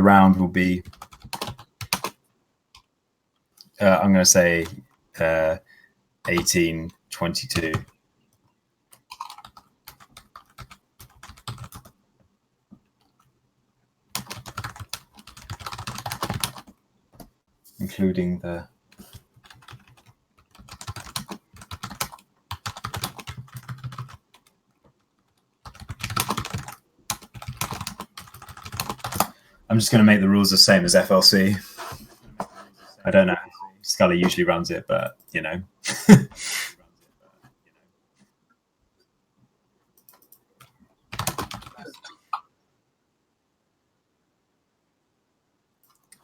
round will be, I'm going to say 1822. Including the I'm just going to make the rules the same as FLC. I don't know how Scully usually runs it, but you know.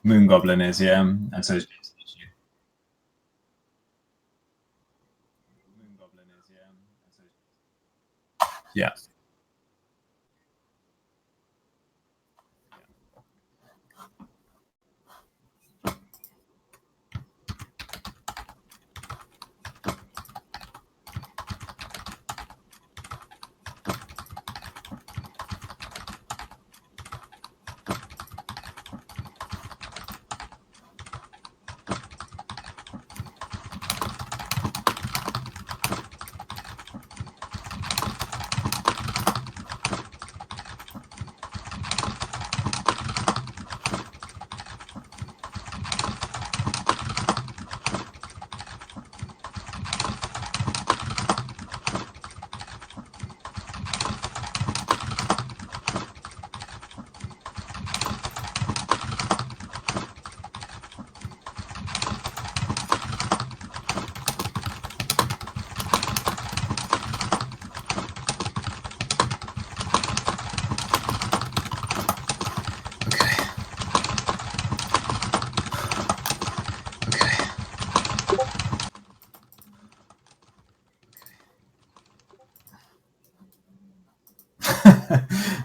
Moon Goblin is, yeah, and so is Moon Goblin is, yeah, and so yeah.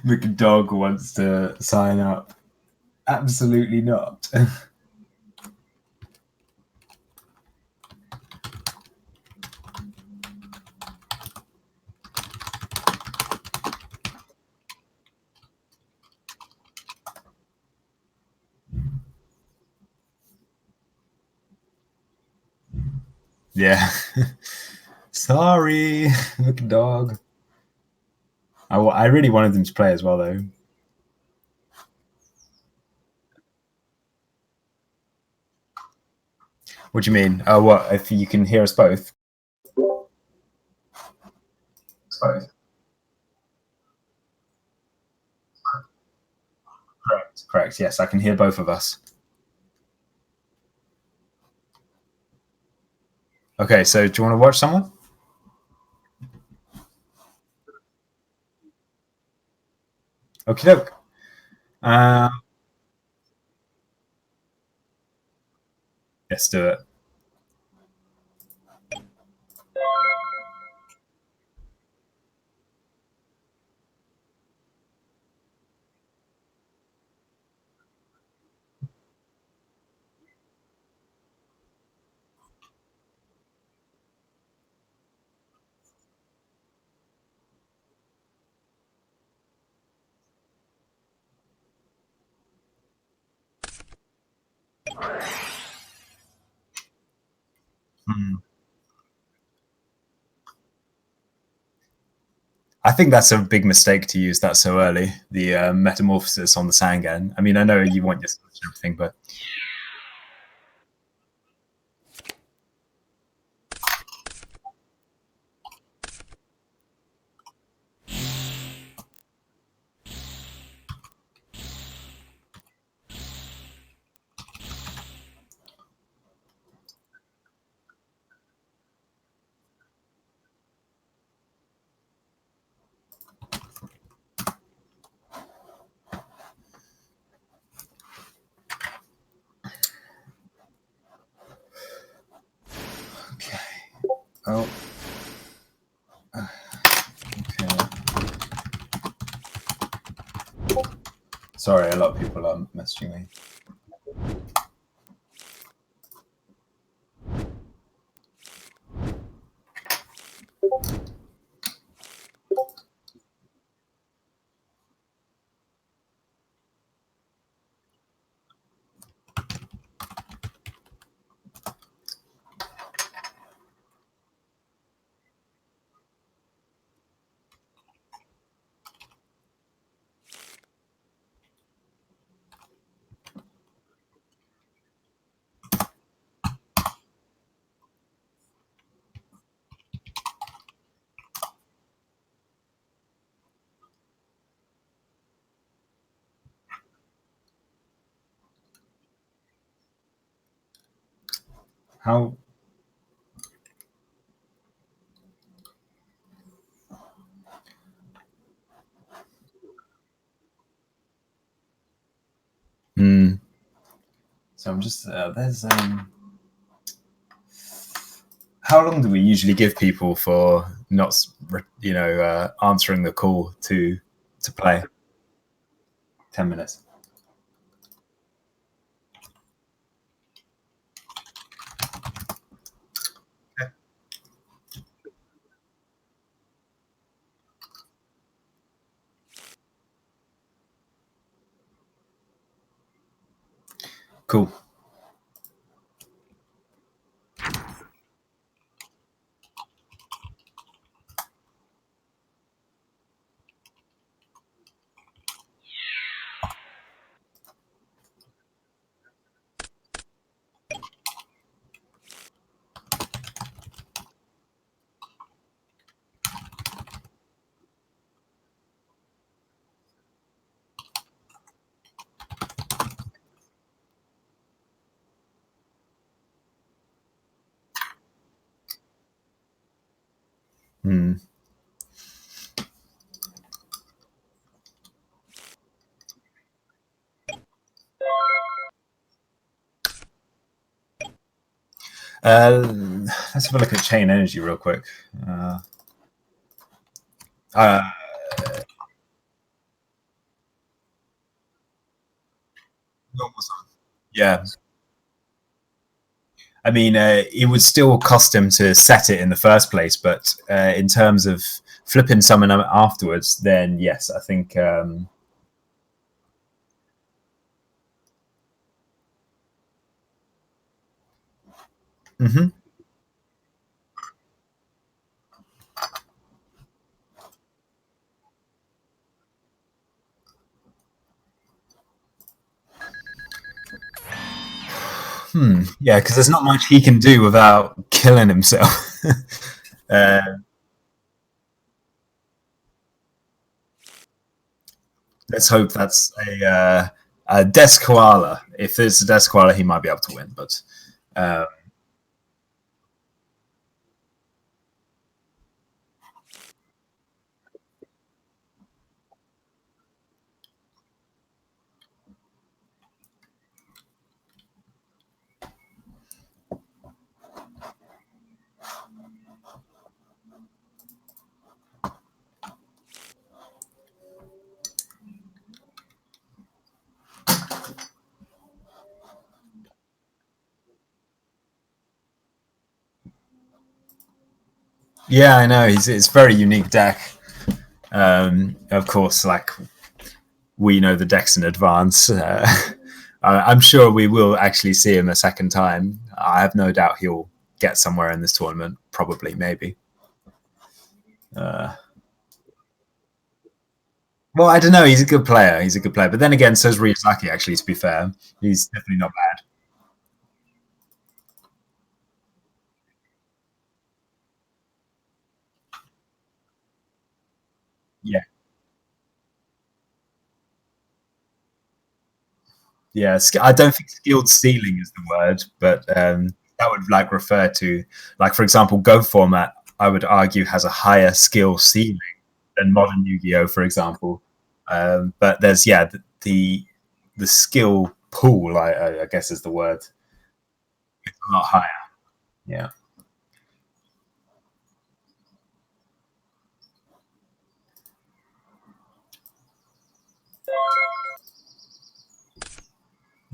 McDog wants to sign up. Absolutely not. Yeah. Sorry, McDog. I really wanted them to play as well, though. What do you mean? Oh, what? If you can hear us both? Both. Correct. Correct. Yes, I can hear both of us. Okay, so do you want to watch someone? Okie doke. Let's do it. I think that's a big mistake to use that so early. The metamorphosis on the Sangan. I mean, I know you want your and everything, but okay. Oh. Okay. Sorry, a lot of people are messaging me. How? Mm. So I'm just there's how long do we usually give people for not answering the call to play? 10 minutes. Okay. Cool. Mm. Let's have a look at chain energy real quick. Uh, uh, Normal sum. Yeah, I mean, it would still cost him to set it in the first place, but in terms of flipping someone afterwards, then yes, I think. Mhm. Yeah, because there's not much he can do without killing himself. uh, let's hope that's a desk koala. If there's a desk koala, he might be able to win. But uh, yeah, I know it's a very unique deck. Of course, like we know the decks in advance. I'm sure we will actually see him a second time. I have no doubt he'll get somewhere in this tournament. Probably, maybe. Uh, well, I don't know. He's a good player. He's a good player. But then again, so's Ryuzaki. Actually, to be fair, he's definitely not bad. Yeah, yeah. I don't think skilled stealing is the word, but that would like refer to, like, for example, Go format. I would argue has a higher skill ceiling than modern Yu-Gi-Oh, for example. But there's the skill pool, I guess is the word. It's a lot higher. Yeah.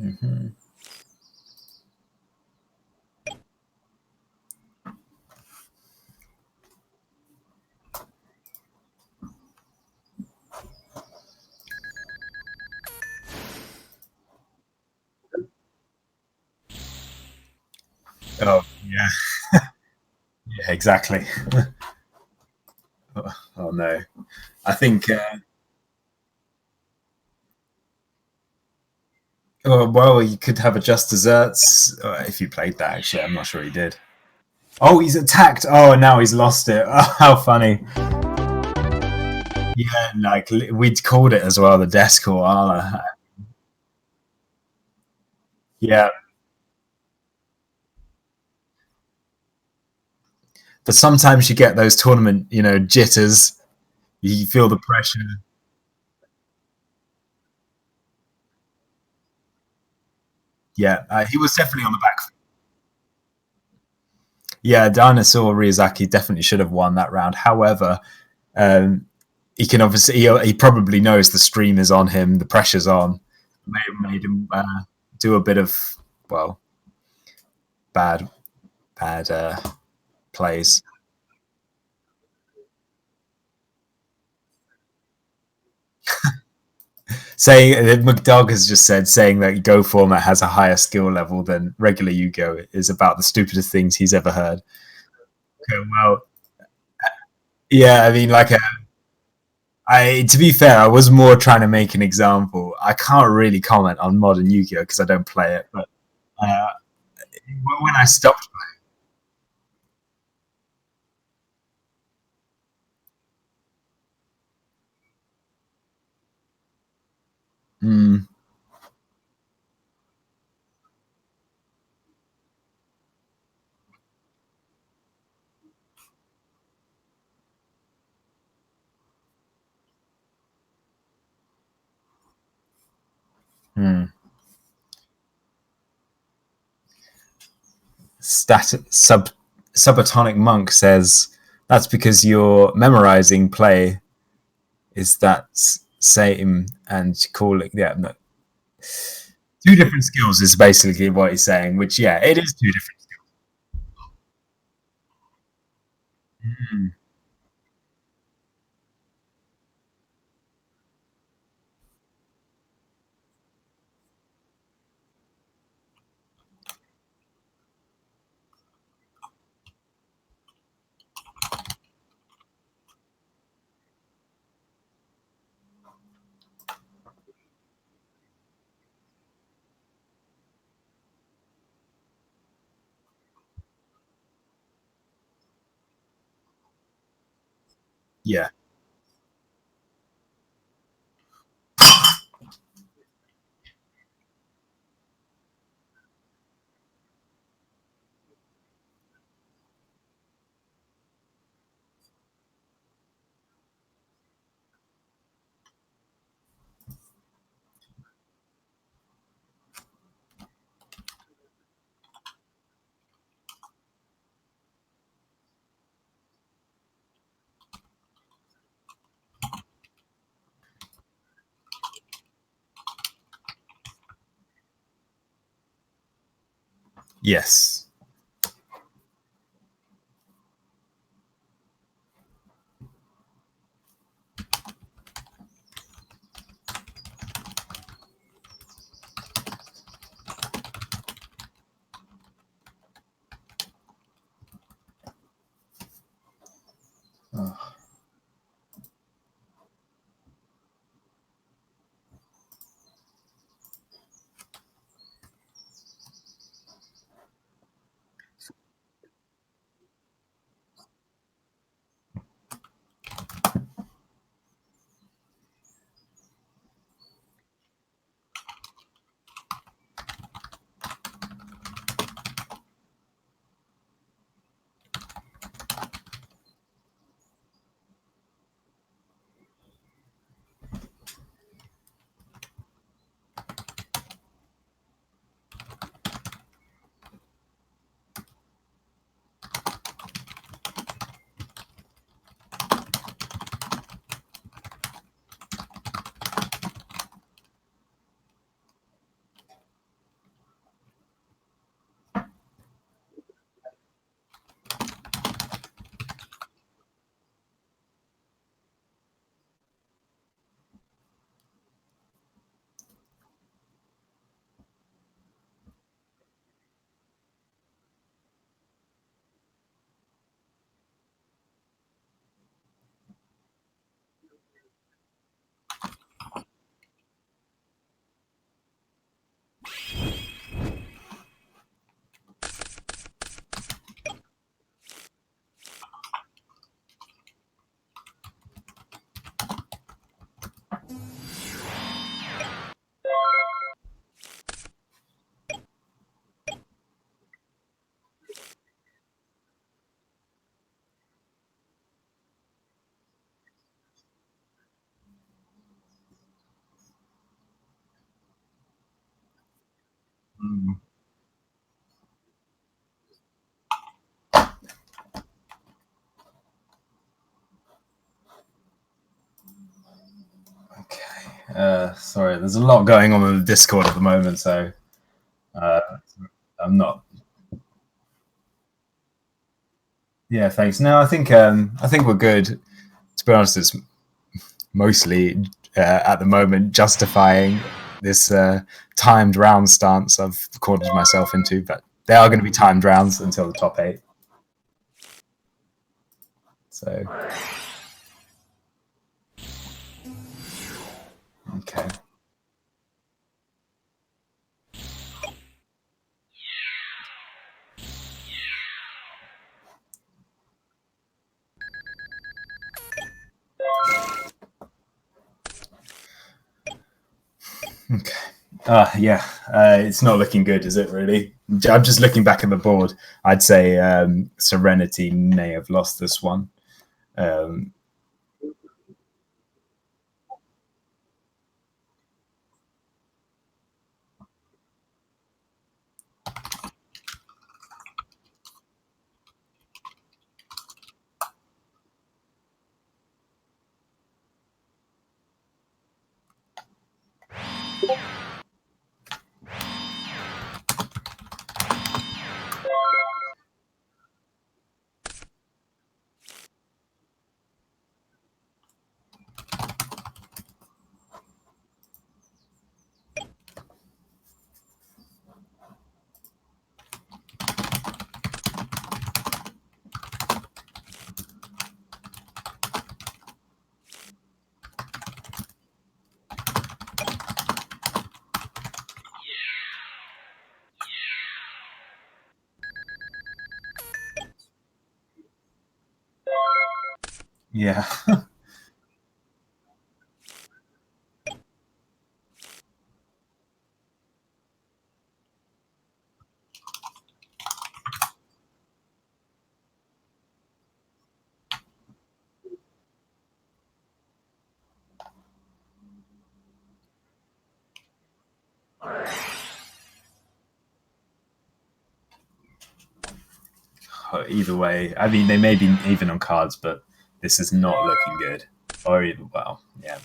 Mm-hmm. Oh yeah, yeah, exactly. Oh no, I think. Oh, well, you could have a just desserts if you played that. Actually, I'm not sure he did. Oh, he's attacked. Oh, now he's lost it. Oh, how funny. Yeah, like we'd called it as well, the desk koala. Yeah, But sometimes you get those tournament, jitters. You feel the pressure. Yeah, he was definitely on the back. Yeah, Dinosaur Ryazaki definitely should have won that round. However, um, he can obviously he probably knows the stream is on him, the pressure's on. May have made him do a bit of well bad bad plays. Saying that McDog has just said saying that Go format has a higher skill level than regular Yu-Gi-Oh is about the stupidest things he's ever heard. Okay, well, yeah, I mean, I to be fair, I was more trying to make an example. I can't really comment on modern Yu-Gi-Oh because I don't play it, but uh, when I stopped, mm, mm, subatomic monk says that's because you're memorizing play is that same and calling no, two different skills is basically what he's saying, which yeah, it is two different skills. Mm, yeah. Yes. Oh. Sorry, there's a lot going on with Discord at the moment, so uh, I'm not. Yeah, thanks. No, I think we're good. To be honest, it's mostly at the moment justifying this timed round stance I've cornered myself into, but they are going to be timed rounds until the top 8. So okay. Okay. Yeah, it's not looking good, is it? Really? I'm just looking back at the board. I'd say Serenity may have lost this one. Um, yeah. Either way, I mean, they may be even on cards, but this is not looking good. Or even well, yeah.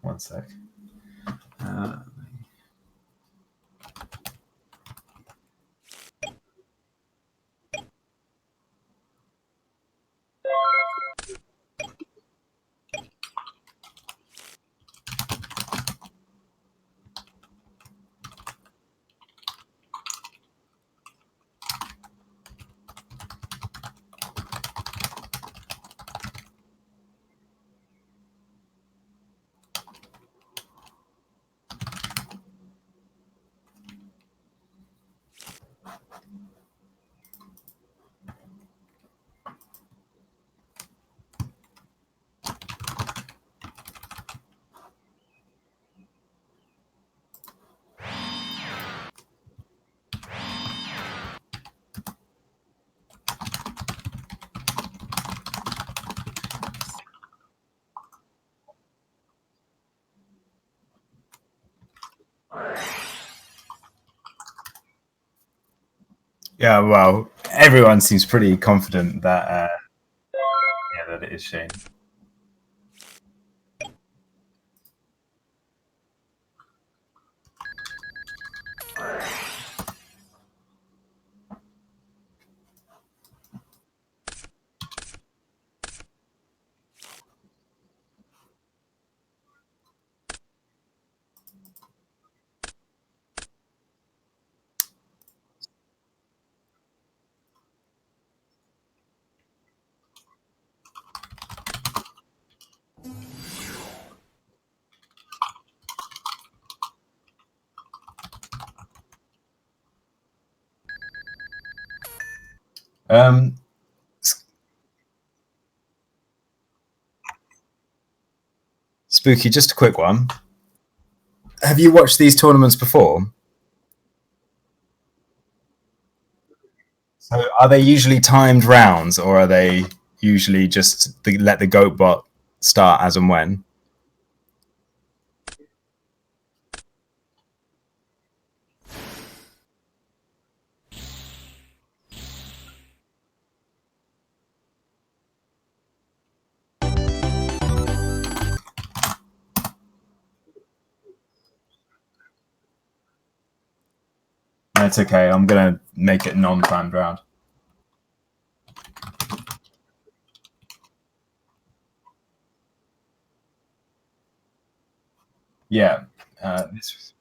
One sec. Uh, yeah, well, everyone seems pretty confident that yeah, that it is Shane. Um, Spooky, just a quick one. Have you watched these tournaments before? So are they usually timed rounds, or are they usually just let the goat bot start as and when? It's okay. I'm gonna make it non-timed round. Yeah. This.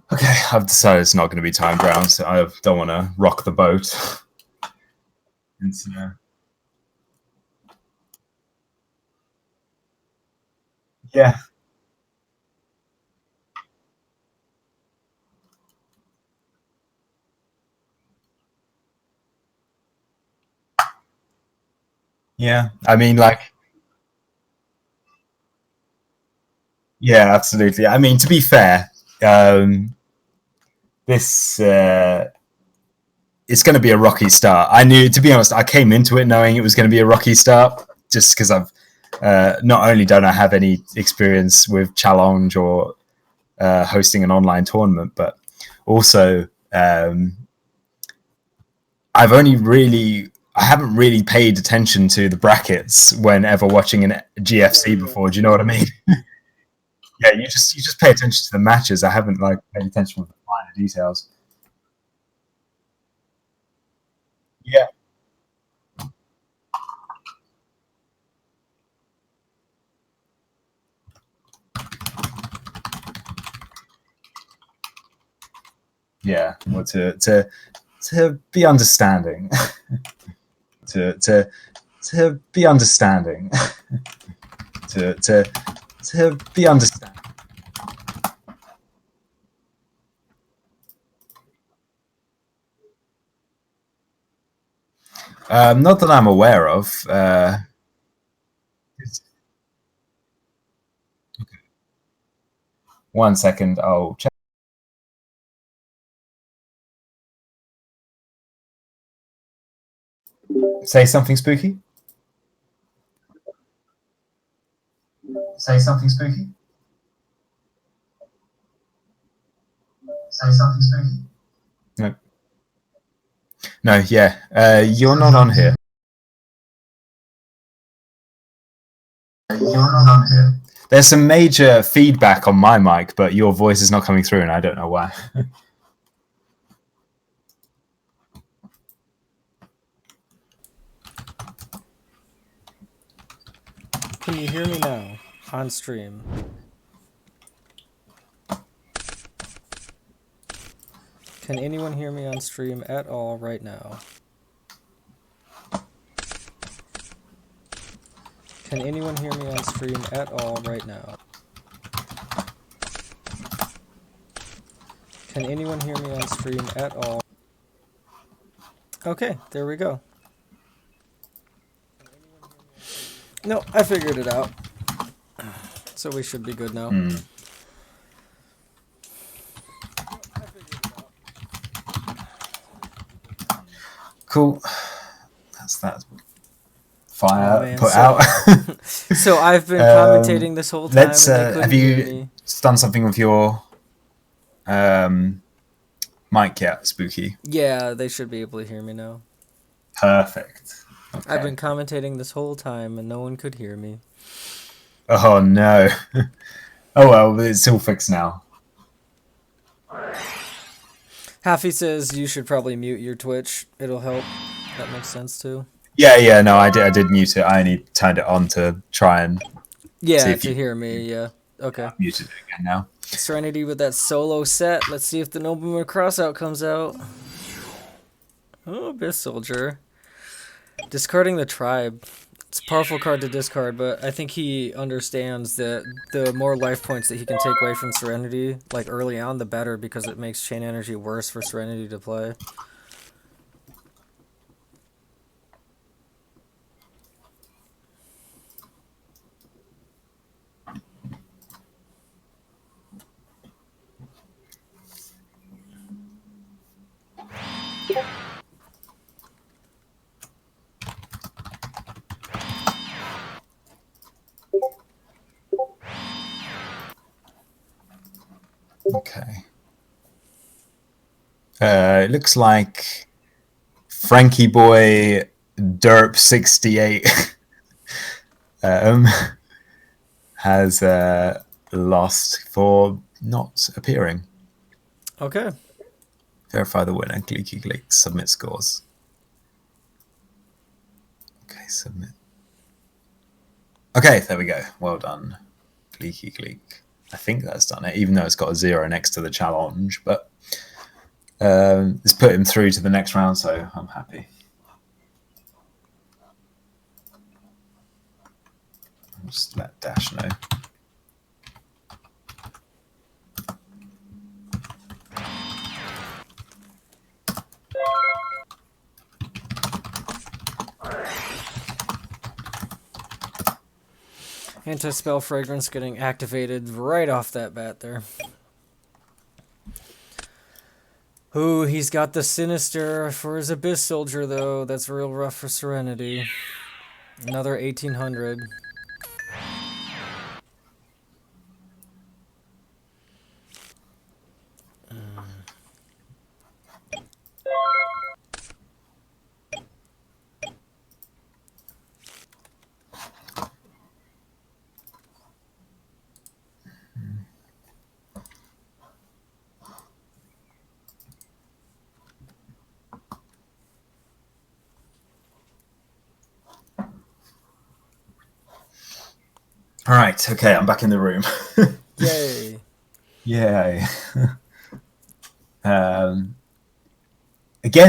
Okay, I've decided it's not going to be timed round, so I don't want to rock the boat. Yeah. Yeah. I mean, like, yeah, absolutely. I mean, to be fair, this it's going to be a rocky start. I knew, to be honest, I came into it knowing it was going to be a rocky start, just because I've not only don't I have any experience with challenge or hosting an online tournament, but also I haven't really paid attention to the brackets whenever watching an GFC before. Do you know what I mean? Yeah, you just pay attention to the matches. I haven't like paid attention with the finer details. Yeah, yeah. Well, to be understanding, to be understanding, to be understanding. Not that I'm aware of. One second, I'll check. Say something spooky. Say something spooky. Say something spooky. No. No, yeah. You're not on here. You're not on here. There's some major feedback on my mic, but your voice is not coming through, and I don't know why. Can you hear me now on stream? Can anyone hear me on stream at all right now? Can anyone hear me on stream at all right now? Can anyone hear me on stream at all? Okay, there we go. No, I figured it out. So we should be good now. Cool. That's that fire put out. So I've been commentating this whole time. Have you done something with your mic yet, Spooky? Yeah, they should be able to hear me now. Perfect. Okay. I've been commentating this whole time and no one could hear me. Oh no. Oh well, it's all fixed now. Haffy says you should probably mute your Twitch. It'll help. That makes sense too. Yeah, no, I did mute it. I only turned it on to try and to hear me, yeah. Okay. I've muted it again now. Serenity with that solo set. Let's see if the Nobleman Crossout comes out. Oh, Abyss Soldier. Discarding the Tribe. It's a powerful card to discard, but I think he understands that the more life points that he can take away from Serenity, like early on, the better, because it makes Chain Energy worse for Serenity to play. Okay. It looks like Frankie Boy Derp 68 um, has lost for not appearing. Okay. Verify the winner. Gleeky Gleek. Submit scores. Okay, submit. Okay, there we go. Well done, Gleeky Gleek. I think that's done it, even though it's got a 0 next to the challenge. But it's put him through to the next round, so I'm happy. I'll just let Dash know. Anti-spell fragrance getting activated right off that bat there. Ooh, he's got the Sinister for his Abyss Soldier, though. That's real rough for Serenity. Another 1800. All right, okay, I'm back in the room. Yay. Yay. Again,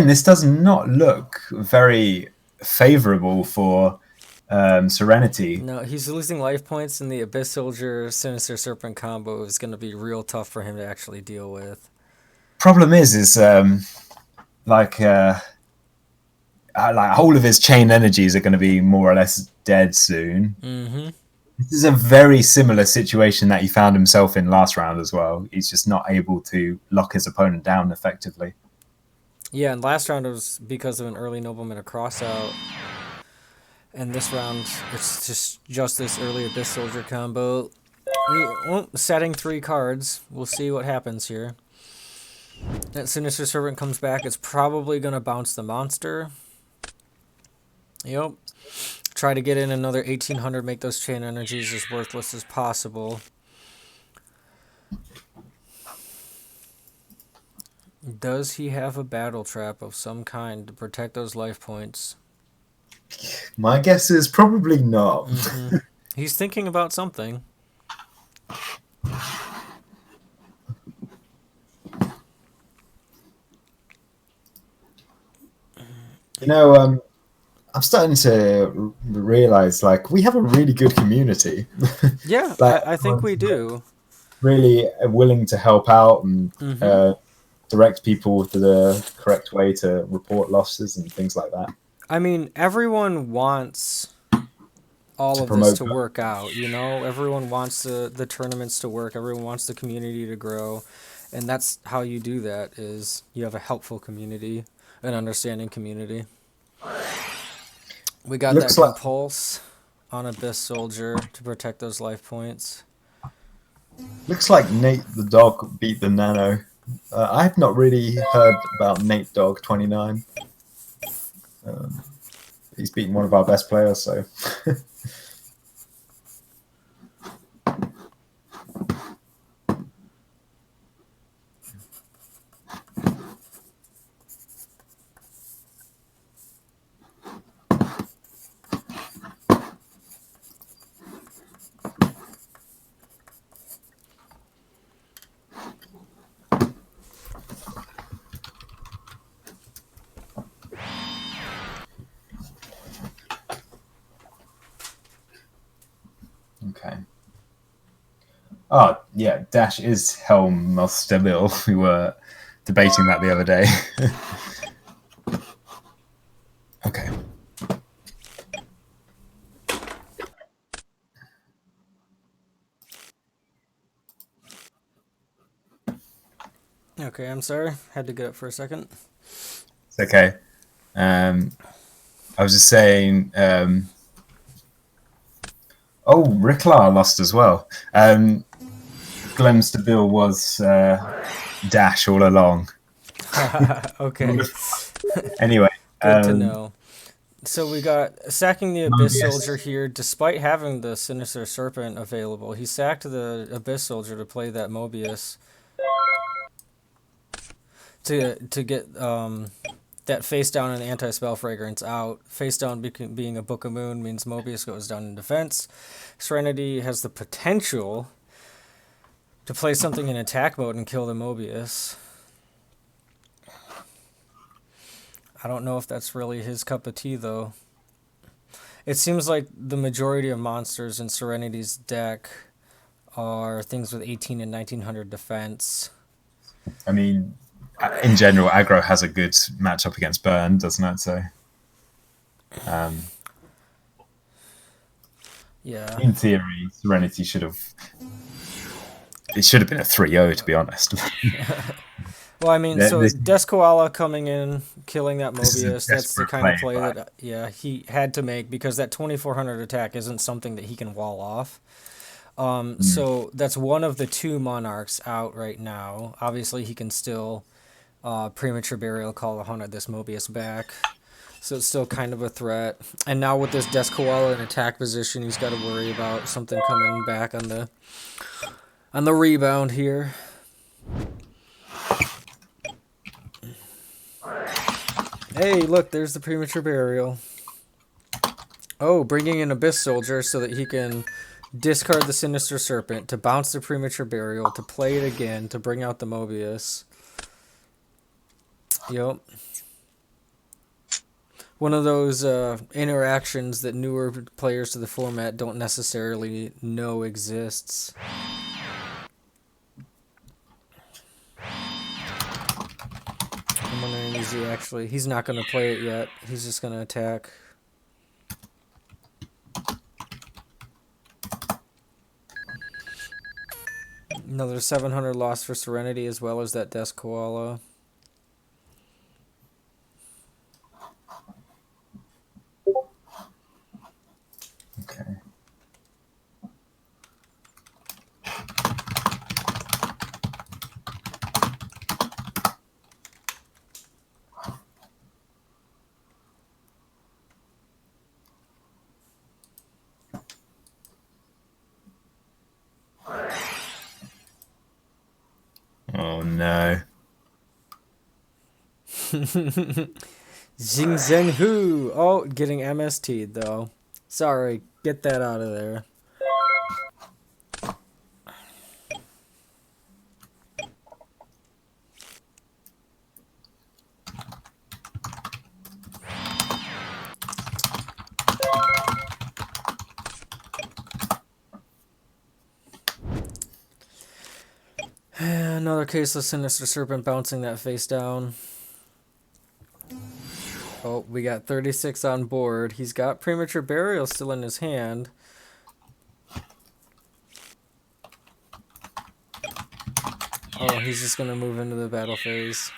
this does not look very favorable for Serenity. No, he's losing life points, and the Abyss Soldier Sinister Serpent combo is going to be real tough for him to actually deal with. Problem is like all of his chain energies are going to be more or less dead soon. Mm-hmm. This is a very similar situation that he found himself in last round as well. He's just not able to lock his opponent down effectively. Yeah, and last round it was because of an early Nobleman Crossout. And this round, it's just this early Abyss Soldier combo. Setting 3 cards. We'll see what happens here. That Sinister Servant comes back. It's probably going to bounce the monster. Yep. Try to get in another 1800, make those chain energies as worthless as possible. Does he have a battle trap of some kind to protect those life points? My guess is probably not. Mm-hmm. He's thinking about something. You know, I'm starting to realize, like, we have a really good community. Yeah, like, I think we do. Really willing to help out and Mm-hmm. direct people to the correct way to report losses and things like that. I mean, everyone wants all of this to work out, you know? Everyone wants the tournaments to work. Everyone wants the community to grow. And that's how you do that, is you have a helpful community, an understanding community. We got that Compulse on Abyss Soldier to protect those life points. Looks like Nate the Dog beat the Nano. I have not really heard about Nate Dog 29. He's beaten one of our best players, so... Okay. Oh, yeah, Dash is Helm most stabil. We were debating that the other day. Okay. Okay, I'm sorry. Had to get up for a second. It's okay. I was just saying. Oh, Ricklar lost as well. Glenn Stabil was Dash all along. Okay. Anyway, Good to know. So we got sacking the Abyss Soldier Mobius. here, despite having the Sinister Serpent available. He sacked the Abyss Soldier to play that Mobius to get that face down and anti spell fragrance out. Face down being a Book of Moon means Mobius goes down in defense. Serenity has the potential to play something in attack mode and kill the Mobius. I don't know if that's really his cup of tea though. It seems like the majority of monsters in Serenity's deck are things with 18 and 1900 defense. I mean, in general, aggro has a good matchup against Burn, doesn't it? So, Yeah. in theory, Serenity should have. It should have been a 3-0, to be honest. Well, I mean, so Death Koala coming in, killing that This is a Mobius, that's the desperate kind of play, play but- that, yeah, he had to make because that 2400 attack isn't something that he can wall off. So that's one of the two Monarchs out right now. Obviously, he can still Premature Burial, Call the Haunted this Mobius back. So it's still kind of a threat. And now with this Death Koala in attack position, he's got to worry about something coming back on the rebound here. Hey, look, there's the Premature Burial. Oh, bringing in Abyss Soldier so that he can discard the Sinister Serpent, to bounce the Premature Burial, to play it again, to bring out the Mobius. Yep. One of those interactions that newer players to the format don't necessarily know exists. I'm wondering, is he actually... He's not going to play it yet. He's just going to attack. Another 700 loss for Serenity, as well as that Death Koala. Okay. Oh no. Jing Zheng Hu! Oh, getting MST'd though. Sorry, get that out of there. Another case of Sinister Serpent bouncing that face down. Oh, we got 36 on board. He's got Premature Burial still in his hand. Oh, he's just going to move into the battle phase.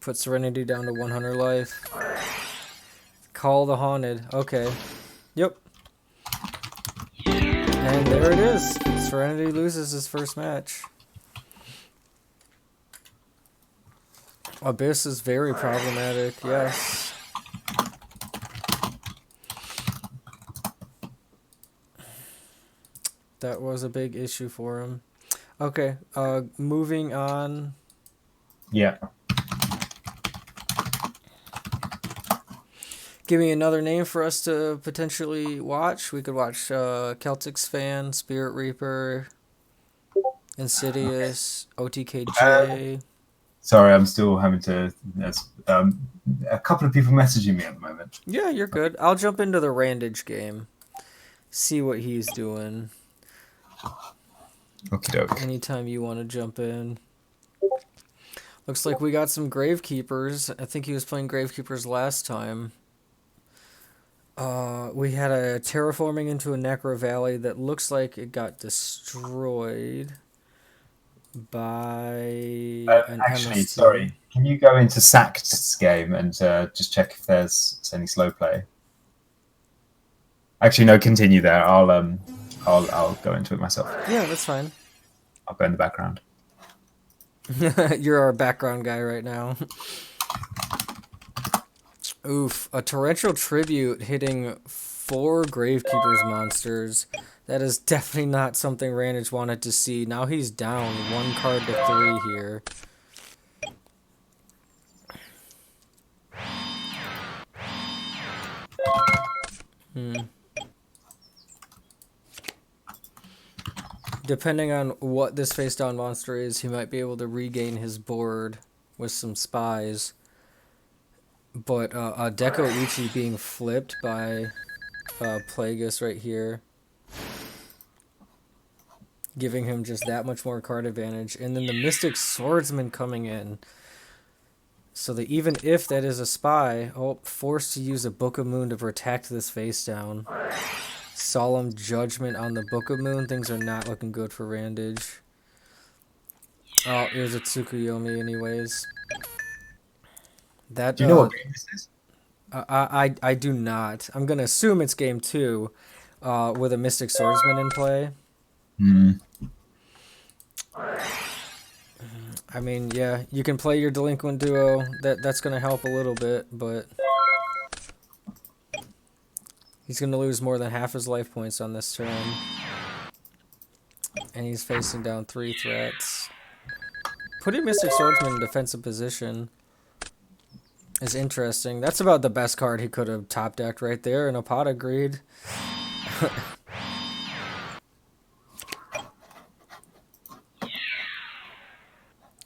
Put Serenity down to 100 life. Call the Haunted. Okay. Yep. And there it is. Serenity loses his first match. Abyss is very problematic, yes. That was a big issue for him. Okay, moving on. Yeah. Give me another name for us to potentially watch. We could watch Celtics Fan, Spirit Reaper, Insidious, OTKJ. Sorry, I'm still having to. There's a couple of people messaging me at the moment. Yeah, you're good. I'll jump into the Randage game. see what he's doing. Okie doke. Anytime you want to jump in. Looks like we got some Gravekeepers. I think he was playing Gravekeepers last time. We had a terraforming into a Necro Valley that looks like it got destroyed by an Actually, MST. sorry. Can you go into Sacked's game and just check if there's any slow play? Actually, no. Continue there. I'll go into it myself. Yeah, that's fine. I'll go in the background. You're our background guy right now. Oof, a torrential tribute hitting 4 Gravekeepers monsters. That is definitely not something Randage wanted to see. Now he's down 1 card to 3 here. Depending on what this face down monster is, he might be able to regain his board with some spies. But Deco Ichi being flipped by Plagueis right here, giving him just that much more card advantage. And then the Mystic Swordsman coming in. So that even if that is a spy, forced to use a Book of Moon to protect this face down. Solemn Judgment on the Book of Moon. Things are not looking good for Randage. Oh, here's a Tsukuyomi anyways. That, Do you know what game this is? I do not. I'm going to assume it's game 2 with a Mystic Swordsman in play. I mean, yeah, you can play your Delinquent Duo. That's going to help a little bit, but he's going to lose more than half his life points on this turn. And he's facing down 3 threats. Putting Mystic Swordsman in defensive position is interesting. That's about the best card he could have top decked right there, and Opata agreed.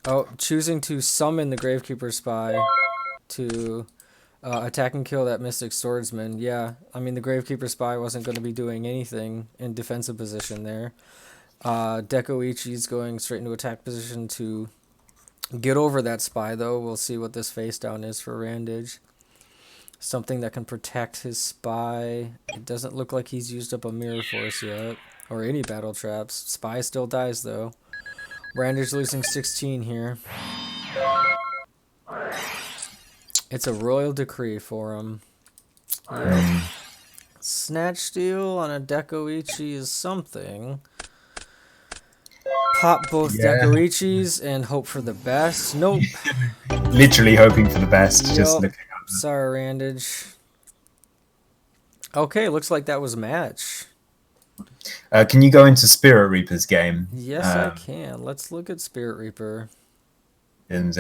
Oh, choosing to summon the Gravekeeper Spy to attack and kill that Mystic Swordsman. Yeah, I mean, the Gravekeeper Spy wasn't going to be doing anything in defensive position there. Deco Ichi's going straight into attack position to get over that spy, though. We'll see what this face down is for Randage. Something that can protect his spy. It doesn't look like he's used up a Mirror Force yet, or any battle traps. Spy still dies, though. Randage losing 16 here. It's a royal decree for him. Yeah. Snatch Steal on a Deco Ichi is something. Pop both Deco Ichis and hope for the best. Nope. Literally hoping for the best. Yep. Just looking up. Sorry, Randage. Okay, looks like that was a match. Can you go into Spirit Reaper's game? Yes, I can. Let's look at Spirit Reaper. And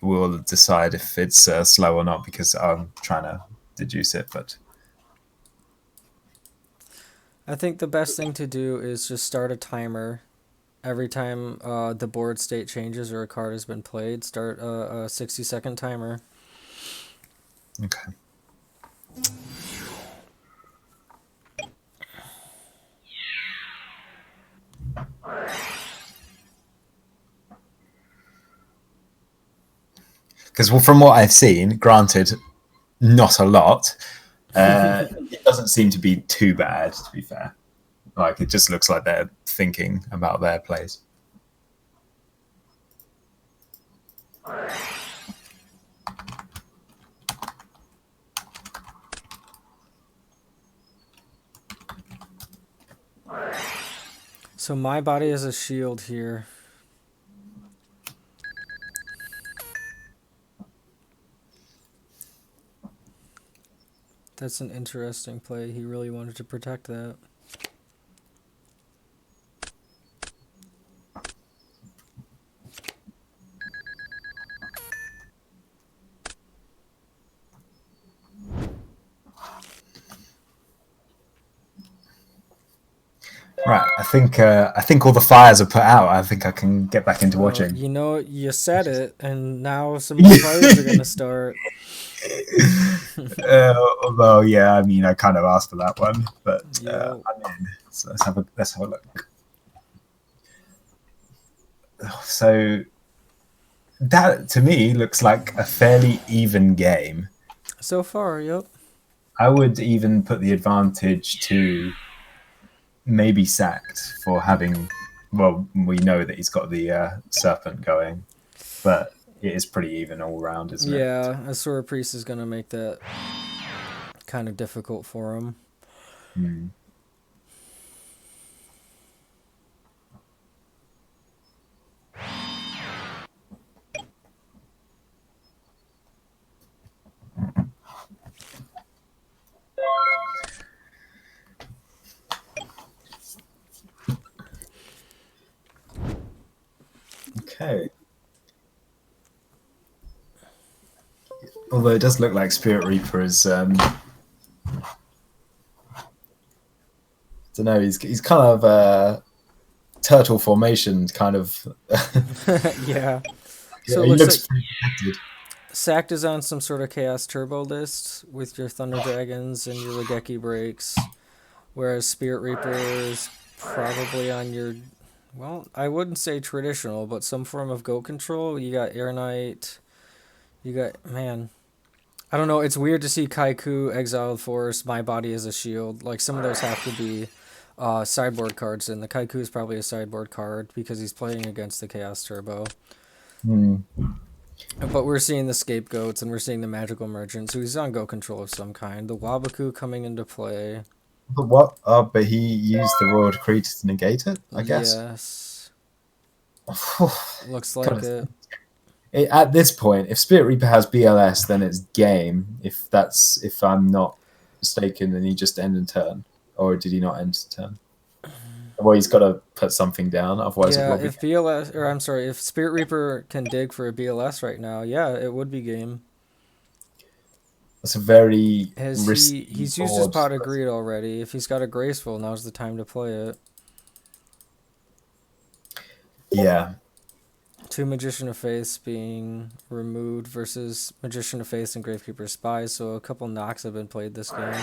we'll decide if it's slow or not, because I'm trying to deduce it. But I think the best thing to do is just start a timer. Every time the board state changes or a card has been played, start a 60-second timer. Okay. Because from what I've seen, granted, not a lot, it doesn't seem to be too bad, to be fair. Like, it just looks like they're thinking about their plays. So my body is a shield here. That's an interesting play. He really wanted to protect that. Right, I think all the fires are put out. I think I can get back into watching. You know, you said it, and now some more fires are going to start. Although, yeah, I mean, I kind of asked for that one, but Yo. I'm in. So let's have a look. So that to me looks like a fairly even game. So far, yep. I would even put the advantage to maybe sacked for having. Well, we know that he's got the serpent going, but it is pretty even all round, isn't it? Yeah, a Sword Priest is gonna make that kind of difficult for him. Hmm. Okay. Although it does look like Spirit Reaper is, I don't know, he's kind of turtle formation, kind of. Yeah. So Yeah, it he looks like looks pretty protected. Sacked is on some sort of Chaos Turbo list with your Thunder Dragons and your Regeki breaks, whereas Spirit Reaper is probably on your, well, I wouldn't say traditional, but some form of goat control. You got Air Knight. You got, man, I don't know. It's weird to see Kaiku, Exiled Force, My Body as a Shield. Like, some of those have to be sideboard cards, and the Kaiku is probably a sideboard card because he's playing against the Chaos Turbo. Hmm. But we're seeing the Scapegoats and we're seeing the Magical Merchant, so he's on go control of some kind. The Wabaku coming into play. But what? Oh, but he used the Royal Decree to negate it, I guess. Yes. Looks like God, it. at this point, if Spirit Reaper has BLS, then it's game. If I'm not mistaken, then he just end in turn, or did he not end turn? Well, he's got to put something down, otherwise it Yeah, will be. if BLS, or I'm sorry, if Spirit Reaper can dig for a BLS right now, yeah, it would be game. That's a very risky He's used his board. pot of greed already. If he's got a graceful, now's the time to play it. Yeah. Two Magician of Faith being removed versus Magician of Faith and Gravekeeper Spies, so a couple knocks have been played this game.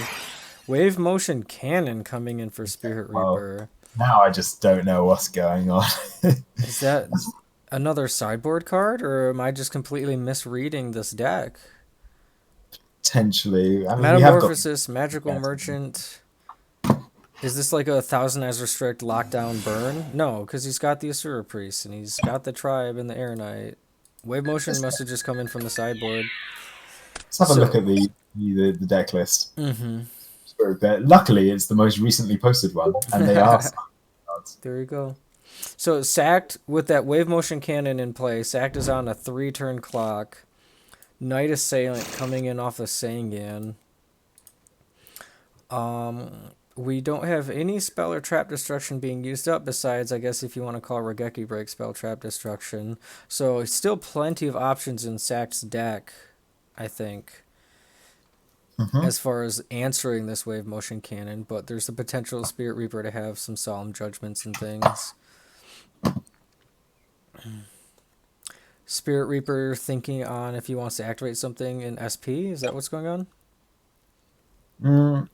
Wave Motion Cannon coming in for Spirit Well, Reaper. now I just don't know what's going on. Is that another sideboard card, or am I just completely misreading this deck? Potentially, I mean, we have got. Metamorphosis, Magical Merchant. Is this like a Thousand Eyes Restrict lockdown burn? No, because he's got the Asura Priest and he's got the Tribe and the Air Knight. Wave Motion must have just come in from the sideboard. Let's have a look So, at the deck list. mm-hmm. Luckily, it's the most recently posted one, and they are. There you go. So Sacked with that Wave Motion Cannon in play. Sacked is on a 3-turn clock. Night Assailant coming in off of Sangan. We don't have any spell or trap destruction being used up besides, I guess, if you want to call Regeki Break spell trap destruction. So still plenty of options in Sacked's deck, I think, as far as answering this Wave Motion Cannon. But there's the potential of Spirit Reaper to have some Solemn Judgments and things. Spirit Reaper thinking on if he wants to activate something in SP. Is that what's going on?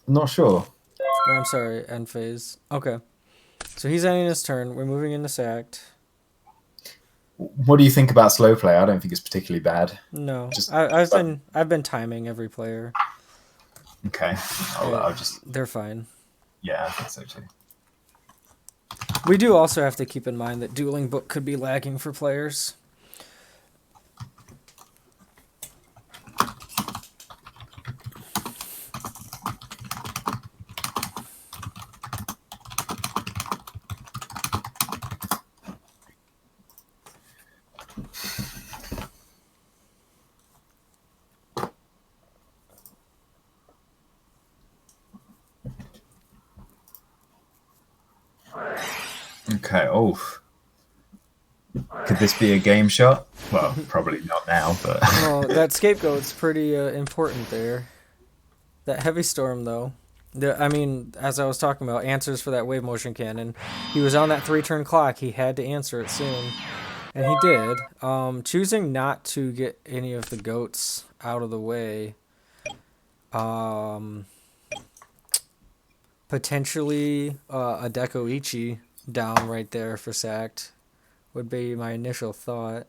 Not sure. Or I'm sorry, end phase. Okay. So he's ending his turn. We're moving into Sacked. What do you think about slow play? I don't think it's particularly bad. No, I've been timing every player. Okay, I'll just. They're fine. Yeah, I think so too. We do also have to keep in mind that Dueling Book could be lagging for players. Okay. Oh, could this be a game shot? Well, probably not now, but. Well, that Scapegoat's pretty important there. That Heavy Storm, though. I mean, as I was talking about, answers for that Wave Motion Cannon. He was on that 3-turn clock. He had to answer it soon. And he did. Choosing not to get any of the goats out of the way. Um, potentially a Dekoichi down right there for sacked would be my initial thought.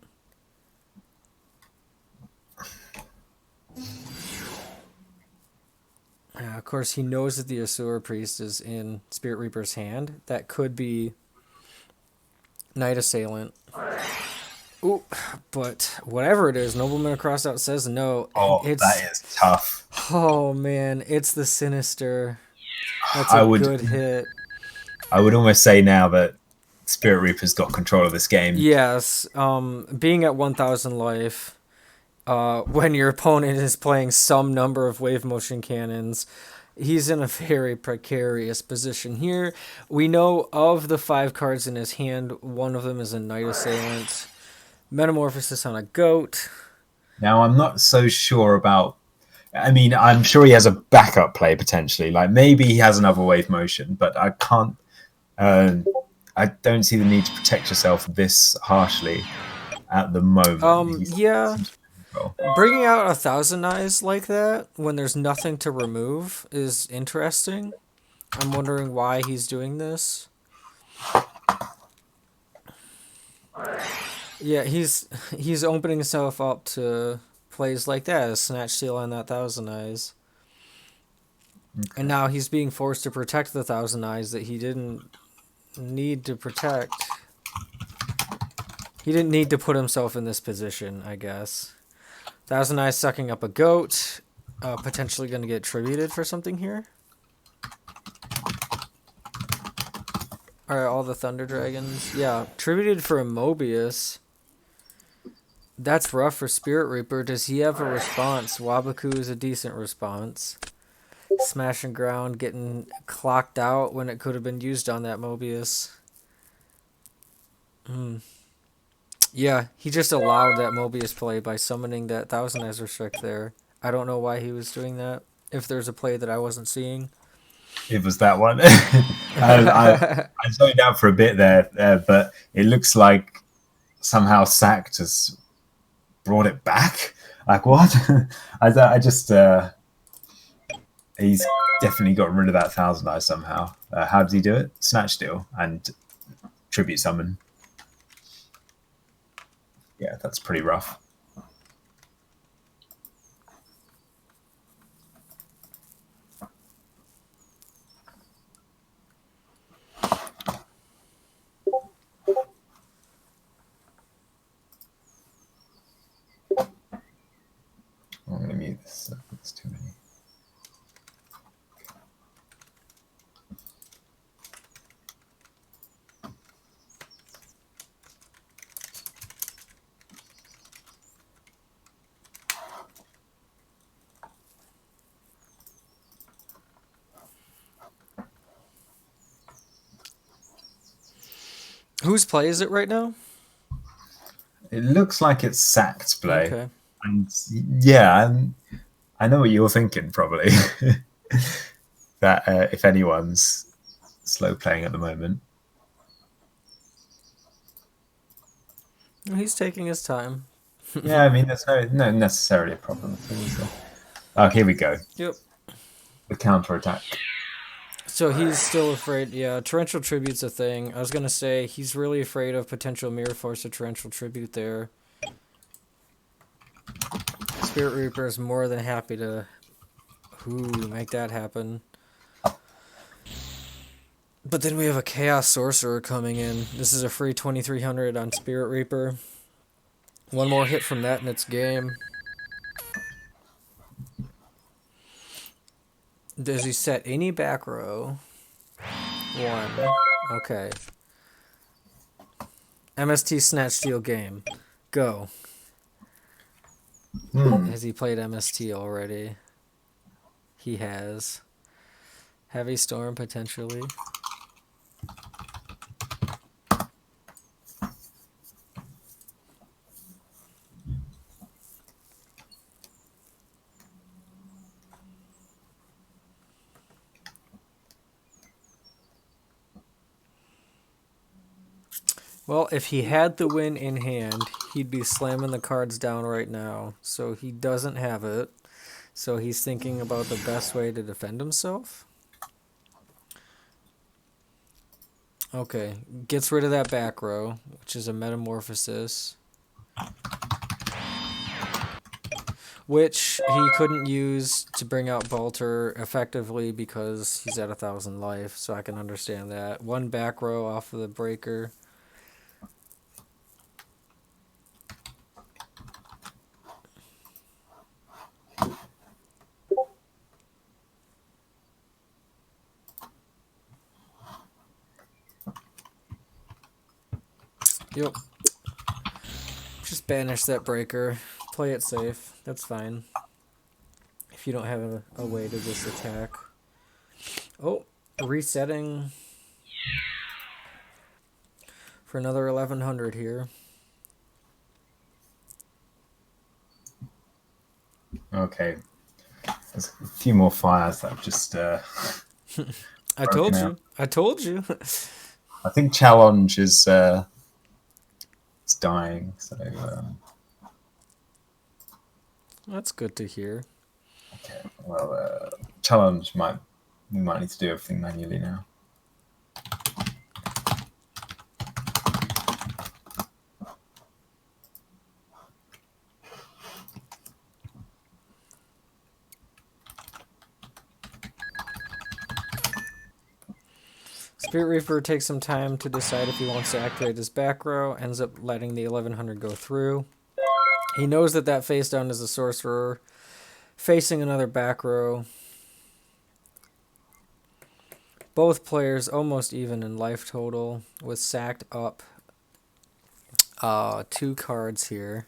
Of course, he knows that the Asura Priest is in Spirit Reaper's hand. That could be Night Assailant. Ooh, but whatever it is, Nobleman Across Out says no. And Oh, that it's, is tough. oh man, it's the Sinister. That's I a would good hit. I would almost say now that Spirit Reaper's got control of this game. Yes, being at 1,000 life, when your opponent is playing some number of wave motion cannons, he's in a very precarious position here. We know of the 5 cards in his hand, one of them is a Night Assailant. Metamorphosis on a goat. Now I'm not so sure about. I mean, I'm sure he has a backup play potentially. Like maybe he has another wave motion, but I can't. I don't see the need to protect yourself this harshly at the moment. Yeah. Bringing out 1,000 eyes like that when there's nothing to remove is interesting. I'm wondering why he's doing this. Yeah, he's opening himself up to plays like that, a Snatch Steal on that 1,000 eyes. Okay. And now he's being forced to protect the 1,000 eyes that he didn't need to protect. He didn't need to put himself in this position, I guess. 1,000 eyes sucking up a goat. Potentially going to get tributed for something here. Alright, all the Thunder Dragons. Yeah, tributed for a Mobius. That's rough for Spirit Reaper. Does he have a response? Wabaku is a decent response. Smash and Ground getting clocked out when it could have been used on that Mobius. Yeah, he just allowed that Mobius play by summoning that 1,000 Eyes Restrict there. I don't know why he was doing that. If there's a play that I wasn't seeing. It was that one. I zoned out for a bit there, but it looks like somehow Sacked has brought it back. Like what? I just he's definitely got rid of that 1,000 eyes somehow. How does he do it? Snatch Steal and Tribute Summon. Yeah, that's pretty rough. I'm going to mute this. It's too many. Whose play is it right now? It looks like it's Sacked's play. Okay. And yeah, I know what you're thinking probably. That if anyone's slow playing at the moment. He's taking his time. Yeah, I mean, there's no necessarily a problem. Oh, here we go. Yep. The counterattack. So he's still afraid. Yeah, Torrential Tribute's a thing. I was going to say he's really afraid of potential Mirror Force of Torrential Tribute there. Spirit Reaper is more than happy to make that happen. But then we have a Chaos Sorcerer coming in. This is a free 2,300 on Spirit Reaper. One more hit from that and it's game. Does he set any back row? 1. Okay. MST Snatch Steal game. Go. Has he played MST already? He has. Heavy Storm potentially. Well, if he had the win in hand, he'd be slamming the cards down right now. So he doesn't have it. So he's thinking about the best way to defend himself. Okay, gets rid of that back row, which is a metamorphosis, which he couldn't use to bring out Bolter effectively because he's at 1,000 life, so I can understand that. One back row off of the breaker. Yep. Just banish that breaker. Play it safe. That's fine. If you don't have a way to just attack. Oh, resetting for another 1,100 here. Okay. There's a few more fires that have just I told out. you. I told you. I think challenge is it's dying. So That's good to hear. okay. Well, challenge we might need to do everything manually now. Spirit Reaper takes some time to decide if he wants to activate his back row, ends up letting the 1,100 go through. He knows that that face down is a sorcerer, facing another back row. Both players almost even in life total, with sacked up 2 cards here.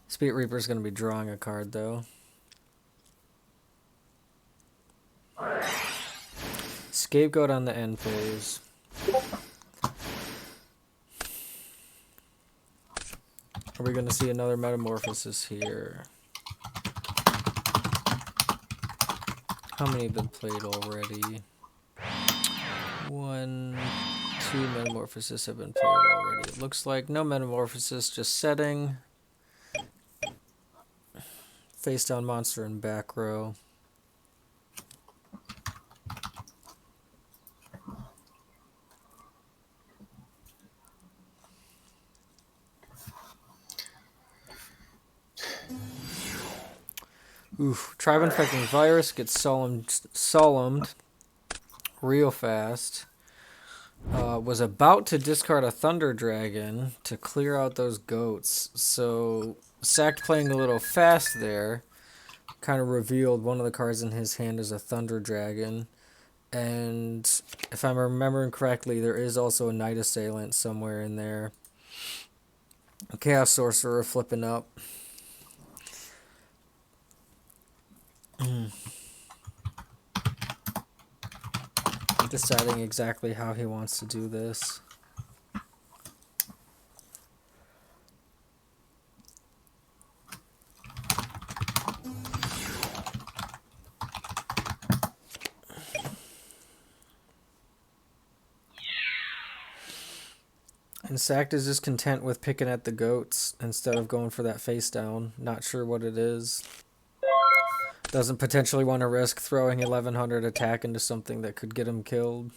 Spirit Reaper is going to be drawing a card, though. Scapegoat on the end phase. Are we going to see another metamorphosis here? How many have been played already? 1, 2 metamorphoses have been played already. It looks like no metamorphosis, just setting. Face down monster in back row. Oof. Tribe infecting virus gets solemned real fast. Was about to discard a Thunder Dragon to clear out those goats. So Sacked playing a little fast there. Kind of revealed one of the cards in his hand is a Thunder Dragon. And if I'm remembering correctly, there is also a Night Assailant somewhere in there. A Chaos Sorcerer flipping up. Deciding exactly how he wants to do this. And Sacked is just content with picking at the goats instead of going for that face down. Not sure what it is. Doesn't potentially want to risk throwing 1,100 attack into something that could get him killed.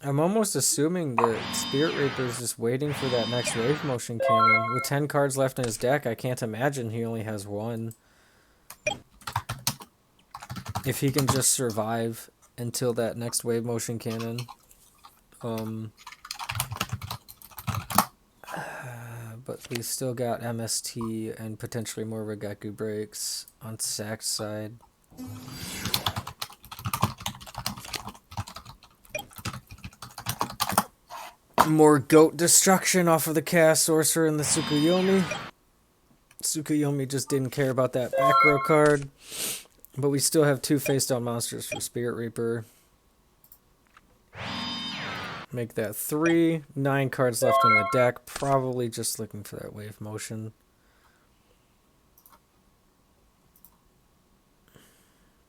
I'm almost assuming that Spirit Reaper is just waiting for that next wave motion cannon. With 10 cards left in his deck, I can't imagine he only has 1. If he can just survive until that next wave motion cannon. But we still got MST and potentially more Regeku breaks on Sack's side. More goat destruction off of the Chaos Sorcerer and the Tsukuyomi. Tsukuyomi just didn't care about that back row card. But we still have 2 face down monsters for Spirit Reaper. Make that 3. 9 cards left in the deck. Probably just looking for that wave motion.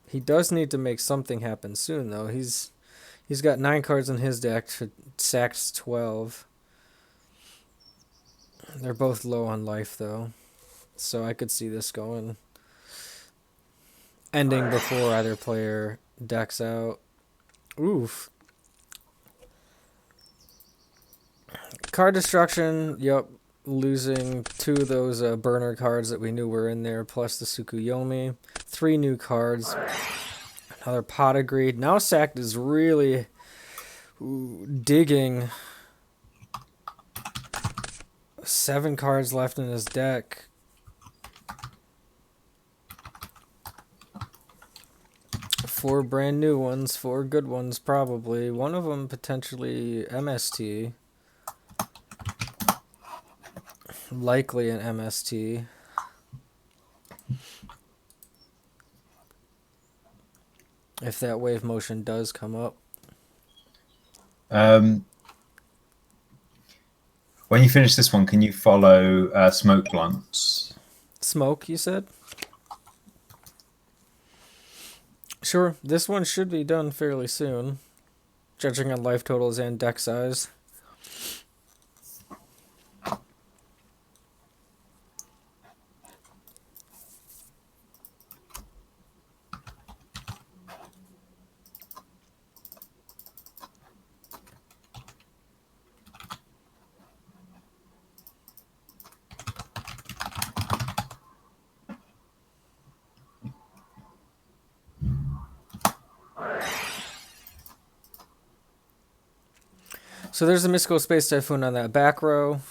He does need to make something happen soon, though. He's got 9 cards in his deck. Sacked 12. They're both low on life, though. So I could see this ending before either player decks out. Oof. Card destruction, yep. Losing 2 of those burner cards that we knew were in there, plus the Tsukuyomi. 3 new cards. Another Pot of Greed. Now Sacked is really digging. 7 cards left in his deck. Four brand new ones, 4 good ones probably. One of them potentially MST. Likely an MST. If that wave motion does come up. When you finish this one, can you follow Smoke Blunts? Smoke, you said? Sure, this one should be done fairly soon, judging on life totals and deck size. So there's a Mystical Space Typhoon on that back row.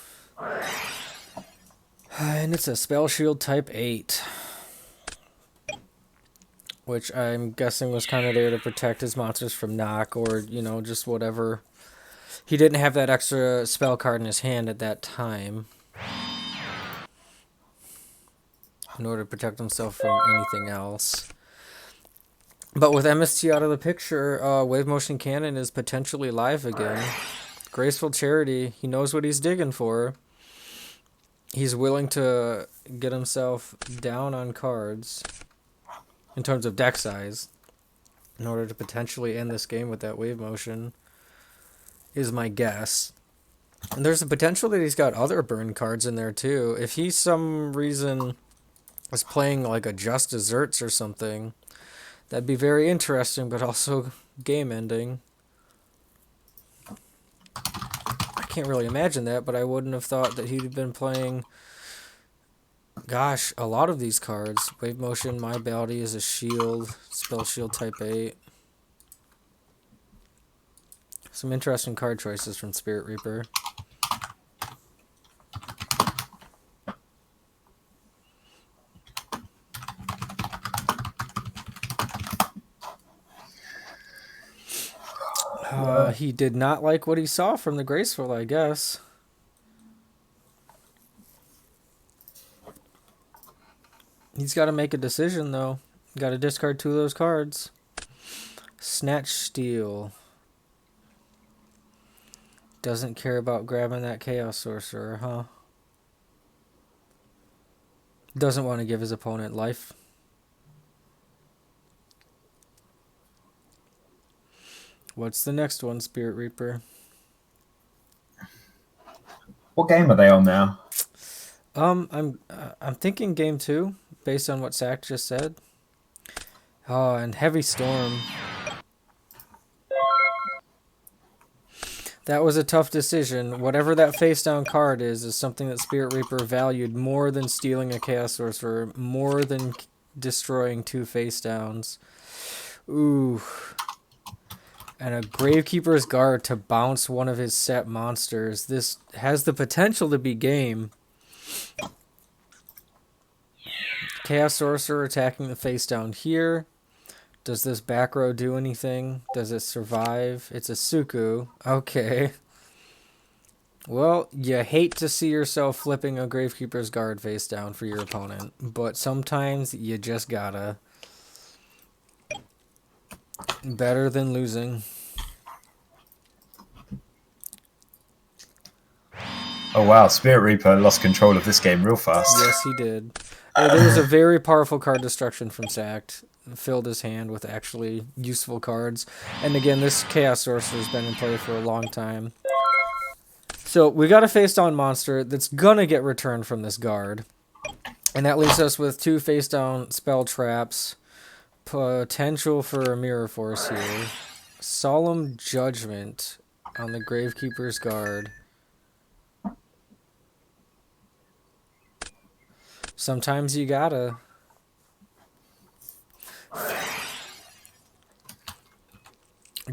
And it's a Spell Shield type 8. Which I'm guessing was kind of there to protect his monsters from knock or, just whatever. He didn't have that extra spell card in his hand at that time. In order to protect himself from anything else. But with MST out of the picture, Wave Motion Cannon is potentially live again. Graceful Charity, he knows what he's digging for. He's willing to get himself down on cards in terms of deck size in order to potentially end this game with that wave motion, is my guess. And there's a potential that he's got other burn cards in there too. If he some reason is playing like a Just Desserts or something, that'd be very interesting, but also game ending. I can't really imagine that, but I wouldn't have thought that he'd been playing, gosh, a lot of these cards. Wave Motion, My Bounty is a shield, Spell Shield type 8. Some interesting card choices from Spirit Reaper. He did not like what he saw from the Graceful, I guess. He's got to make a decision, though. Got to discard 2 of those cards. Snatch Steel. Doesn't care about grabbing that Chaos Sorcerer, huh? Doesn't want to give his opponent life. What's the next one, Spirit Reaper? What game are they on now? I'm thinking game 2, based on what Zach just said. Oh, and Heavy Storm. That was a tough decision. Whatever that face down card is something that Spirit Reaper valued more than stealing a Chaos Sorcerer, more than destroying 2 face downs. Ooh. And a Gravekeeper's Guard to bounce one of his set monsters. This has the potential to be game. Chaos Sorcerer attacking the face down here. Does this back row do anything? Does it survive? It's a Suku. Okay. Well, you hate to see yourself flipping a Gravekeeper's Guard face down for your opponent, but sometimes you just gotta. Better than losing. Oh wow, Spirit Reaper lost control of this game real fast. Yes, he did. There was a very powerful card destruction from Sacked. filled his hand with actually useful cards. And again, this Chaos Sorcerer has been in play for a long time. So we got a face-down monster that's gonna get returned from this guard. And that leaves us with 2 face-down spell traps. Potential for a Mirror Force here. Solemn Judgment on the Gravekeeper's Guard. Sometimes you gotta.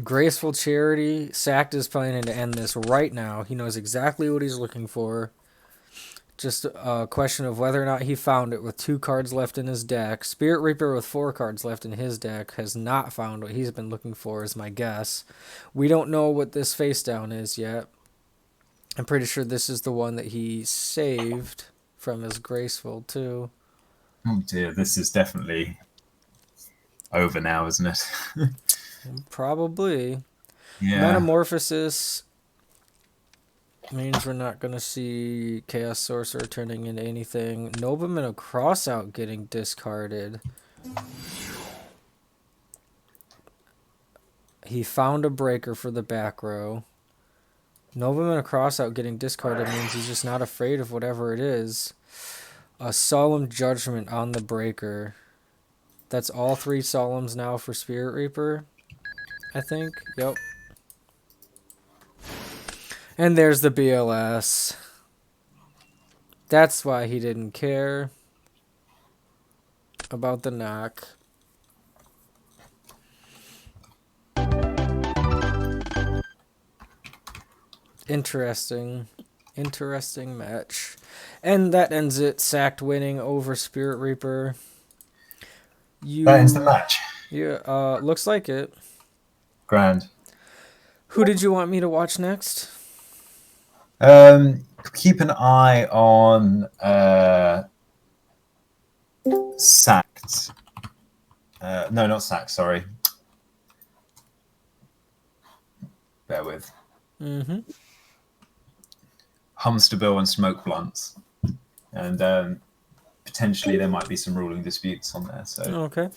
Graceful Charity. Sacked is planning to end this right now. He knows exactly what he's looking for. Just a question of whether or not he found it with 2 cards left in his deck. Spirit Reaper with 4 cards left in his deck has not found what he's been looking for, is my guess. We don't know what this face down is yet. I'm pretty sure this is the one that he saved from his Graceful, too. Oh dear, this is definitely over now, isn't it? Probably. Yeah. Metamorphosis means we're not going to see Chaos Sorcerer turning into anything. Nobleman of Crossout getting discarded. He found a breaker for the back row. Nobleman of Crossout getting discarded means he's just not afraid of whatever it is. A Solemn Judgment on the breaker. That's all 3 Solemns now for Spirit Reaper, I think. Yep. And there's the BLS. That's why he didn't care about the knock. Interesting match. And that ends it. Sacked winning over Spirit Reaper. That ends the match. Yeah, looks like it. Grand. Who did you want me to watch next? Keep an eye on Sacked. No, not Sacked, sorry. Bear with. Humsterbill and Smoke Blunts. And potentially there might be some ruling disputes on there. So okay.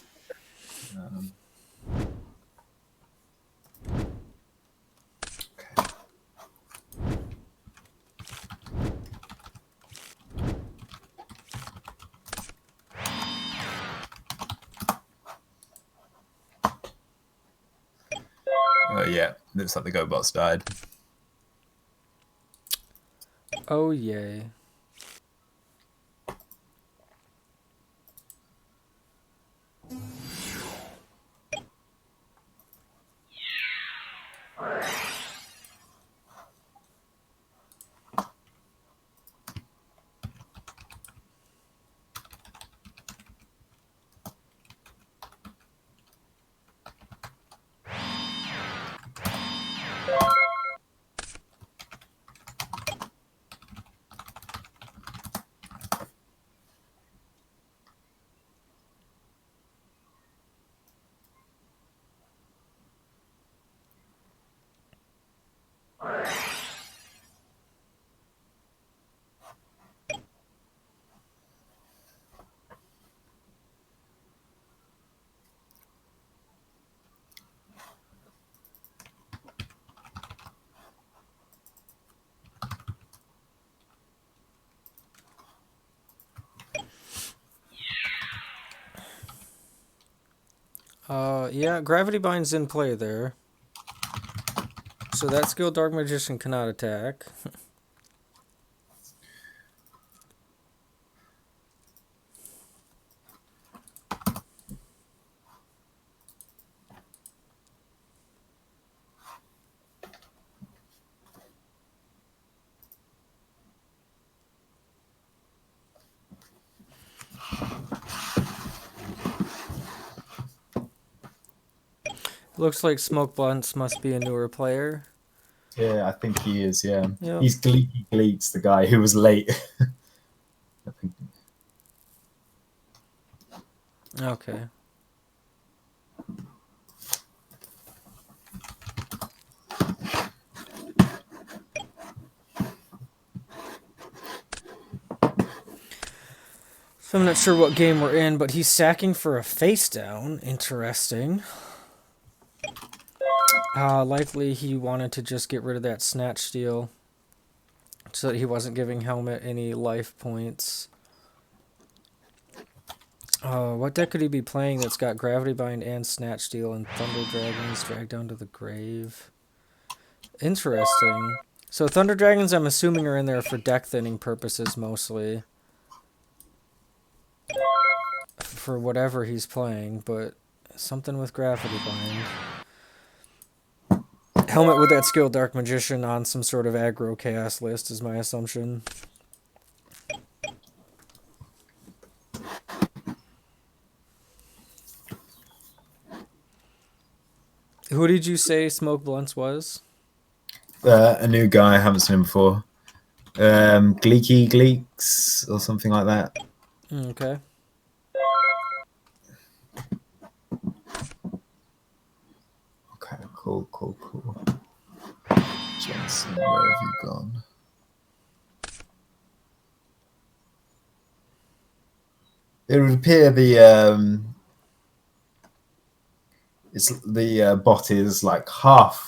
Yeah, looks like the GoBots died. Oh, yay. Yeah, Gravity Bind's in play there. So that skill Dark Magician cannot attack. Looks like Smoke Blunts must be a newer player. Yeah, I think he is, yeah. Yep. He's Gleeky Gleets, the guy who was late. I think. Okay. I'm not sure what game we're in, but he's sacking for a face down. Interesting. Likely he wanted to just get rid of that snatch steal so that he wasn't giving Helmet any life points. What deck could he be playing that's got Gravity Bind and Snatch Steal and Thunder Dragons dragged down to the grave? Interesting. So Thunder Dragons, I'm assuming, are in there for deck thinning purposes mostly. For whatever he's playing, but something with Gravity Bind. Helmet with that skill Dark Magician on some sort of aggro chaos list is my assumption. Who did you say Smoke Blunts was? A new guy, I haven't seen him before. Gleeky Gleeks or something like that. Okay. Okay, cool. Jensen, where have you gone? It would appear the bot is like half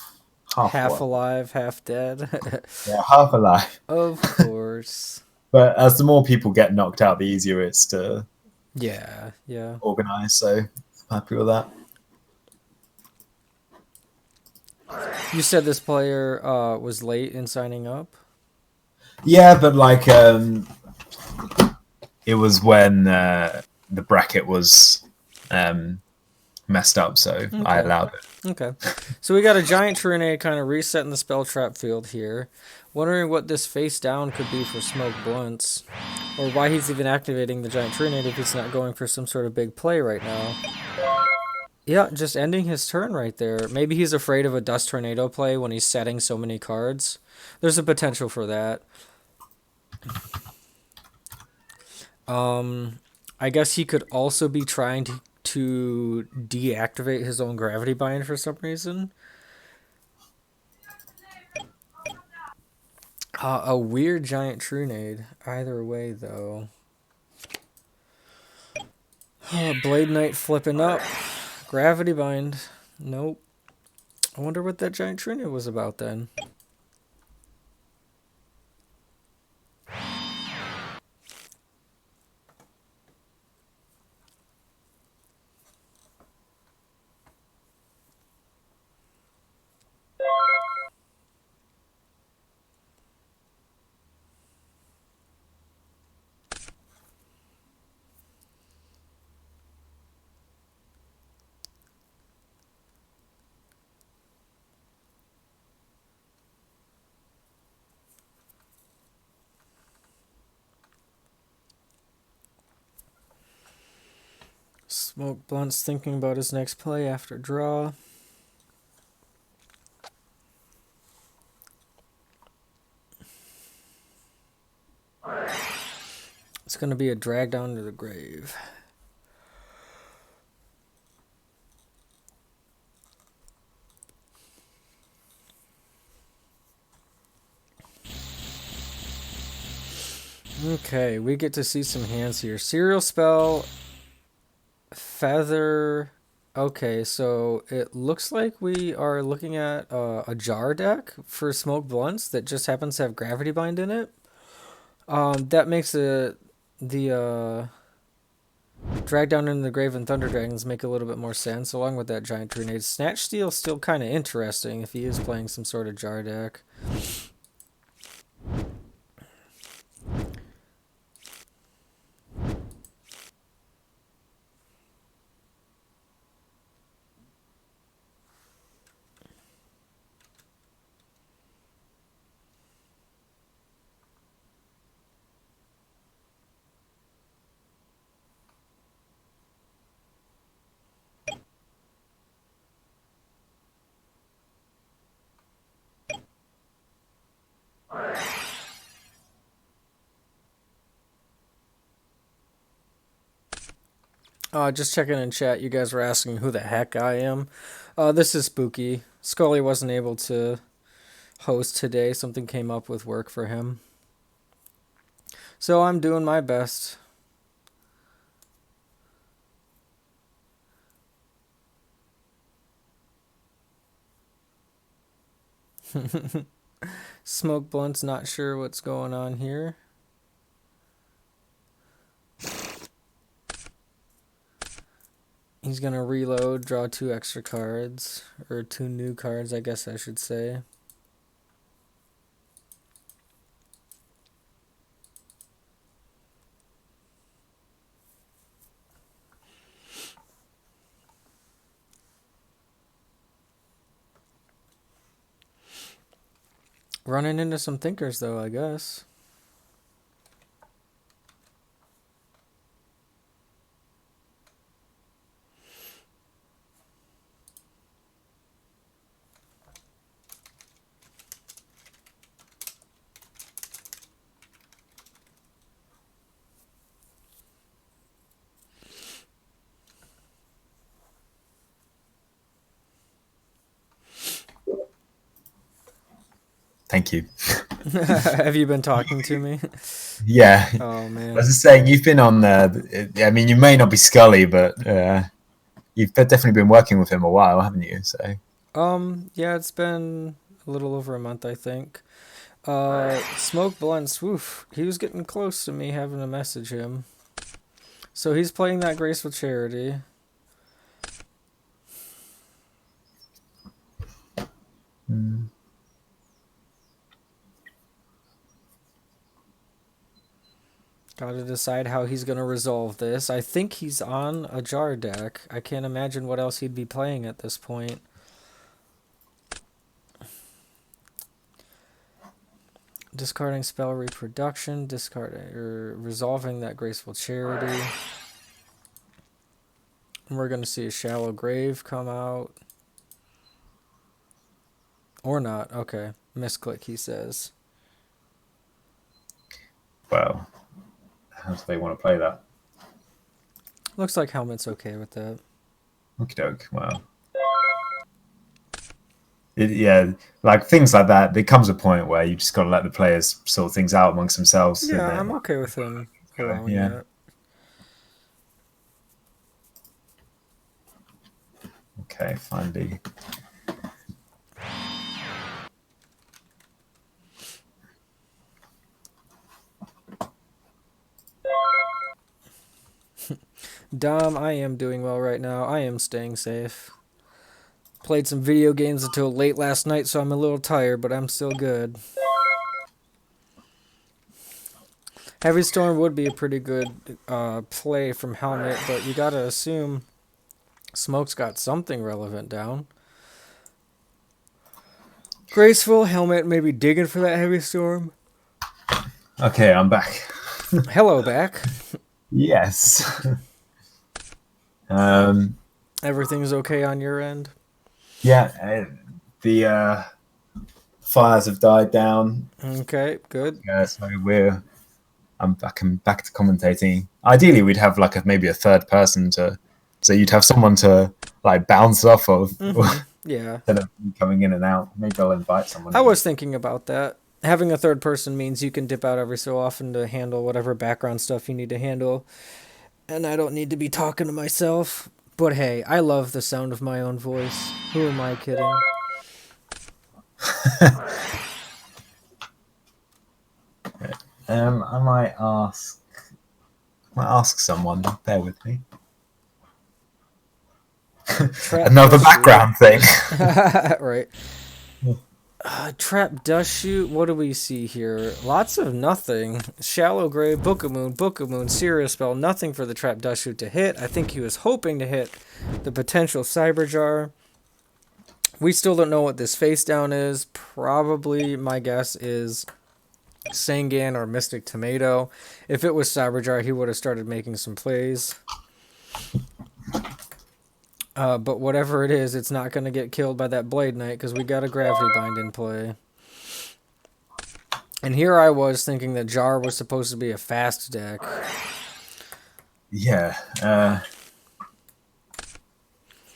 Alive, half dead. Yeah, half alive. Of course. But as the more people get knocked out, the easier it's to Yeah. organize. So I'm happy with that. You said this player was late in signing up? Yeah, but like it was when the bracket was messed up, so okay. I allowed it. Okay. So we got a giant Trinade kind of resetting the spell trap field here. Wondering what this face down could be for Smoke Blunts. Or why he's even activating the giant Trinade if he's not going for some sort of big play right now. Yeah, just ending his turn right there. Maybe he's afraid of a Dust Tornado play when he's setting so many cards. There's a potential for that. I guess he could also be trying to deactivate his own Gravity Bind for some reason. A weird giant Trinade. Either way, though. Blade Knight flipping up. Gravity Bind. Nope. I wonder what that giant Trinade was about then. Smoke Blunt's thinking about his next play after draw. It's going to be a drag down to the grave. Okay, we get to see some hands here. Serial Spell, Feather. Okay, so it looks like we are looking at a jar deck for Smoke Blunts that just happens to have Gravity Bind in it. That makes the Drag Down into the Grave and Thunder Dragons make a little bit more sense, along with that giant Grenade. Snatch Steal still kind of interesting if he is playing some sort of jar deck. Just checking in chat, you guys were asking who the heck I am. This is Spooky. Scully wasn't able to host today. Something came up with work for him. So I'm doing my best. Smoke Blunt's not sure what's going on here. He's going to reload, draw 2 extra cards. Or 2 new cards, I guess I should say. Running into some thinkers, though, I guess. Thank you. Have you been talking to me? Yeah. Oh, I man. was just saying, you've been on. I mean, you may not be Scully, but you've definitely been working with him a while, haven't you? So. Yeah, it's been a little over a month, I think. Smoke Blunts, woof. He was getting close to me having to message him. So he's playing that Graceful Charity. Gotta decide how he's gonna resolve this. I think he's on a jar deck. I can't imagine what else he'd be playing at this point. Discarding Spell Reproduction, discarding or resolving that Graceful Charity. And we're gonna see a Shallow Grave come out. Or not. Okay. Misclick, he says. Well, how do they want to play that? Looks like Helmet's okay with that. Okie doke. Well, yeah, like things like that. There comes a point where you just got to let the players sort things out amongst themselves. Yeah, I'm okay with him allowing that. Okay, finally. Dom, I am doing well right now. I am staying safe. Played some video games until late last night, so I'm a little tired, but I'm still good. Heavy Storm would be a pretty good play from Helmet, but you gotta assume Smoke's got something relevant down. Graceful, Helmet maybe digging for that Heavy Storm. Okay, I'm back. Hello, back. Yes. Everything's okay on your end? Yeah, the fires have died down. Okay, good. So I'm back to commentating. Ideally, we'd have like maybe a third person so you'd have someone to like bounce off of. Yeah. Instead of coming in and out. Maybe I'll invite someone. I was thinking about that. Having a third person means you can dip out every so often to handle whatever background stuff you need to handle. And I don't need to be talking to myself. But hey, I love the sound of my own voice. Who am I kidding? I might ask someone. Bear with me. Another background thing. Right. Trap Dust Shoot. What do we see here? Lots of nothing. Shallow Grave, Book of Moon, Serious Spell. Nothing for the Trap Dust Shoot to hit. I think he was hoping to hit the potential Cyber Jar. We still don't know what this face down is. Probably, my guess is Sangan or Mystic Tomato. If it was Cyber Jar, he would have started making some plays. But whatever it is, it's not going to get killed by that Blade Knight because we got a Gravity Bind in play. And here I was thinking that Jar was supposed to be a fast deck. Yeah.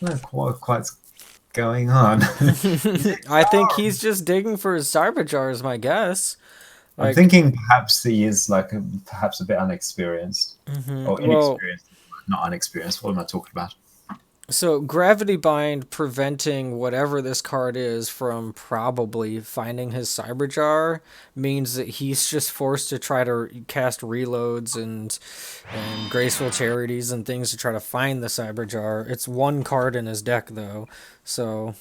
Not quite's going on. I think he's just digging for his Cyber Jar is my guess. I'm thinking perhaps he is perhaps a bit unexperienced. Or inexperienced. Not unexperienced. What am I talking about? So gravity bind preventing whatever this card is from probably finding his cyber jar means that he's just forced to try to cast reloads and graceful charities and things to try to find the cyber jar. It's one card in his deck though, so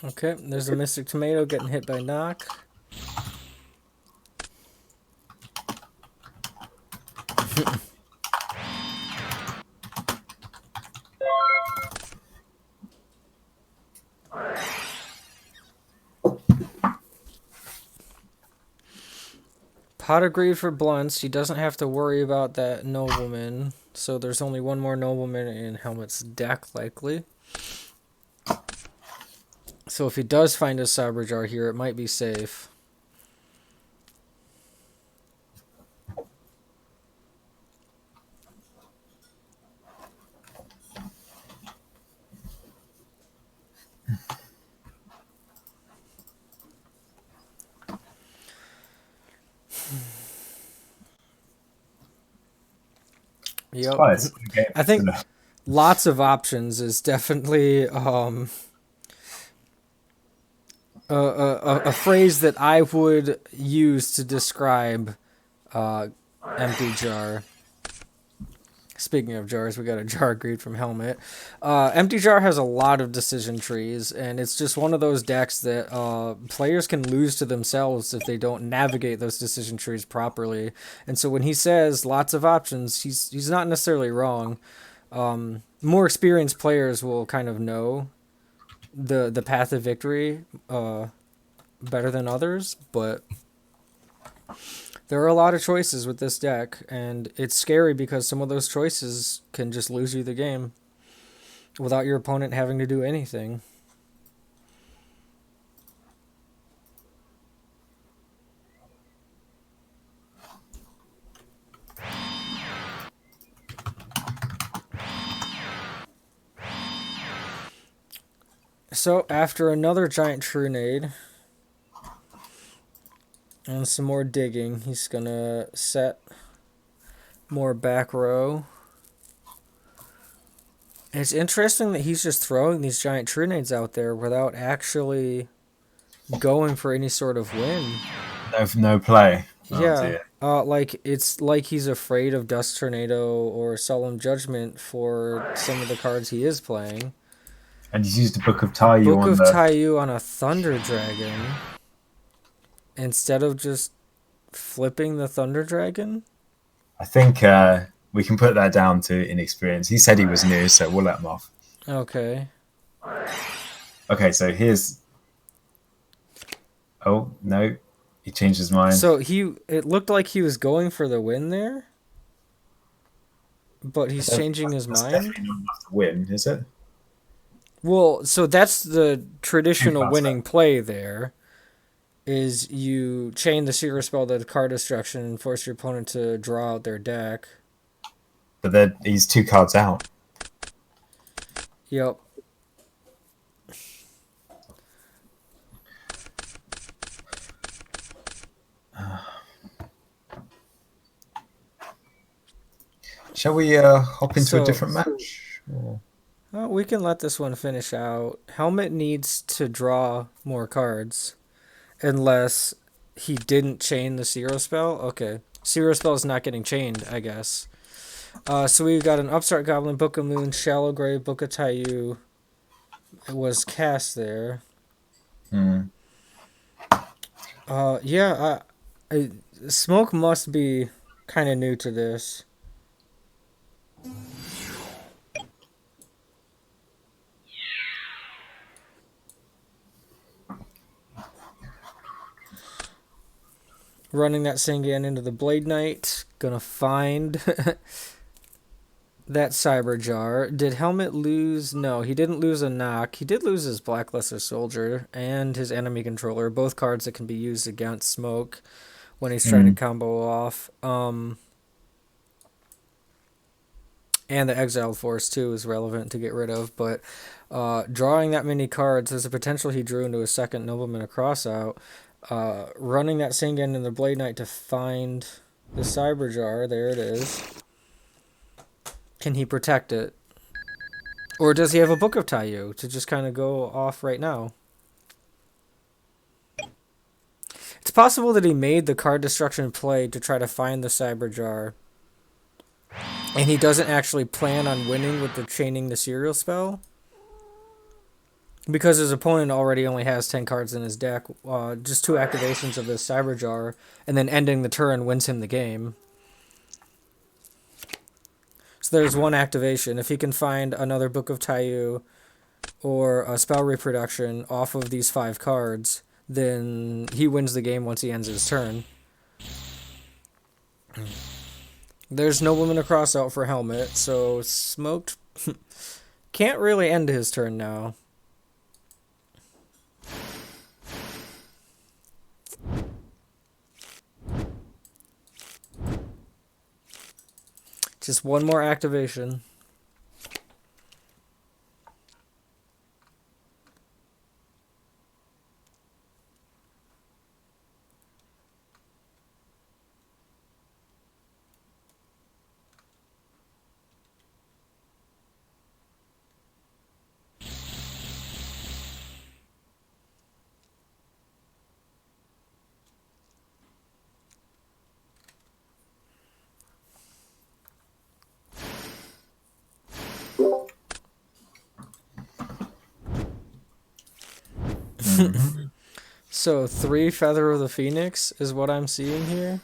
okay. There's a Mystic Tomato getting hit by knock. Pot of Greed for blunts. He doesn't have to worry about that nobleman. So there's only one more nobleman in Helmet's deck, likely. So if he does find a cyber jar here, it might be safe. Yep. It's game, I isn't think it? lots of options is definitely a phrase that I would use to describe uh, empty jar. Speaking of jars, we got a jar greed from Helmet. Empty Jar has a lot of decision trees, and it's just one of those decks that players can lose to themselves if they don't navigate those decision trees properly. And so when he says lots of options, he's not necessarily wrong. More experienced players will kind of know the path of victory better than others, but there are a lot of choices with this deck, and it's scary because some of those choices can just lose you the game without your opponent having to do anything. So after another giant Trunade and some more digging, he's gonna set more back row. And it's interesting that he's just throwing these giant Trunades out there without actually going for any sort of win. No play. Oh Yeah, dear. like it's like he's afraid of Dust Tornado or Solemn Judgment for some of the cards he is playing. And he's used a Book of Taiyu Book on of the. Taiyu on a Thunder Dragon instead of just flipping the Thunder Dragon. I think we can put that down to inexperience. He said he was new, so we'll let him off. Okay. Okay, so here's. Oh no, he changed his mind. So it looked like he was going for the win there, but he's changing his That's mind. definitely not enough to win, is it? Well, so that's the Two traditional cards winning left. play there. Is you chain the Seeker Spell to card destruction and force your opponent to draw out their deck. But then he's two cards out. Yep. Shall we hop into a So different match? Or... well, we can let this one finish out. Helmet needs to draw more cards unless he didn't chain the Zero Spell. Okay. Zero Spell is not getting chained, I guess. So we've got an Upstart Goblin, Book of Moon, Shallow Grave, Book of Taiyu. It was cast there. Hmm. Yeah, Smoke must be kind of new to this. Running that Sangan into the Blade Knight. Gonna find that Cyber Jar. Did Helmet lose? No, he didn't lose a knock. He did lose his Blackluster Soldier and his Enemy Controller, both cards that can be used against Smoke when he's trying to Mm. combo off. And the Exiled Force, too, is relevant to get rid of. But drawing that many cards, there's a potential he drew into a second Nobleman of Crossout. Running that Sangan in the Blade Knight to find the Cyber Jar. There it is. Can he protect it? Or does he have a Book of Taiyu to just kind of go off right now? It's possible that he made the card destruction play to try to find the Cyber Jar. And he doesn't actually plan on winning with the chaining the serial spell. Because his opponent already only has 10 cards in his deck. Just 2 activations of this Cyber Jar. And then ending the turn wins him the game. So there's 1 activation. If he can find another Book of Taiyu or a spell reproduction off of these 5 cards, then he wins the game once he ends his turn. There's Nobleman of Crossout for Helmet, so Smoked can't really end his turn now. Just 1 more activation. So 3 Feather of the Phoenix is what I'm seeing here.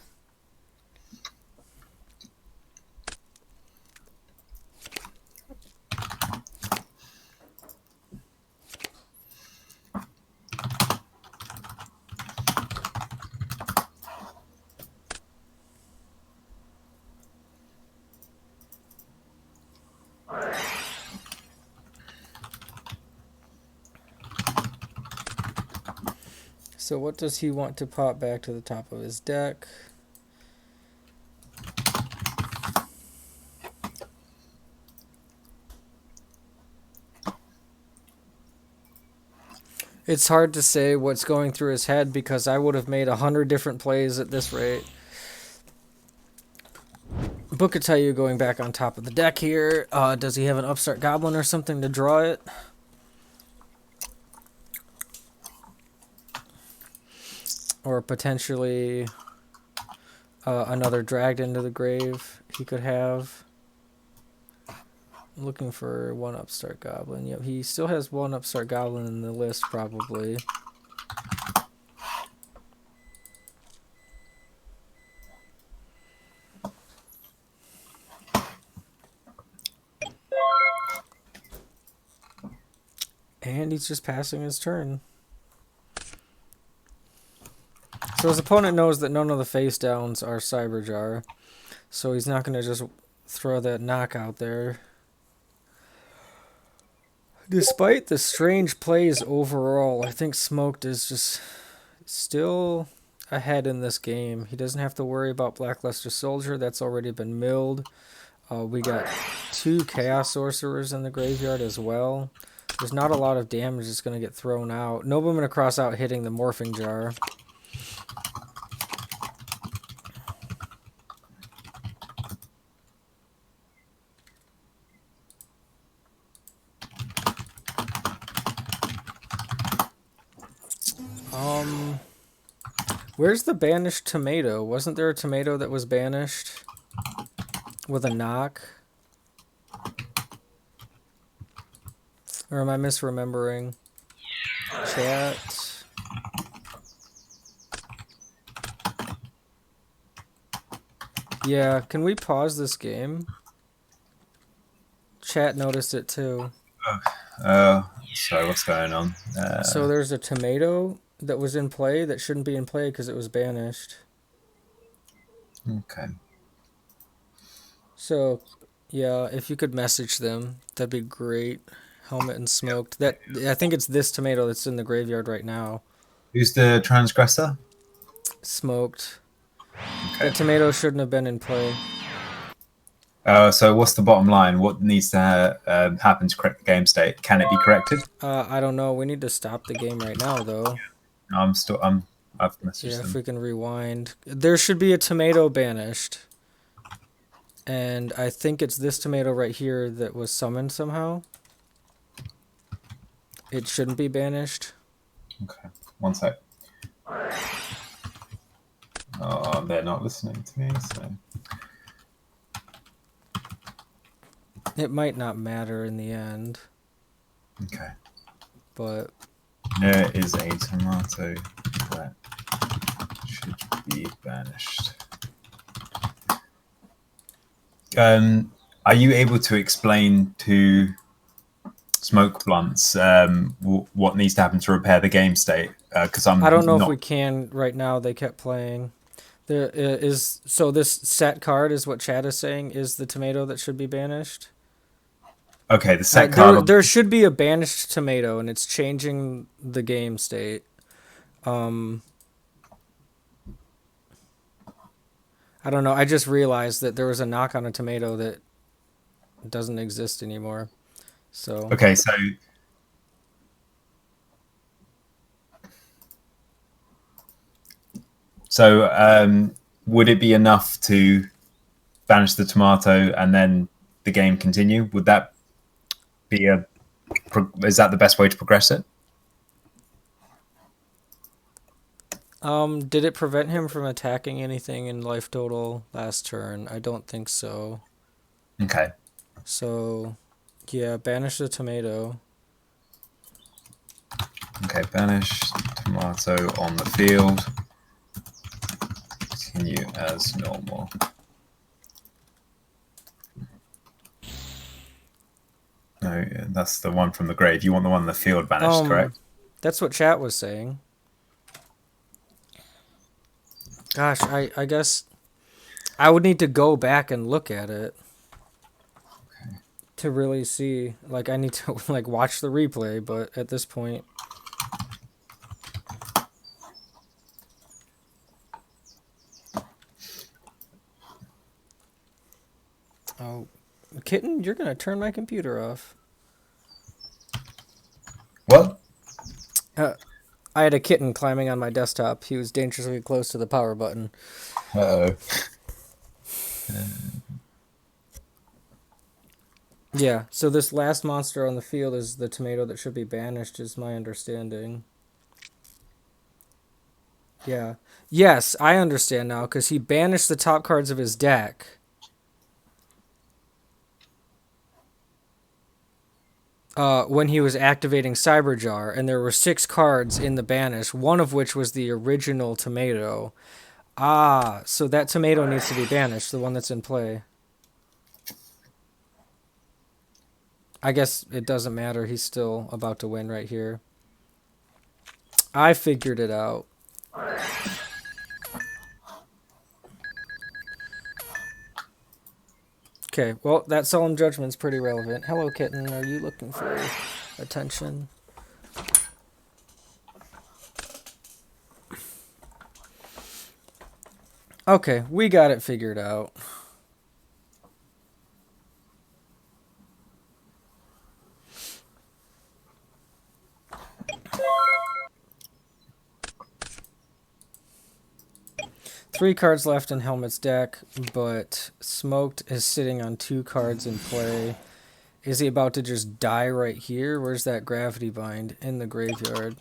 So what does he want to pop back to the top of his deck? It's hard to say what's going through his head because I would have made 100 different plays at this rate. Book of Taiyu going back on top of the deck here. Does he have an Upstart Goblin or something to draw it? Or potentially another Dragged into the Grave he could have. I'm looking for 1 Upstart Goblin. Yep, he still has 1 Upstart Goblin in the list probably. And he's just passing his turn. So his opponent knows that none of the face downs are Cyber Jar. So he's not going to just throw that knock out there. Despite the strange plays overall, I think Smoked is just still ahead in this game. He doesn't have to worry about Blackluster Soldier. That's already been milled. We got 2 Chaos Sorcerers in the graveyard as well. There's not a lot of damage that's going to get thrown out. Nobleman of Crossout hitting the Morphing Jar. Where's the banished tomato? Wasn't there a tomato that was banished with a knock? Or am I misremembering? Chat. Yeah, can we pause this game? Chat noticed it too. Sorry, what's going on? So there's a tomato that was in play that shouldn't be in play because it was banished. Okay. So, yeah, if you could message them, that'd be great. Helmet and smoked. That I think it's this tomato that's in the graveyard right now. Who's the transgressor? Smoked. Okay. That tomato shouldn't have been in play. So what's the bottom line? What needs to happen to correct the game state? Can it be corrected? I don't know. We need to stop the game right now, though. I've Yeah, messaged if them. we can rewind. There should be a tomato banished. And I think it's this tomato right here that was summoned somehow. It shouldn't be banished. Okay. One sec. Oh, they're not listening to me, so. It might not matter in the end, Okay. but There is a tomato that should be banished. Are you able to explain to Smoke Blunts what needs to happen to repair the game state? Because I don't know if not. we can right now. They kept playing. There is so this set card is what Chad is saying is the tomato that should be banished. Okay, the set card. There should be a banished tomato, and it's changing the game state. I don't know. I just realized that there was a knock on a tomato that doesn't exist anymore. So Okay, so would it be enough to banish the tomato and then the game continue? Would that be is that the best way to progress it? did it prevent him from attacking anything in life total last turn? I don't think so. Okay. So, yeah, banish the tomato. Okay, banish tomato on the field. Continue as normal. No, that's the one from the grave. You want the one in the field banished, correct? That's what chat was saying. Gosh, I guess I would need to go back and look at it to really see. Like, I need to like watch the replay, but at this point, oh, kitten, you're gonna turn my computer off. What? I had a kitten climbing on my desktop. He was dangerously close to the power button. Uh-oh. Yeah, so this last monster on the field is the tomato that should be banished, is my understanding. Yeah. Yes, I understand now, because he banished the top cards of his deck. When he was activating Cyberjar, and there were 6 cards in the banish, one of which was the original tomato. Ah, so that tomato needs to be banished, the one that's in play. I guess it doesn't matter, he's still about to win right here. I figured it out. Okay, well, that solemn judgment's pretty relevant. Hello, kitten. Are you looking for attention? Okay, we got it figured out. Three cards left in Helmet's deck, but Smoked is sitting on 2 cards in play. Is he about to just die right here? Where's that gravity bind? In the graveyard.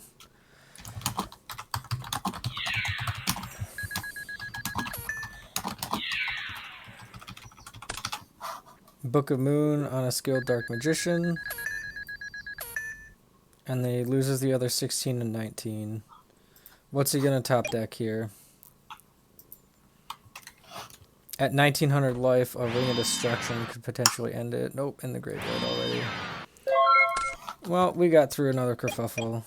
Book of Moon on a skilled Dark Magician. And then he loses the other 16 and 19. What's he going to top deck here? At 1900 life, a Ring of Destruction could potentially end it. Nope, in the graveyard already. Well, we got through another kerfuffle.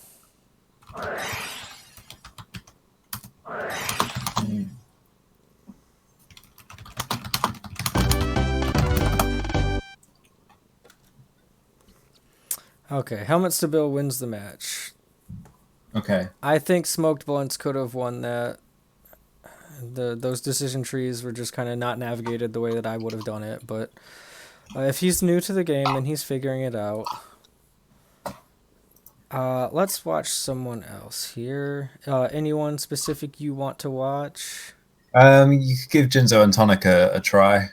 Okay, Helmet Stabil wins the match. Okay. I think Smoked Blunts could have won that. Those decision trees were just kind of not navigated the way that I would have done it. But if he's new to the game, then he's figuring it out. Let's watch someone else here. Anyone specific you want to watch? You could give Jinzo and Tonic a try.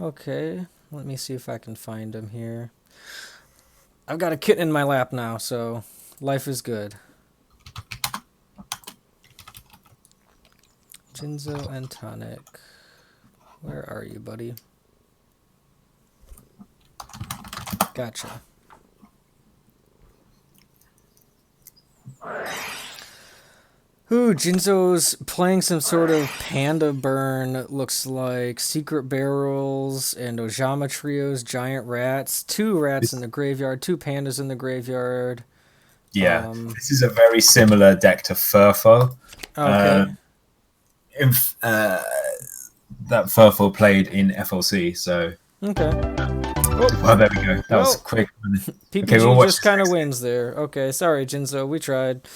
Okay, let me see if I can find him here. I've got a kitten in my lap now, so life is good. Jinzo and Tonic. Where are you, buddy? Gotcha. Ooh, Jinzo's playing some sort of panda burn, looks like secret barrels and Ojama trios, giant rats, 2 rats in the graveyard, 2 pandas in the graveyard. Yeah, this is a very similar deck to Furfo. Okay. That Furfo played in FLC, so. Okay. Well, there we go. That was quick. PPG okay, just kind of wins there. Okay, sorry, Jinzo. We tried.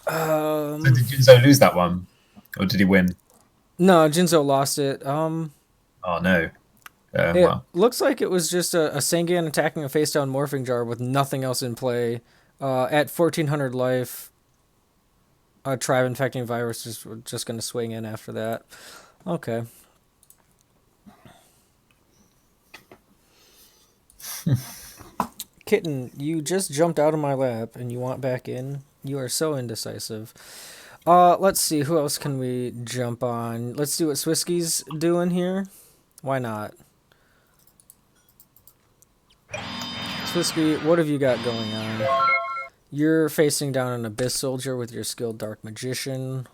So did Jinzo lose that one? Or did he win? No, Jinzo lost it. Oh, no. It looks like it was just a Sangan attacking a face-down Morphing Jar with nothing else in play. At 1400 life, a Tribe Infecting Virus is just going to swing in after that. Okay. Kitten, you just jumped out of my lap and you want back in? You are so indecisive. Let's see, who else can we jump on? Let's see what Swisky's doing here. Why not? Swisky, what have you got going on? You're facing down an Abyss Soldier with your skilled Dark Magician.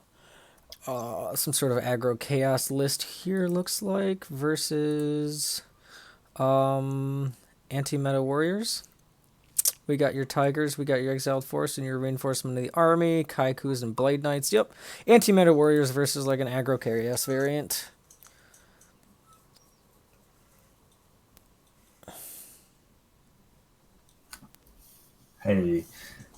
Some sort of aggro chaos list here, looks like, versus anti-meta warriors. We got your Tigers, we got your Exiled Force, and your Reinforcement of the Army, Kaikus and Blade Knights. Yep, anti-meta warriors versus like an aggro chaos variant. Hey,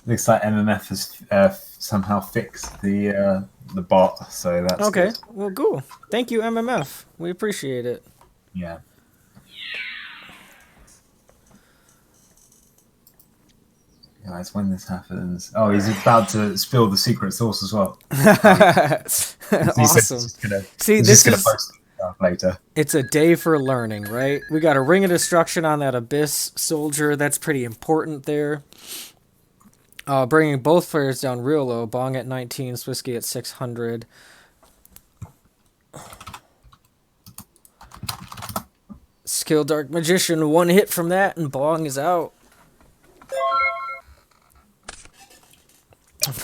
looks like MMF has somehow fixed the bot, so that's okay. Good. Well, cool. Thank you, MMF. We appreciate it. Yeah. Guys, when this happens, oh, he's about to spill the secret sauce as well. Awesome. See, this is post later. It's a day for learning, right? We got a Ring of Destruction on that Abyss Soldier. That's pretty important there. Bringing both players down real low. Bong at 19, Swisky at 600. Skill Dark Magician, 1 hit from that, and Bong is out.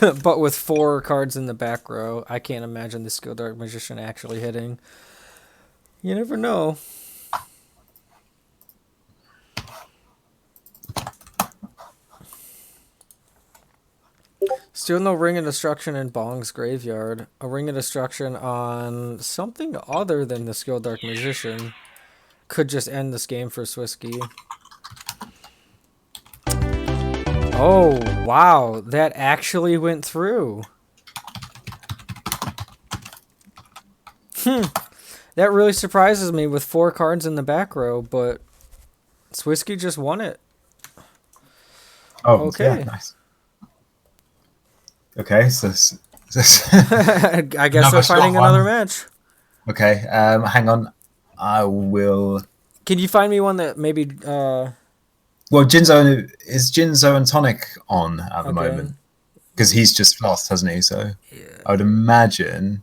But with 4 cards in the back row, I can't imagine the Skill Dark Magician actually hitting. You never know. Still no Ring of Destruction in Bong's graveyard. A Ring of Destruction on something other than the Skill Dark Magician could just end this game for Swisky. Oh, wow. That actually went through. That really surprises me with 4 cards in the back row, but Swisky just won it. Oh, okay. Yeah, nice. Okay, so I guess we're fighting another match. Okay, hang on. I will... Can you find me one that maybe... Well, Jinzo and Tonic on at the moment? Because he's just lost, hasn't he? So yeah. I would imagine...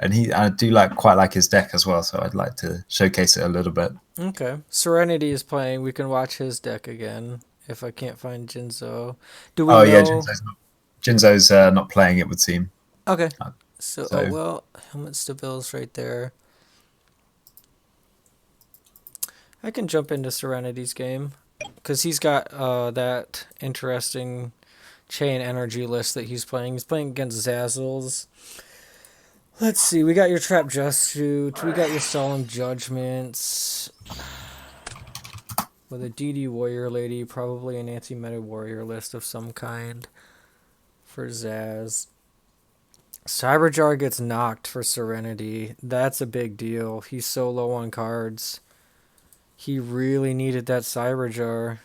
And I do quite like his deck as well, so I'd like to showcase it a little bit. Okay. Serenity is playing. We can watch his deck again if I can't find Jinzo. Do we know... yeah, Jinzo's not playing, it would seem. Okay. So oh, well, Helmet Stabil's right there. I can jump into Serenity's game because he's got that interesting chain energy list that he's playing. He's playing against Zazzles. Let's see. We got your Trap Just Shoot. We got your Solemn Judgments. with a DD Warrior Lady, probably an anti-meta warrior list of some kind for Zaz. Cyberjar gets knocked for Serenity. That's a big deal. He's so low on cards. He really needed that Cyberjar.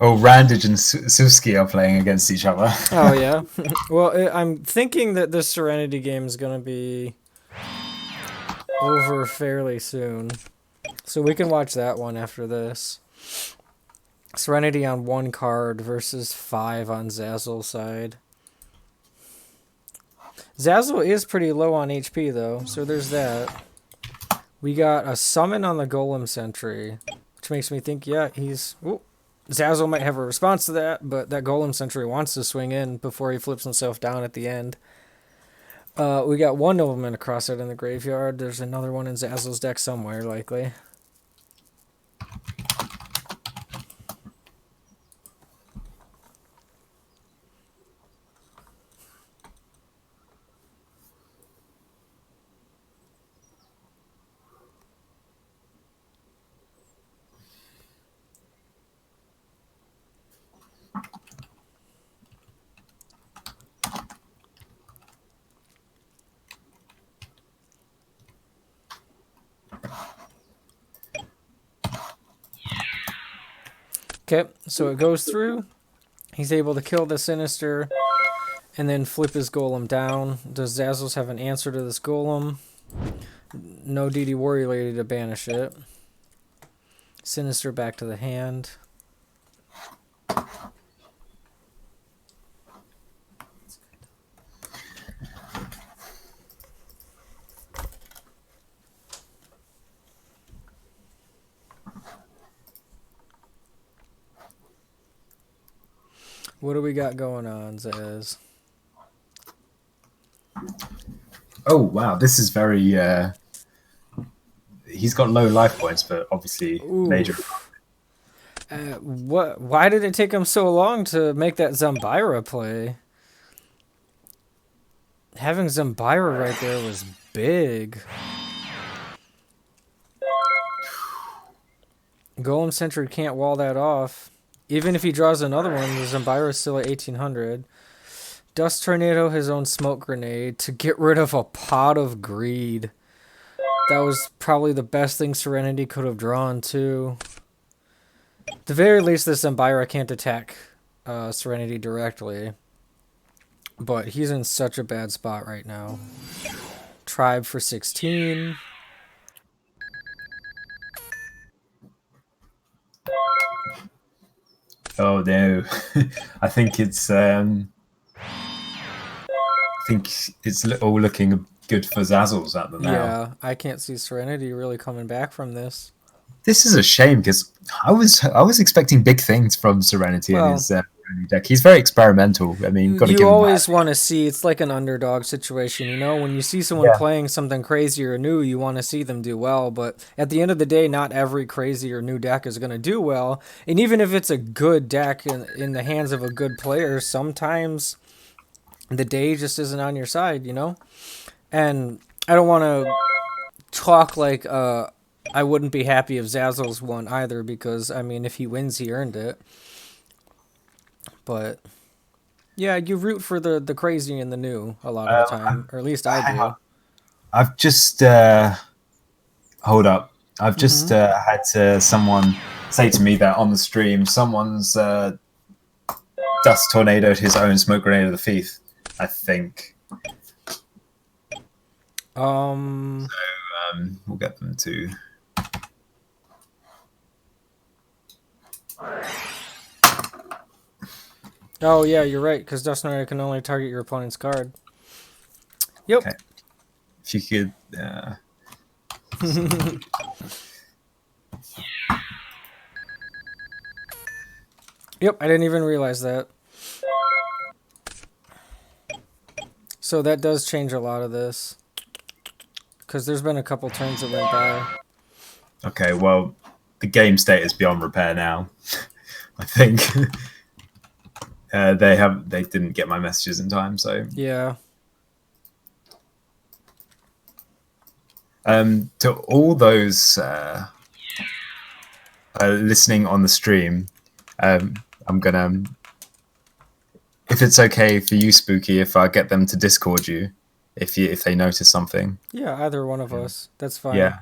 Oh, Randage and Suski are playing against each other. Oh, yeah? Well, I'm thinking that this Serenity game is going to be over fairly soon. So we can watch that one after this. Serenity on 1 card versus 5 on Zazzle's side. Zazzle is pretty low on HP, though, so there's that. We got a summon on the Golem Sentry, which makes me think, yeah, he's... Ooh, Zazzle might have a response to that, but that Golem Sentry wants to swing in before he flips himself down at the end. We got 1 Nobleman across it in the graveyard. There's another one in Zazzle's deck somewhere, likely. Okay, so it goes through. He's able to kill the Sinister and then flip his Golem down. Does Zazzles have an answer to this Golem? No DD Warrior Lady to banish it. Sinister back to the hand. What do we got going on, Zaz? Oh, wow. This is very... he's got low life points, but obviously major. What? Why did it take him so long to make that Zambira play? Having Zambira right there was big. Golem Sentry can't wall that off. Even if he draws another one, the Zambira is still at 1800. Dust Tornado his own smoke grenade to get rid of a Pot of Greed. That was probably the best thing Serenity could have drawn, too. At the very least, this Zambira can't attack Serenity directly. But he's in such a bad spot right now. Tribe for 16. Oh no, I think it's all looking good for Zazzles at the now. Yeah, I can't see Serenity really coming back from this. This is a shame because I was expecting big things from Serenity in his deck. He's very experimental. I mean, you always want to see, it's like an underdog situation, you know? When you see someone playing something crazy or new, you want to see them do well. But at the end of the day, not every crazy or new deck is going to do well. And even if it's a good deck in the hands of a good player, sometimes the day just isn't on your side, you know? And I don't want to talk like I wouldn't be happy if Zazzles won either, because, I mean, if he wins, he earned it. But, yeah, you root for the crazy and the new a lot of the time. Or at least I do. I've just... hold up. I've just had someone say to me that on the stream, someone's dust tornadoed his own smoke grenade of the thief, I think. So, we'll get them to... Oh, yeah, you're right, because Dust Tornado can only target your opponent's card. Yep. Okay. If you could... Yep, I didn't even realize that. So that does change a lot of this. Because there's been a couple turns that went by. Okay, well, the game state is beyond repair now. I think they didn't get my messages in time, so Yeah. to all those listening on the stream, I'm gonna, if it's okay for you, Spooky, if I get them to Discord you, if they notice something. Yeah, either one of us. That's fine. Yeah.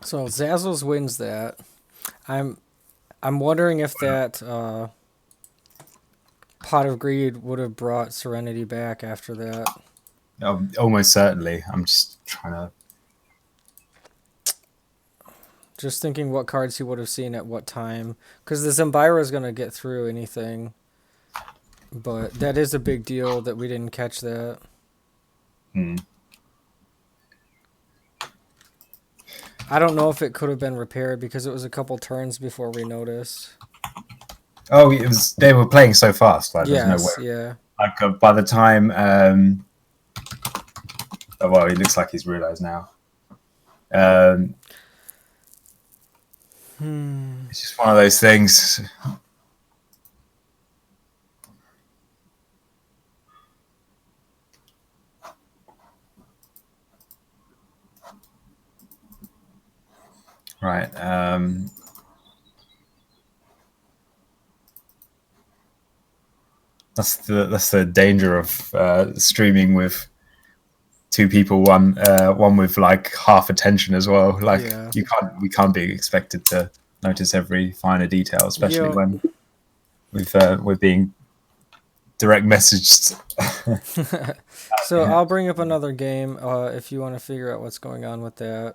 So Zazzles wins that. I'm wondering if that Pot of Greed would have brought Serenity back after that. Almost certainly. I'm just trying to. Just thinking what cards he would have seen at what time. Because the Zambira is going to get through anything. But that is a big deal that we didn't catch that. I don't know if it could have been repaired because it was a couple turns before we noticed. Oh, it was. They were playing so fast. Like Yes, there's no way. yeah. Like by the time. Oh, well, it looks like he's realised now. It's just one of those things. Right. That's the danger of streaming with two people, one with like half attention as well. Like Yeah. we can't be expected to notice every finer detail, especially when we're being direct messaged. So I'll bring up another game if you want to figure out what's going on with that.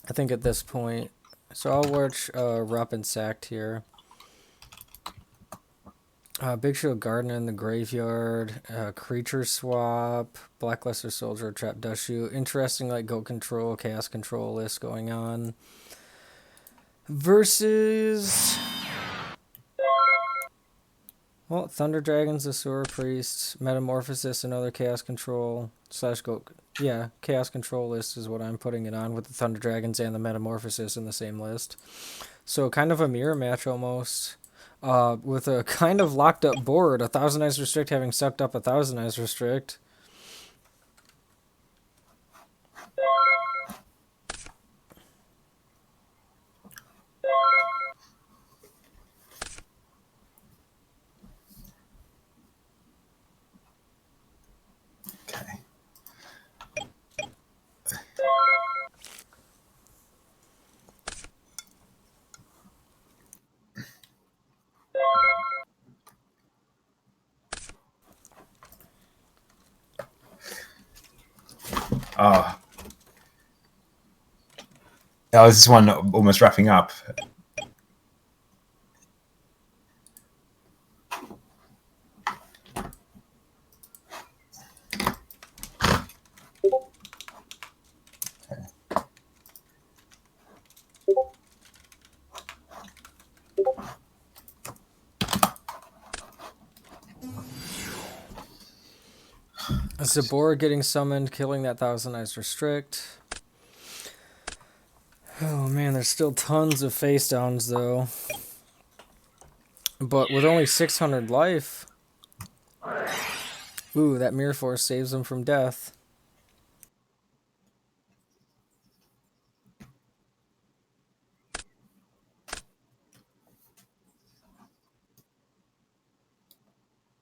I think at this point. So I'll watch Rupp and Sacked here. Big Shield Gardener in the Graveyard, Creature Swap, Blackluster Soldier, Trap Dust Shoe. Interesting like Goat Control, Chaos Control list going on. Versus... Well, Thunder Dragons, Asura Priests, Metamorphosis, another Chaos Control / Goat. Yeah, Chaos Control list is what I'm putting it on with the Thunder Dragons and the Metamorphosis in the same list. So kind of a mirror match almost. With a kind of locked up board, 1,000 Eyes Restrict having sucked up 1,000 Eyes Restrict. Okay. Oh, this is one almost wrapping up. Zabor getting summoned, killing that Thousand Eyes Restrict. Oh man, there's still tons of face downs though. But with only 600 life. Ooh, that Mirror Force saves him from death.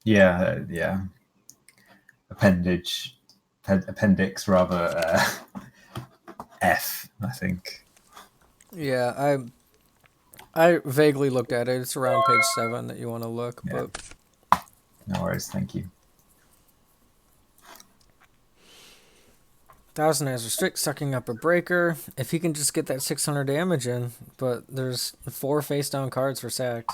Yeah. Appendix rather. F, I think. Yeah, I vaguely looked at it. It's around page 7 that you want to look, Yeah. but No worries, thank you. Thousand Eyes Restrict sucking up a breaker. If he can just get that 600 damage in, but there's 4 face down cards for sacked.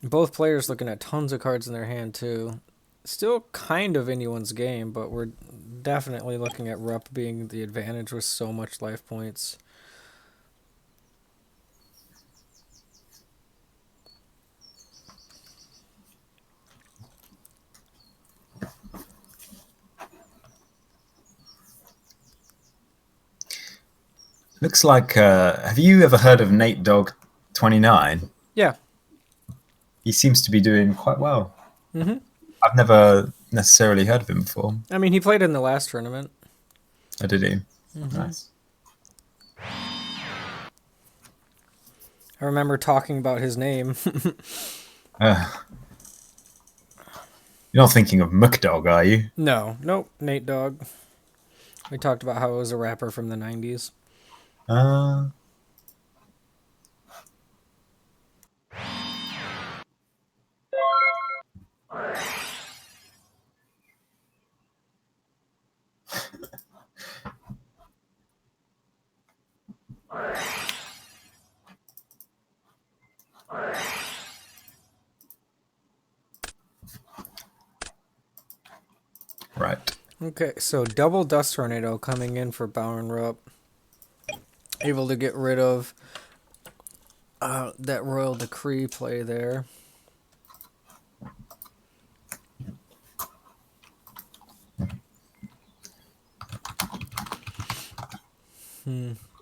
Both players looking at tons of cards in their hand too. Still kind of anyone's game, but we're definitely looking at Rupp being the advantage with so much life points. Looks like. Have you ever heard of Nate Dogg 29? Yeah. He seems to be doing quite well. Mm-hmm. I've never necessarily heard of him before. I mean, he played in the last tournament. Oh, did he? Mm-hmm. Nice. I remember talking about his name. You're not thinking of McDog, are you? No, nope, Nate Dogg. We talked about how it was a rapper from the 90s. Right. Okay, so double Dust Tornado coming in for Bowen Rupp. Able to get rid of that Royal Decree play there.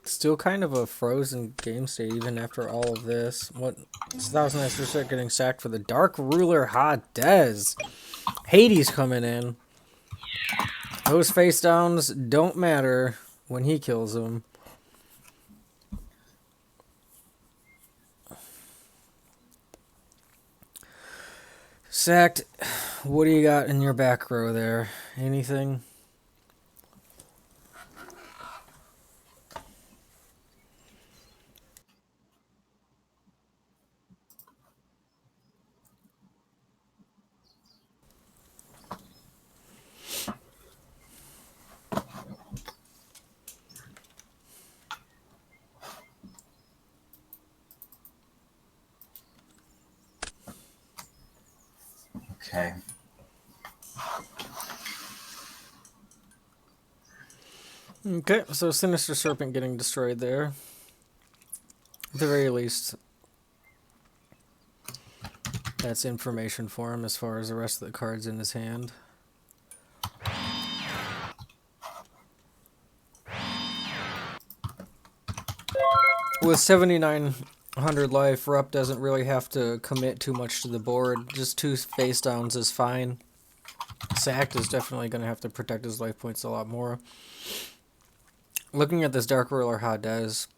Still kind of a frozen game state even after all of this. What? Thousand Eyes Restrict getting sacked for the Dark Ruler Hades. Hades coming in. Those face downs don't matter when he kills them. Sacked. What do you got in your back row there? Anything? Okay. Okay, so Sinister Serpent getting destroyed there. At the very least, that's information for him as far as the rest of the cards in his hand. With 7,900 life, Rupp doesn't really have to commit too much to the board. Just 2 face downs is fine. Sacked is definitely going to have to protect his life points a lot more. Looking at this Dark Ruler Hades,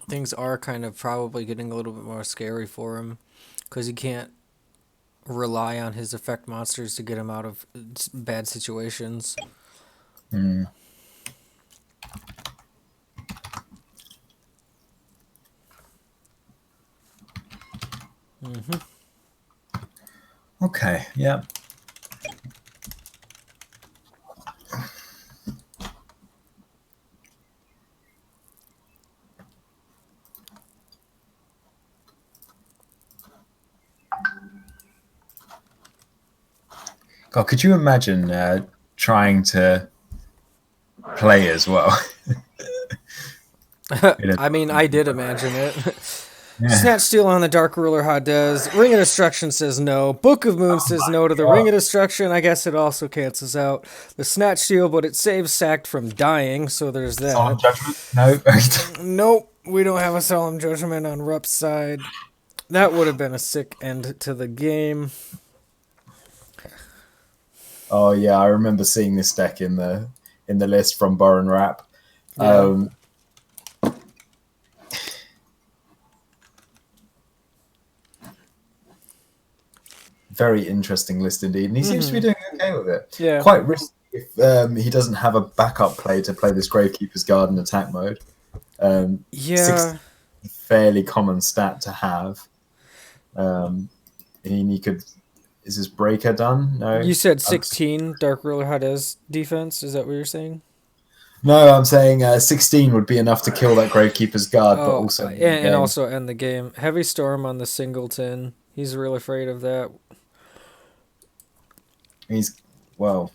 things are kind of probably getting a little bit more scary for him because he can't rely on his effect monsters to get him out of bad situations. Okay, yeah. God, could you imagine trying to play as well? I mean, I did imagine it. Yeah. Snatch Steal on the Dark Ruler Hadez. Ring of Destruction says no. Book of Moon Oh says my no to the god. Ring of Destruction. I guess it also cancels out the Snatch Steal, but it saves Sacked from dying, so there's Solemn that. Judgment? No. Nope, we don't have a Solemn Judgment on Rup's side. That would have been a sick end to the game. Oh yeah, I remember seeing this deck in the list from Boren Rap. Yeah. Very interesting list indeed, and he seems to be doing okay with it. Yeah. Quite risky if he doesn't have a backup play to play this Gravekeeper's Guard in attack mode. Yeah. Fairly common stat to have. And he could. Is his breaker done? No. You said 16 Dark Ruler Hadez defense. Is that what you're saying? No, I'm saying 16 would be enough to kill that Gravekeeper's Guard, but Oh, also and also end the game. Heavy Storm on the Singleton. He's real afraid of that. he's well.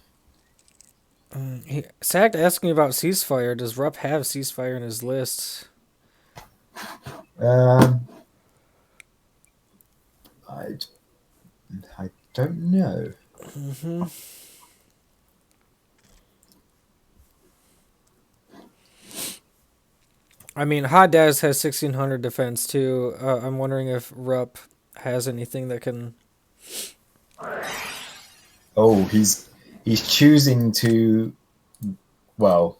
Sacked asking about Ceasefire. Does Rupp have Ceasefire in his list? Um, I don't know. I mean, Hadez has 1600 defense too. I'm wondering if Rupp has anything that can. Oh, he's choosing to. Well,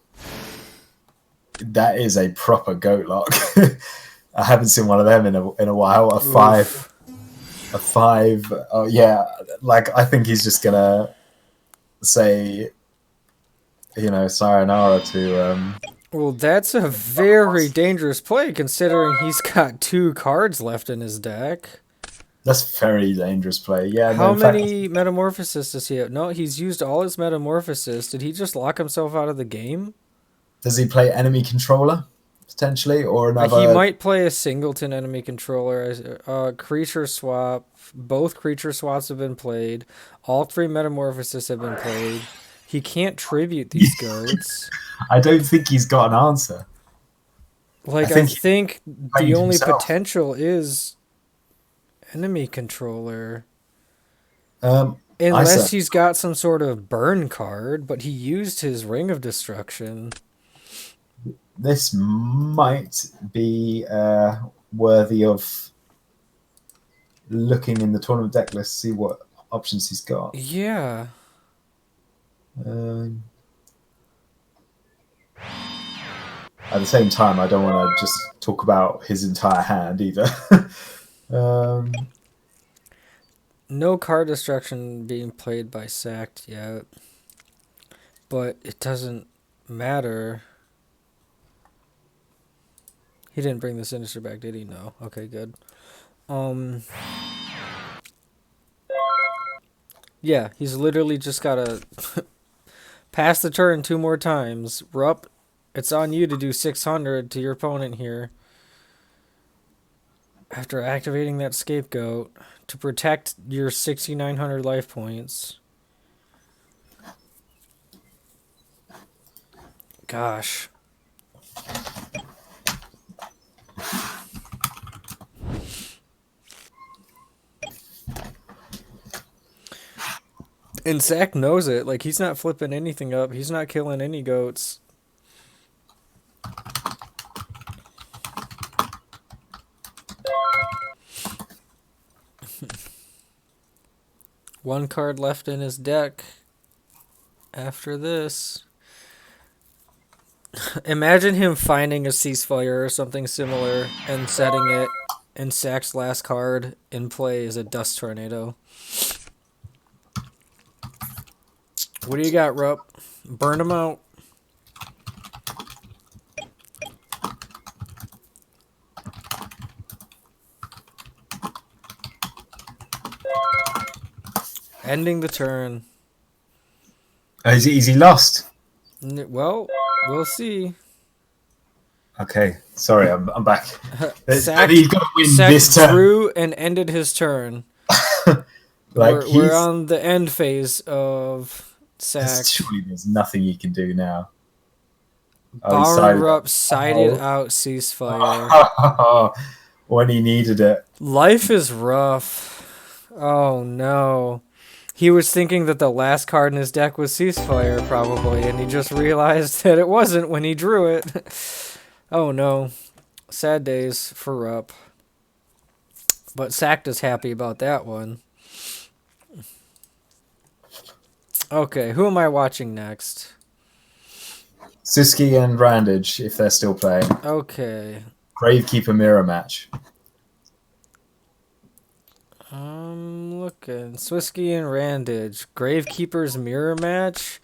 that is a proper goat lock. I haven't seen one of them in a while. A five. Oh yeah, like I think he's just gonna say, sayonara to. Well, that's a very dangerous play considering he's got 2 cards left in his deck. That's very dangerous play. Yeah. How many Metamorphosis does he have? No, he's used all his Metamorphosis. Did he just lock himself out of the game? Does he play enemy controller potentially, or another? He might play a Singleton enemy controller. Creature swap. Both creature swaps have been played. All 3 Metamorphosis have been played. He can't tribute these goats. I don't think he's got an answer. Like, I think the only potential is enemy controller. Unless he's got some sort of burn card, but he used his Ring of Destruction. This might be worthy of looking in the tournament deck list to see what options he's got. Yeah. At the same time, I don't want to just talk about his entire hand either. No card destruction being played by Sacked yet. But it doesn't matter. He didn't bring the Sinister back, did he? No. Okay, good. Yeah, he's literally just gotta pass the turn 2 more times. Rupp, it's on you to do 600 to your opponent here. After activating that Scapegoat to protect your 6,900 life points. Gosh. And Zach knows it. Like, he's not flipping anything up. He's not killing any goats. One card left in his deck after this. Imagine him finding a Ceasefire or something similar and setting it, and Sack's last card in play is a Dust Tornado. What do you got, Rupp? Burn him out. Ending the turn. Is he lost? Well, we'll see. Okay, sorry, I'm back. Sack, He's got to win this turn. drew and ended his turn. We're on the end phase of Sack. Surely there's nothing he can do now. Rupp sided out Ceasefire. when he needed it. Life is rough. Oh no. He was thinking that the last card in his deck was Ceasefire, probably, and he just realized that it wasn't when he drew it. Oh no. Sad days for Rupp. But Sakta's happy about that one. Okay, who am I watching next? Siski and Randage, if they're still playing. Okay. Gravekeeper mirror match. I'm looking. Swisky and Randage. Gravekeeper's mirror match.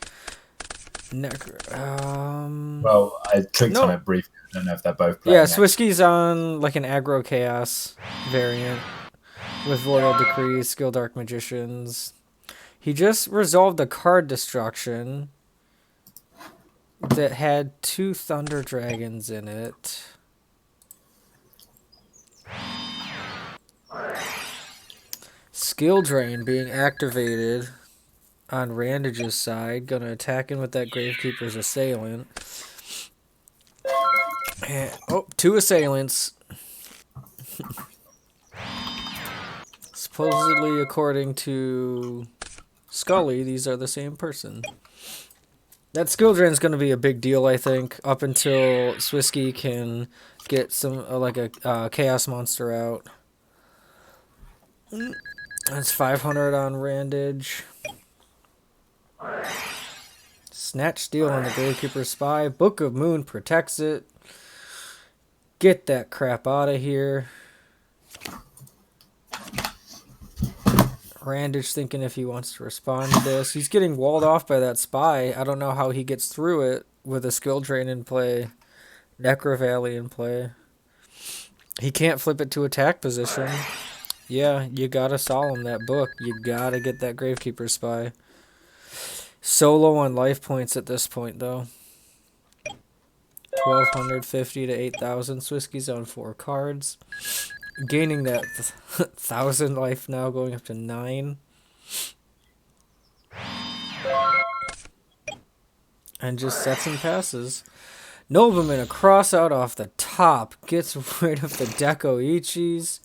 Well, I clicked on it briefly. I don't know if they're both playing. Yeah, Swisky's on like an aggro chaos variant with Royal Decree, Skill Dark Magicians. He just resolved a card destruction that had 2 Thunder Dragons in it. Skill Drain being activated on Randage's side. Gonna attack him with that Gravekeeper's Assailant. And, 2 assailants. Supposedly, according to Scully, these are the same person. That skill drain is going to be a big deal, I think, up until Swisky can get some like a chaos monster out. That's 500 on Randage. Snatch Steal on the Gravekeeper Spy. Book of Moon protects it. Get that crap out of here. Randage thinking if he wants to respond to this. He's getting walled off by that spy. I don't know how he gets through it with a skill drain in play. Necro Valley in play. He can't flip it to attack position. Yeah, you gotta solemn that book. You gotta get that Gravekeeper Spy. Solo on life points at this point, though. 1,250 to 8,000. Swisky's on 4 cards. Gaining that 1,000 life now, going up to 9. And just sets and passes. Nobleman, a cross out off the top. Gets rid of the Deco Ichis.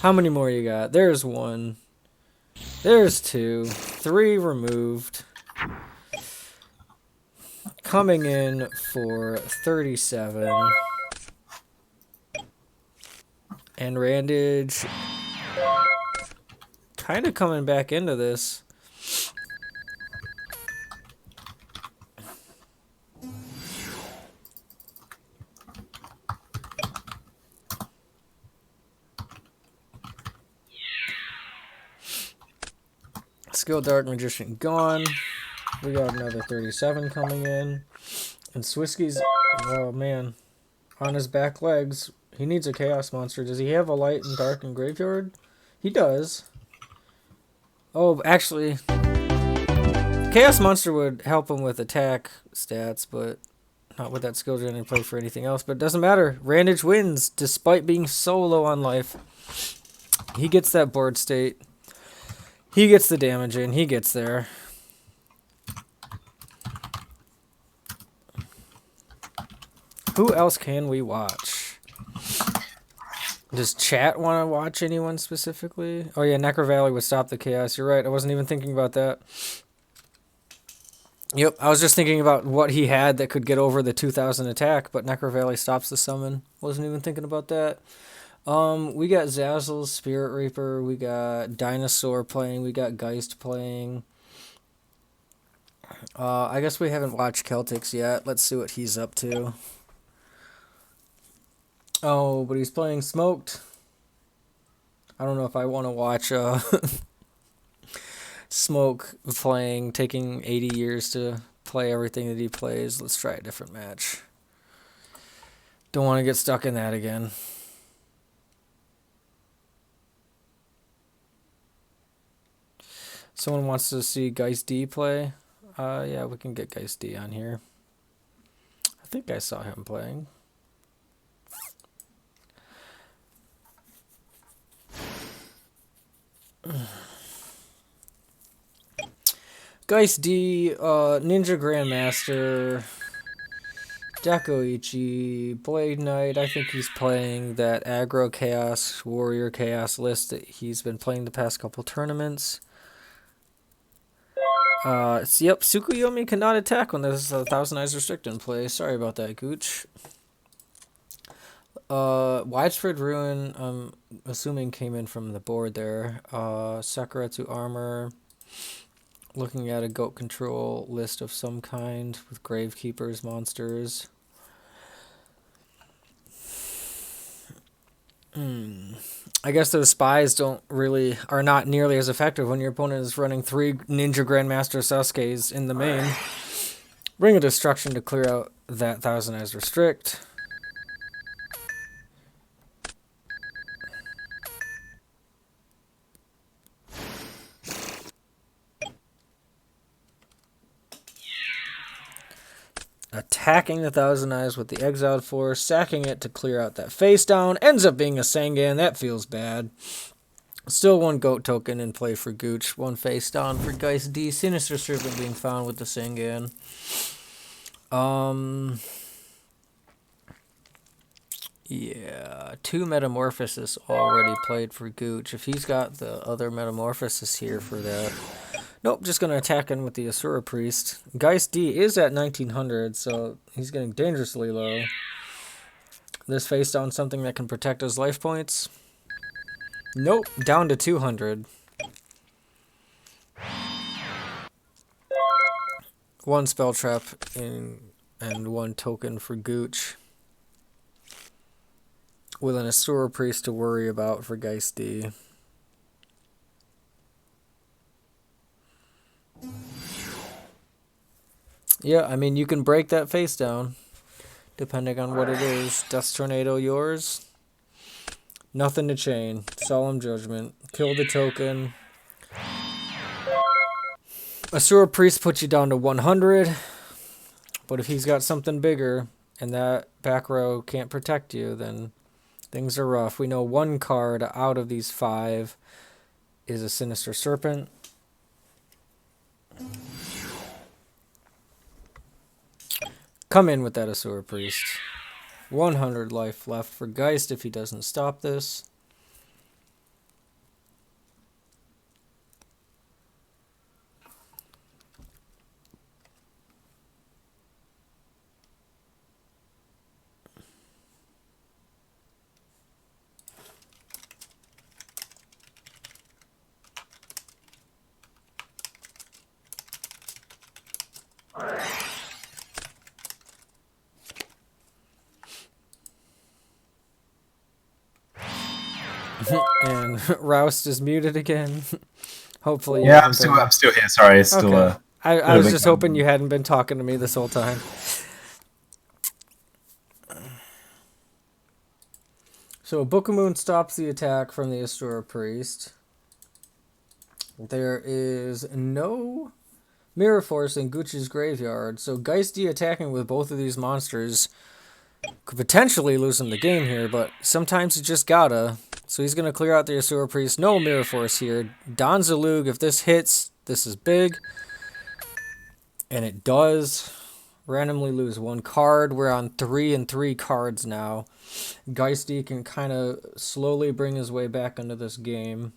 How many more you got? There's 1. There's 2. 3 removed. Coming in for 37. And Randage kind of coming back into this. Skill Dark Magician gone. We got another 37 coming in. And Swisky's, oh man, on his back legs. He needs a Chaos Monster. Does he have a Light and Dark and Graveyard? He does. Oh, actually, Chaos Monster would help him with attack stats, but not with that skill drain in play for anything else. But it doesn't matter. Randage wins despite being so low on life. He gets that board state. He gets the damage in. He gets there. Who else can we watch? Does chat want to watch anyone specifically? Oh yeah, Necro Valley would stop the chaos. You're right. I wasn't even thinking about that. Yep, I was just thinking about what he had that could get over the 2,000 attack, but Necro Valley stops the summon. Wasn't even thinking about that. We got Zazzle's Spirit Reaper. We got Dinosaur playing. We got Geist playing. I guess we haven't watched Celtics yet. Let's see what he's up to. Oh, but he's playing Smoked. I don't know if I want to watch Smoke playing, taking 80 years to play everything that he plays. Let's try a different match. Don't want to get stuck in that again. Someone wants to see Geist D play. Yeah, we can get Geist D on here. I think I saw him playing. Geist D, Ninja Grandmaster, Dekoichi, Blade Knight. I think he's playing that aggro chaos, warrior chaos list that he's been playing the past couple tournaments. Yep, Tsukuyomi cannot attack when there's a Thousand Eyes Restrict in play. Sorry about that, Gooch. Widespread Ruin, I'm assuming came in from the board there. Sakuretsu Armor. Looking at a goat control list of some kind with Gravekeepers monsters. I guess those spies are not nearly as effective when your opponent is running 3 Ninja Grandmaster Sasuke's in the main. Ring of Destruction to clear out that Thousand Eyes Restrict. Attacking the Thousand Eyes with the Exiled Force, sacking it to clear out that face down. Ends up being a Sengan. That feels bad. Still 1 goat token in play for Gooch. 1 face down for Geist D. Sinister Serpent being found with the Sengan. Yeah, 2 Metamorphosis already played for Gooch. If he's got the other Metamorphosis here for that. Nope, just going to attack him with the Asura Priest. Geist D is at 1900, so he's getting dangerously low. This face down something that can protect his life points. Nope, down to 200. 1 spell trap and 1 token for Gooch. With an Asura Priest to worry about for Geist D. Yeah, I mean, you can break that face down, depending on what it is. Death Tornado yours. Nothing to chain. Solemn Judgment. Kill the token. Asura Priest puts you down to 100. But if he's got something bigger, and that back row can't protect you, then things are rough. We know 1 card out of these 5 is a Sinister Serpent. Come in with that Asura Priest. 100 life left for Geist if he doesn't stop this. And Roust is muted again. Hopefully, yeah, I'm still here. Sorry, it's still. Okay. I was just hoping you hadn't been talking to me this whole time. So Book of Moon stops the attack from the Asura Priest. There is no Mirror Force in Gucci's graveyard, so Geisty attacking with both of these monsters could potentially lose him the game here, but sometimes you just gotta. So he's going to clear out the Asura Priest. No Mirror Force here. Don Zalug, if this hits, this is big. And it does. Randomly lose 1 card. We're on 3 and 3 cards now. Geisty can kind of slowly bring his way back into this game.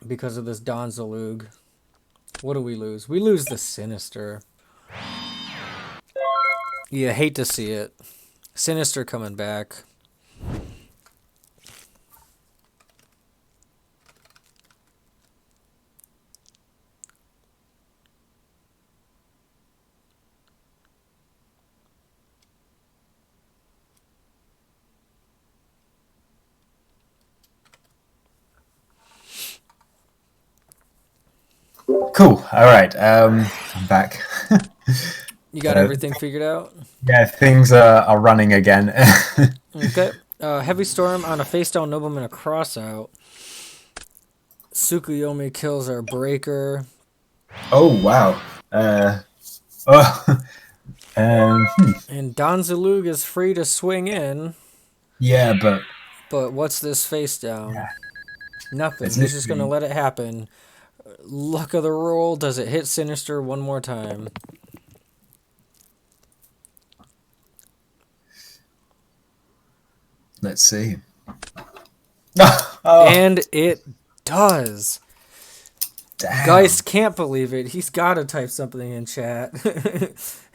Because of this Don Zalug. What do we lose? We lose the Sinister. You hate to see it. Sinister coming back. Cool. All right. I'm back. You got everything figured out? Yeah, things are running again. Okay. Heavy Storm on a face down nobleman, a cross out. Tsukuyomi kills our breaker. Oh wow. And Don Zalug is free to swing in. Yeah, but what's this face down? Yeah. Nothing. He's just gonna let it happen. Luck of the roll. Does it hit Sinister one more time? Let's see. Oh, And it does. damn. Geist can't believe it. He's got to type something in chat.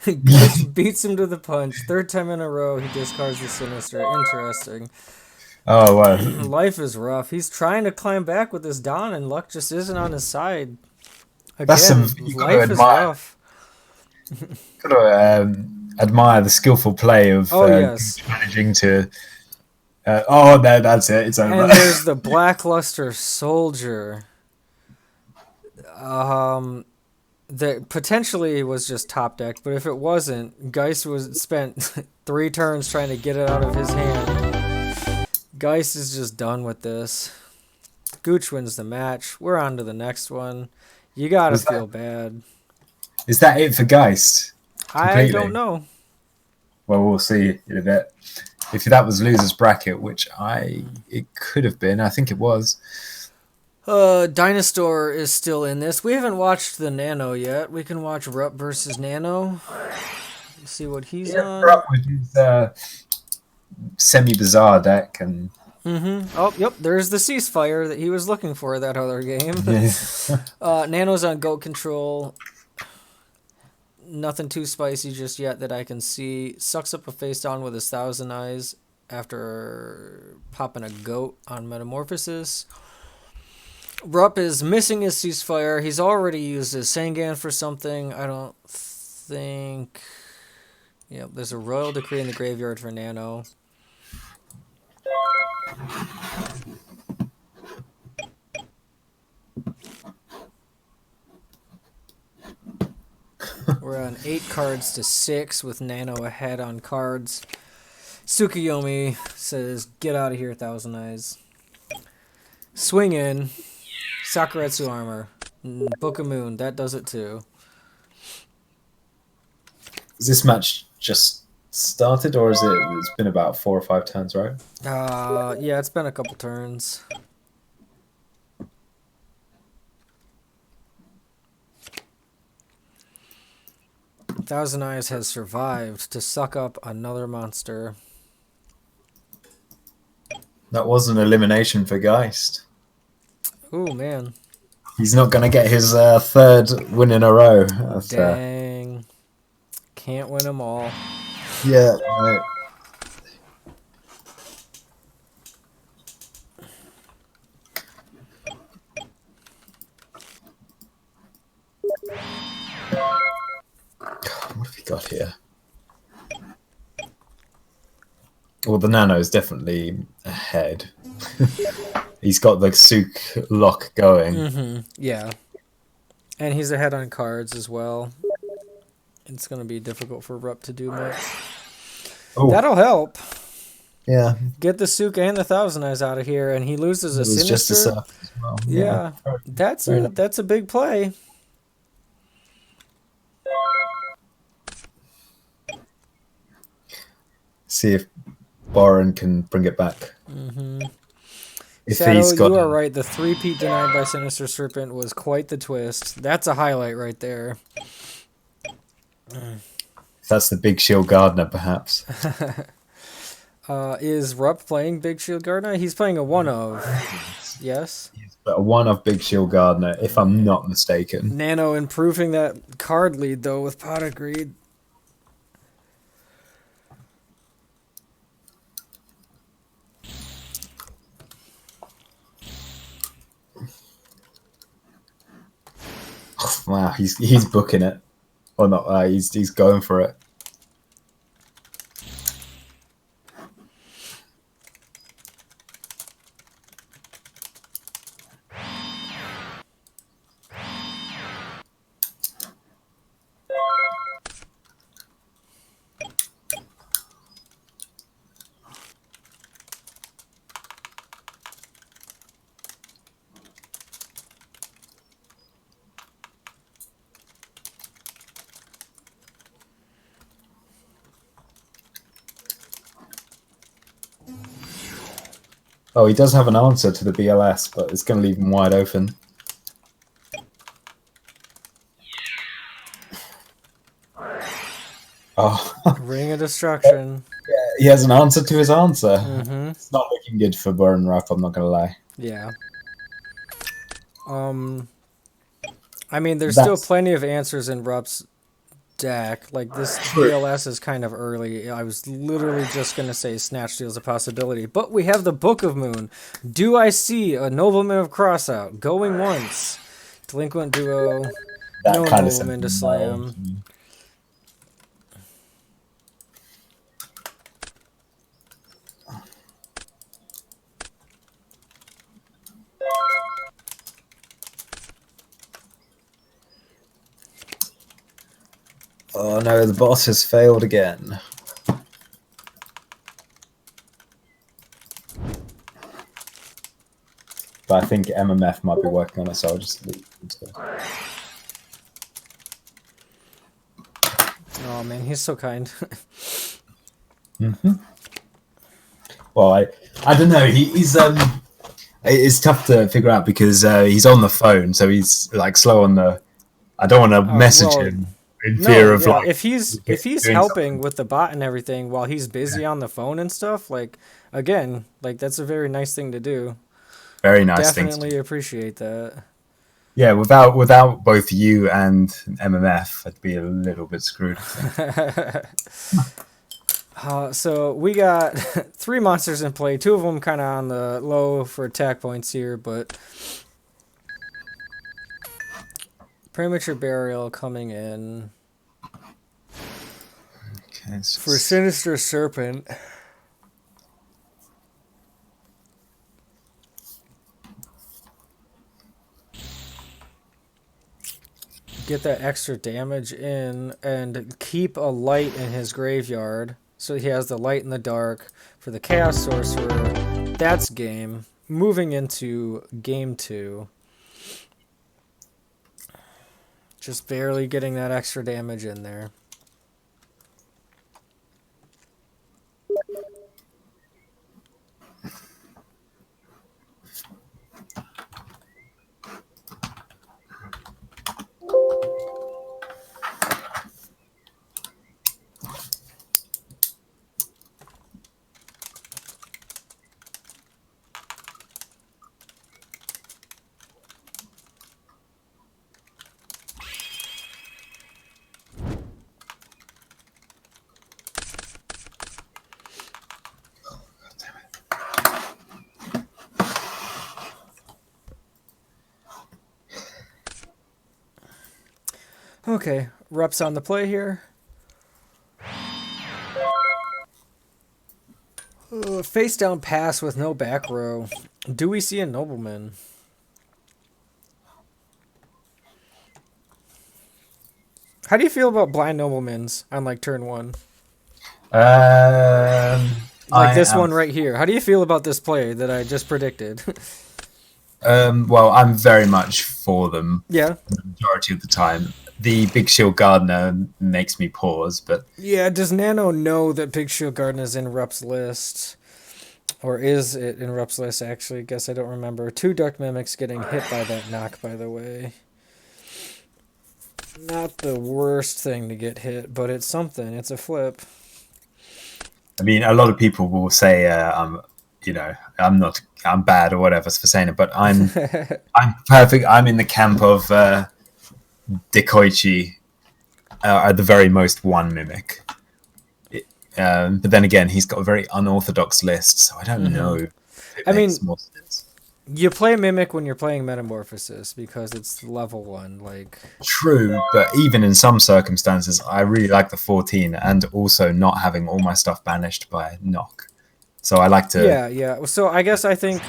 Gooch beats him to the punch. Third time in a row, he discards the Sinister. Interesting. Oh, wow. Life is rough. He's trying to climb back with his Don, and luck just isn't on his side. That's Again, you got to life is admire. rough. Got to admire the skillful play of Oh, yes. managing to. Oh, no, that's it. It's over. And there's the Blackluster Soldier. That potentially was just top deck, but if it wasn't, Geist was spent 3 turns trying to get it out of his hand. Geist is just done with this. Gooch wins the match. We're on to the next one. You gotta feel bad. Is that it for Geist? I don't know. Well, we'll see in a bit. If that was loser's bracket, which it could have been, I think it was. Dinosaur is still in this. We haven't watched the Nano yet. We can watch Rupp versus Nano. See what he's on. Rupp with his semi-bizarre deck and. Oh, yep. There's the ceasefire that he was looking for that other game. Nano's on goat control. Nothing too spicy just yet that I can see. Sucks up a face down with his Thousand Eyes after popping a goat on Metamorphosis. Rupp is missing his ceasefire. He's already used his Sangan for something. I don't think... Yep, there's a Royal Decree in the graveyard for Nano. We're on 8 cards to 6 with Nano ahead on cards. Tsukuyomi says, get out of here, Thousand Eyes. Swing in. Sakuretsu armor. Book of Moon, that does it too. Is this match just started, or is it's been about 4 or 5 turns, right? Yeah, it's been a couple turns. Thousand Eyes has survived to suck up another monster. That was an elimination for Geist. Ooh, man. He's not going to get his 3rd win in a row. Dang. Can't win them all. Yeah, right. What have we got here? Well, the Nano is definitely ahead. He's got the Sook lock going. Yeah. And he's ahead on cards as well. It's going to be difficult for Rupp to do much. Oh. That'll help. Yeah. Get the Sook and the Thousand Eyes out of here, and he loses a Sinister. Just a surf as well. Yeah. That's a big play. See if Boren can bring it back. If Shadow, he's got you are right. The 3-peat denied by Sinister Serpent was quite the twist. That's a highlight right there. That's the Big Shield Gardener, perhaps. Is Rupp playing Big Shield Gardener? He's playing a 1-of. Yes? But a 1-of Big Shield Gardener, if I'm not mistaken. Nano improving that card lead, though, with Pot of Greed. Wow, he's booking it. Or not, he's going for it. Oh, he does have an answer to the BLS, but it's going to leave him wide open. Oh. Ring of Destruction. he has an answer to his answer. Mm-hmm. It's not looking good for Burn Rupp, I'm not gonna lie. Yeah. I mean, there's still plenty of answers in Rupp's deck. Like, this BLS is kind of early. I was literally just going to say Snatch Steal is a possibility. But we have the Book of Moon. Do I see a Nobleman of Crossout going once? Delinquent Duo. That No kind of Nobleman to slam. Oh no, the boss has failed again. But I think MMF might be working on it, so I'll just leave it. Oh man, he's so kind. Mm-hmm. Well, I don't know. He's it's tough to figure out because he's on the phone, so he's like slow on the. I don't want to message him in fear of like if he's helping with the bot and everything while he's busy on the phone and stuff. Like again, like that's a very nice thing to do. Very nice. Definitely appreciate that. Yeah, without both you and MMF, I'd be a little bit screwed. So we got 3 monsters in play. 2 of them kind of on the low for attack points here, but Premature Burial coming in. Okay, for Sinister Serpent. Get that extra damage in and keep a light in his graveyard. So he has the light in the dark for the Chaos Sorcerer. That's game. Moving into game 2. Just barely getting that extra damage in there. Okay, Rupp's on the play here. Face down pass with no back row. Do we see a Nobleman? How do you feel about blind Noblemans on like turn 1? Like this one right here. How do you feel about this play that I just predicted? Well, I'm very much for them. Yeah. The majority of the time. The Big Shield Gardener makes me pause, but... Yeah, does Nano know that Big Shield Gardener is in Rupp's list? Or is it in Rupp's list, actually? Guess I don't remember. 2 Dark Mimics getting hit by that knock, by the way. Not the worst thing to get hit, but it's something. It's a flip. I mean, a lot of people will say, I'm bad or whatever for saying it, but I'm perfect. I'm in the camp of Dekoichi, at the very most 1 Mimic. But then again, he's got a very unorthodox list, so I don't know if it makes more sense. You play Mimic when you're playing Metamorphosis because it's level 1. Like true, but even in some circumstances, I really like the 14 and also not having all my stuff banished by knock. So I like to... Yeah. So I guess I think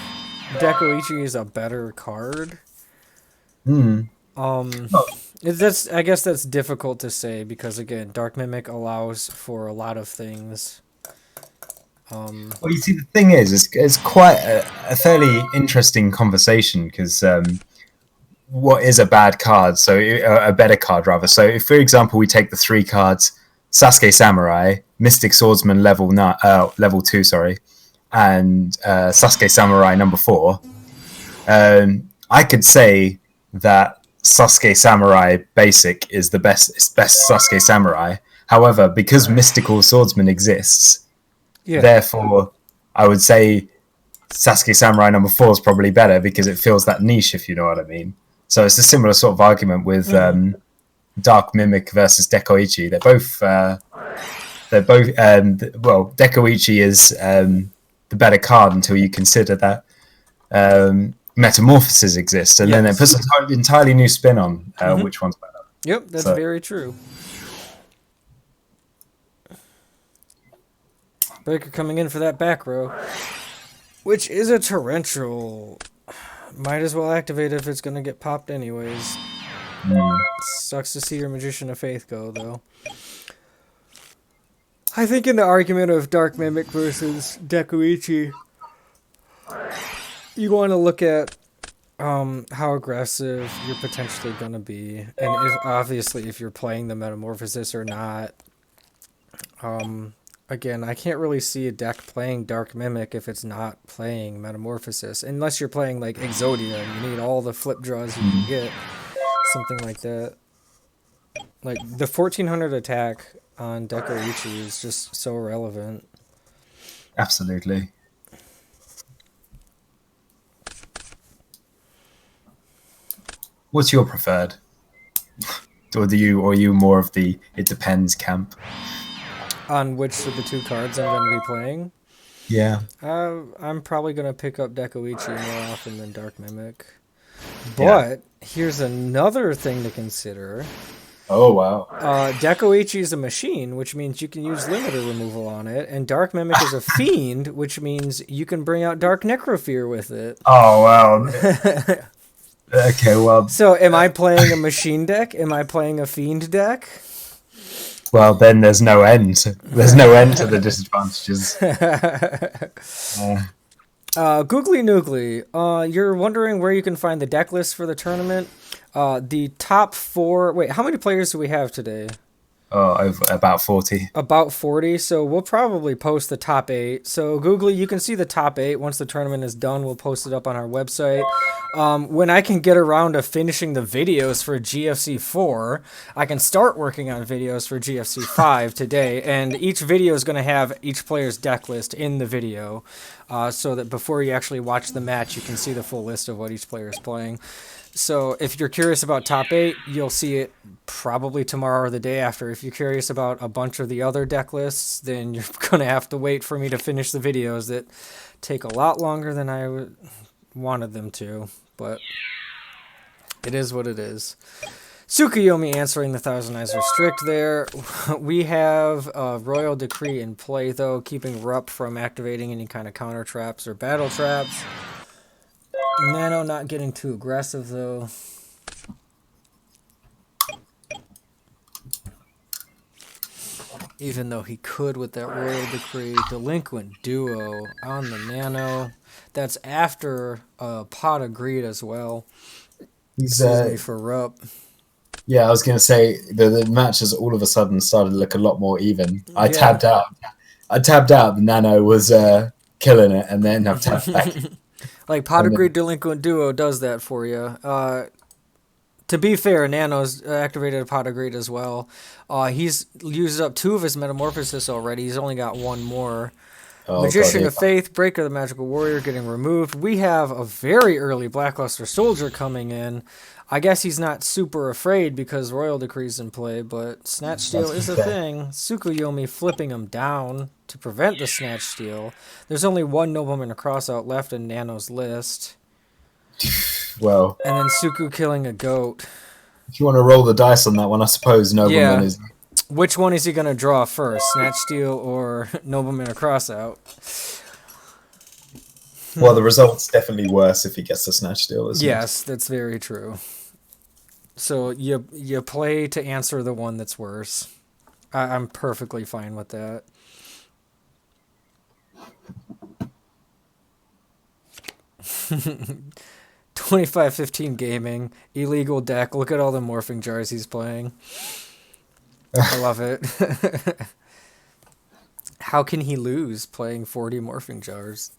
Dekoichi is a better card. I guess that's difficult to say because again, Dark Mimic allows for a lot of things. Well, you see, the thing is, it's quite a fairly interesting conversation because what is a bad card? So a better card, rather. So if, for example, we take the 3 cards, Sasuke Samurai, Mystic Swordsman level 2, sorry, and Sasuke Samurai number 4, I could say that Sasuke Samurai Basic is the best Sasuke Samurai. However, because Mystical Swordsman exists, Yeah. Therefore, I would say Sasuke Samurai number 4 is probably better because it fills that niche, if you know what I mean. So it's a similar sort of argument with Dark Mimic versus Dekoichi. They're both well, Dekoichi is the better card until you consider that metamorphoses exist, and then it puts an entirely new spin on which one's better. Yep, that's very true. Breaker coming in for that back row, which is a torrential. Might as well activate if it's going to get popped anyways. Sucks to see your Magician of Faith go, though. I think in the argument of Dark Mimic versus Dekoichi, you want to look at how aggressive you're potentially going to be. And obviously if you're playing the Metamorphosis or not. Again, I can't really see a deck playing Dark Mimic if it's not playing Metamorphosis. Unless you're playing like Exodia and you need all the flip draws you can get. Something like that. Like the 1400 attack on Dekoichi is just so relevant. Absolutely. What's your preferred? Or are you more of the it depends camp? On which of the two cards I'm going to be playing? Yeah. I'm probably going to pick up Dekoichi more often than Dark Mimic. But here's another thing to consider. Oh, wow. Dekoichi is a machine, which means you can use limiter removal on it, and Dark Mimic is a fiend, which means you can bring out Dark Necrofear with it. Oh, wow. Okay, well... So, am I playing a machine deck? Am I playing a fiend deck? Well, then there's no end. There's no end to the disadvantages. Googly Noogly, you're wondering where you can find the deck list for the tournament? The top 4... Wait, how many players do we have today? Over about 40. About 40, so we'll probably post the top 8. So Googly, you can see the top 8. Once the tournament is done, we'll post it up on our website. When I can get around to finishing the videos for GFC 4, I can start working on videos for GFC 5 today, and each video is going to have each player's deck list in the video, so that before you actually watch the match, you can see the full list of what each player is playing. So if you're curious about top 8, you'll see it probably tomorrow or the day after. If you're curious about a bunch of the other deck lists, then you're going to have to wait for me to finish the videos that take a lot longer than I wanted them to. But it is what it is. Tsukuyomi answering the Thousand Eyes Restrict there. We have Royal Decree in play, though, keeping Rupp from activating any kind of counter traps or battle traps. Nano not getting too aggressive, though. Even though he could with that Royal Decree. Delinquent Duo on the Nano. That's after Pot of Greed as well. Excuse me for Rupp. Yeah, I was going to say the matches all of a sudden started to look a lot more even. I tabbed out. The Nano was killing it, and then I've tapped back. Like, Pot of Greed Delinquent Duo does that for you. To be fair, Nano's activated a Pot of Greed as well. He's used up 2 of his Metamorphosis already. He's only got 1 more. Magician of Faith, Breaker the Magical Warrior getting removed. We have a very early Blackluster Soldier coming in. I guess he's not super afraid because Royal Decree's in play, but Snatch Steal is a thing. Tsukuyomi flipping him down to prevent the Snatch Steal. There's only 1 Nobleman to cross out left in Nano's list. Well, and then Suku killing a goat. If you want to roll the dice on that one, I suppose Nobleman is... Which one is he going to draw first, Snatch Steal or Nobleman a cross out? Well, the result's definitely worse if he gets the Snatch Steal, isn't it? Yes, that's very true. So you play to answer the one that's worse. I'm perfectly fine with that. $25.15 gaming, illegal deck. Look at all the morphing jars he's playing. I love it. How can he lose playing 40 morphing jars?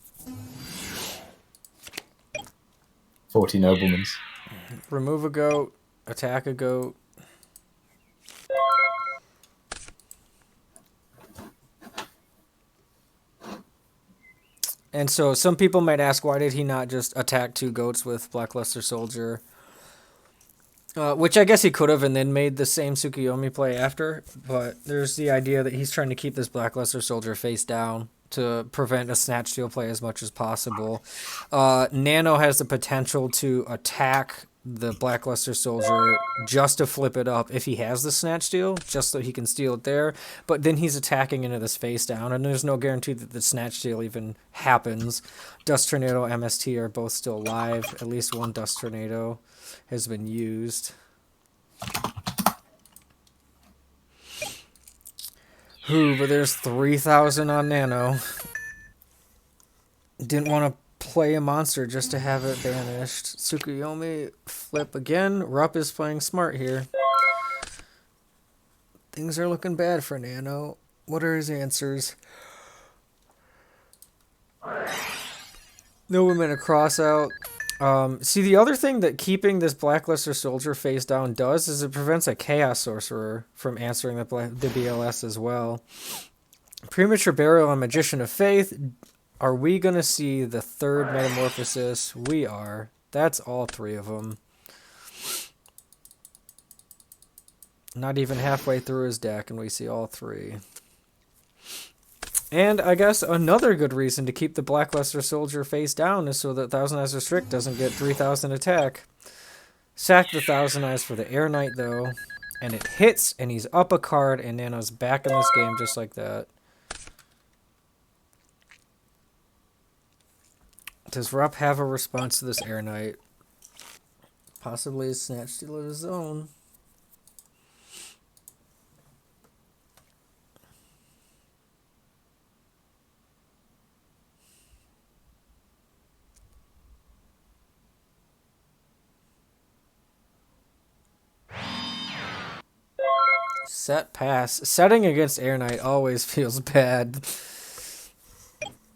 40 Noblemans. Remove a goat. Attack a goat. And so some people might ask, why did he not just attack two goats with Blackluster Soldier? Which I guess he could have and then made the same Tsukuyomi play after. But there's the idea that he's trying to keep this Blackluster Soldier face down to prevent a Snatch Steal play as much as possible. Nano has the potential to attack the Blackluster Soldier just to flip it up if he has the Snatch Steal, just so he can steal it there. But then he's attacking into this face down, and there's no guarantee that the Snatch Steal even happens. Dust Tornado, MST are both still alive. At least one Dust Tornado has been used. But there's 3,000 on Nano. Didn't want to play a monster just to have it banished. Tsukuyomi flip again. Rupp is playing smart here. Things are looking bad for Nano. What are his answers? Nobleman a cross out. See, the other thing that keeping this Blackluster Soldier face down does is it prevents a Chaos Sorcerer from answering the BLS as well. Premature Burial and Magician of Faith. Are we going to see the third Metamorphosis? We are. That's all three of them. Not even halfway through his deck, and we see all three. And I guess another good reason to keep the Blackluster Soldier face down is so that Thousand Eyes Restrict doesn't get 3,000 attack. Sack the Thousand Eyes for the Air Knight, though. And it hits, and he's up a card, and Nano's back in this game just like that. Does Rupp have a response to this Air Knight? Possibly a Snatch Steal of his own. Set pass. Setting against Air Knight always feels bad.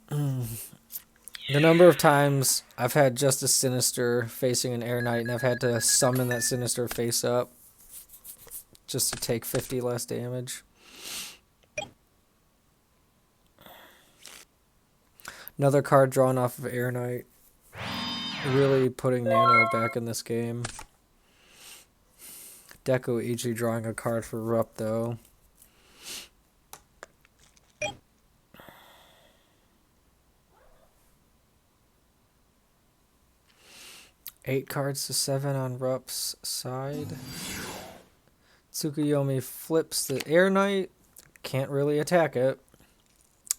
The number of times I've had just a Sinister facing an Air Knight and I've had to summon that Sinister face up just to take 50 less damage. Another card drawn off of Air Knight. Really putting Nano back in this game. Deco Ichi drawing a card for Rupp, though. Eight cards to 7 on Rupp's side. Tsukuyomi flips the Air Knight. Can't really attack it.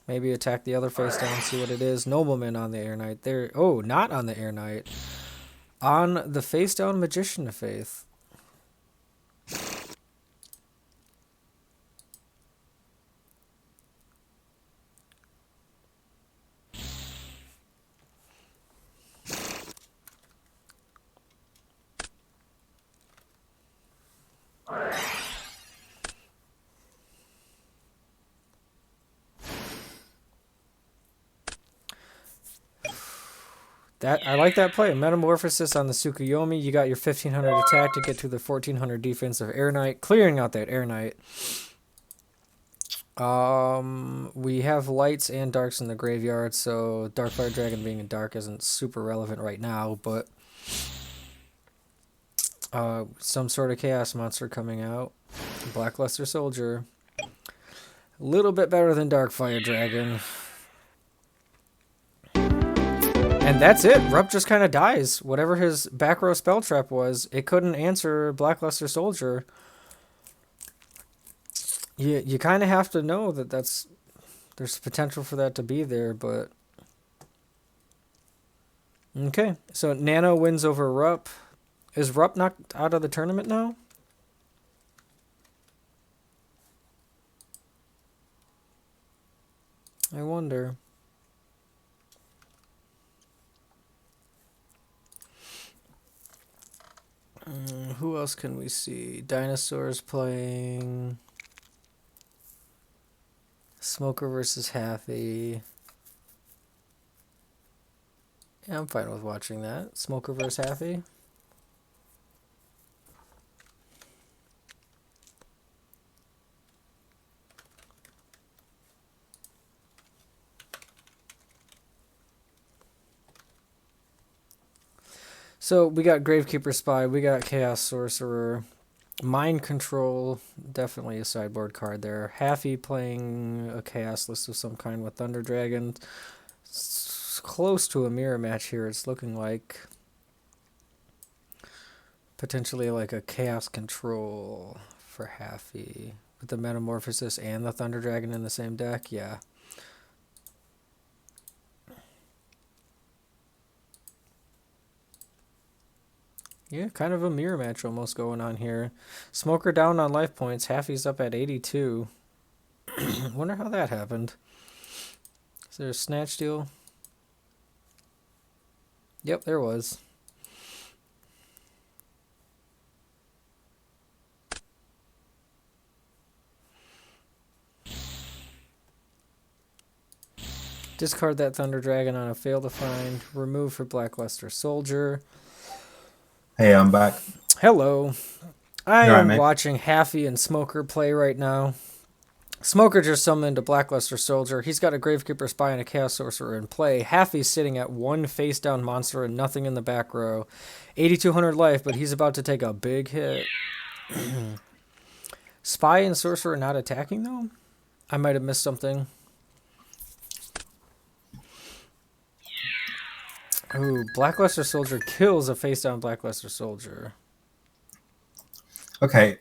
Maybe attack the other face down, see what it is. Nobleman on the Air Knight. There. Oh, not on the Air Knight. On the face down Magician of Faith. I like that play. Metamorphosis on the Tsukuyomi. You got your 1,500 attack to get to the 1,400 defense of Air Knight. Clearing out that Air Knight. We have lights and darks in the graveyard, so Darkfire Dragon being in dark isn't super relevant right now, but some sort of chaos monster coming out. Blackluster Soldier. A little bit better than Darkfire Dragon. And that's it. Rupp just kind of dies. Whatever his back row spell trap was, it couldn't answer Blackluster Soldier. You kind of have to know that there's potential for that to be there, but okay. So Nano wins over Rupp. Is Rupp knocked out of the tournament now? I wonder. Who else can we see? Dinosaurs playing. Smoker versus Happy. Yeah, I'm fine with watching that. Smoker versus Happy. So we got Gravekeeper Spy, we got Chaos Sorcerer, Mind Control, definitely a sideboard card there. Haffy playing a Chaos list of some kind with Thunder Dragon. It's close to a mirror match here, it's looking like. Potentially like a Chaos Control for Haffy. With the Metamorphosis and the Thunder Dragon in the same deck, yeah. Yeah, kind of a mirror match almost going on here. Smoker down on life points. Haffy's up at 82. Wonder how that happened. Is there a snatch deal? Yep, there was. Discard that Thunder Dragon on a fail to find. Remove for Blackluster Soldier. Hey, I'm back. Hello. I You all right, am mate? watching Haffy and Smoker play right now. Smoker just summoned a Blackluster Soldier. He's got a Gravekeeper Spy and a Chaos Sorcerer in play. Haffy's sitting at one face-down monster and nothing in the back row. 8,200 life, but he's about to take a big hit. Spy and Sorcerer not attacking, though? I might have missed something. Ooh, Blackluster Soldier kills a face-down Blackluster Soldier. Okay.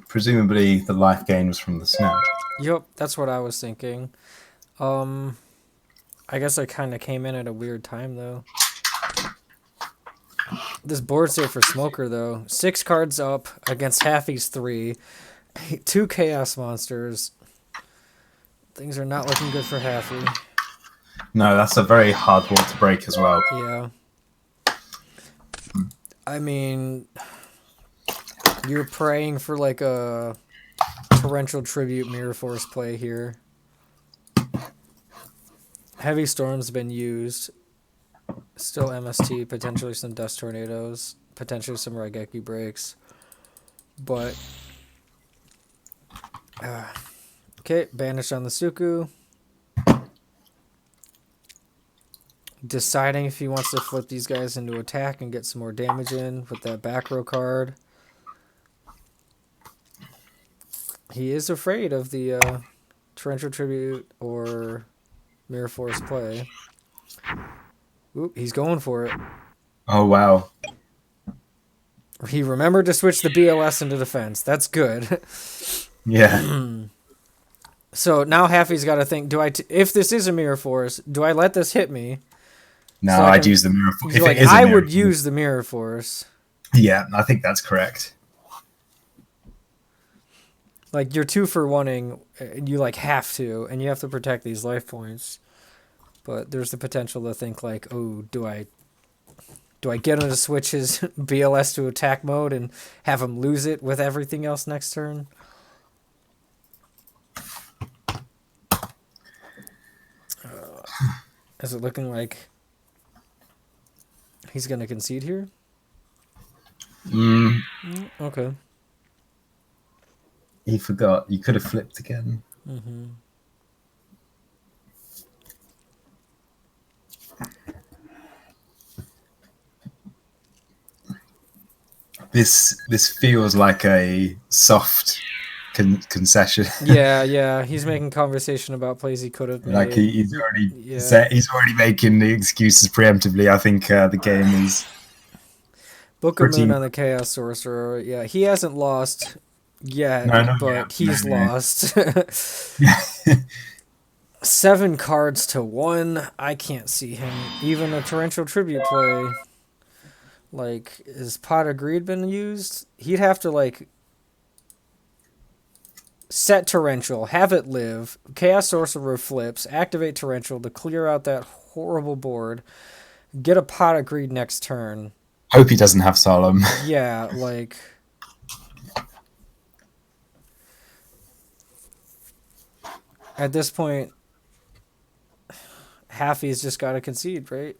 Presumably the life gain was from the snatch. Yep, that's what I was thinking. I guess I kind of came in at a weird time, though. This board state for Smoker, though. 6 cards up against Haffy's 3. 2 Chaos Monsters. Things are not looking good for Haffy. No, that's a very hard wall to break as well. Yeah. I mean, you're praying for like a Torrential Tribute Mirror Force play here. Heavy Storm's been used. Still MST, potentially some Dust Tornadoes, potentially some Raigeki breaks. But, okay, Banish on the Suku. Deciding if he wants to flip these guys into attack and get some more damage in with that back row card. He is afraid of the Torrential Tribute or Mirror Force play. Oop, he's going for it. Oh, wow. He remembered to switch the BLS into defense. That's good. Yeah. So now Haffy's got to think, if this is a Mirror Force, do I let this hit me? No, So I'd use the mirror force. If Like, it is a I mirror would force. use the Mirror Force. Yeah, I think that's correct. Like, you're 2 for 1ing, you like have to, and you have to protect these life points. But there's the potential to think like, oh, do I get him to switch his BLS to attack mode and have him lose it with everything else next turn? Is it looking like he's going to concede here? Okay. He forgot. You could have flipped again. Mm-hmm. This feels like a soft concession. Yeah. He's making conversation about plays he could have made. Like he's already he's already making the excuses preemptively. I think the game is Book of Moon on the Chaos Sorcerer. Yeah, he hasn't lost yet, but he's lost. 7 cards to 1. I can't see him. Even a Torrential Tribute play. Like, is Pot of Greed been used? He'd have to, like, set Torrential, have it live, Chaos Sorcerer flips, activate Torrential to clear out that horrible board, get a Pot of Greed next turn. Hope he doesn't have Solemn. Yeah, like... At this point, Haffy's just got to concede, right?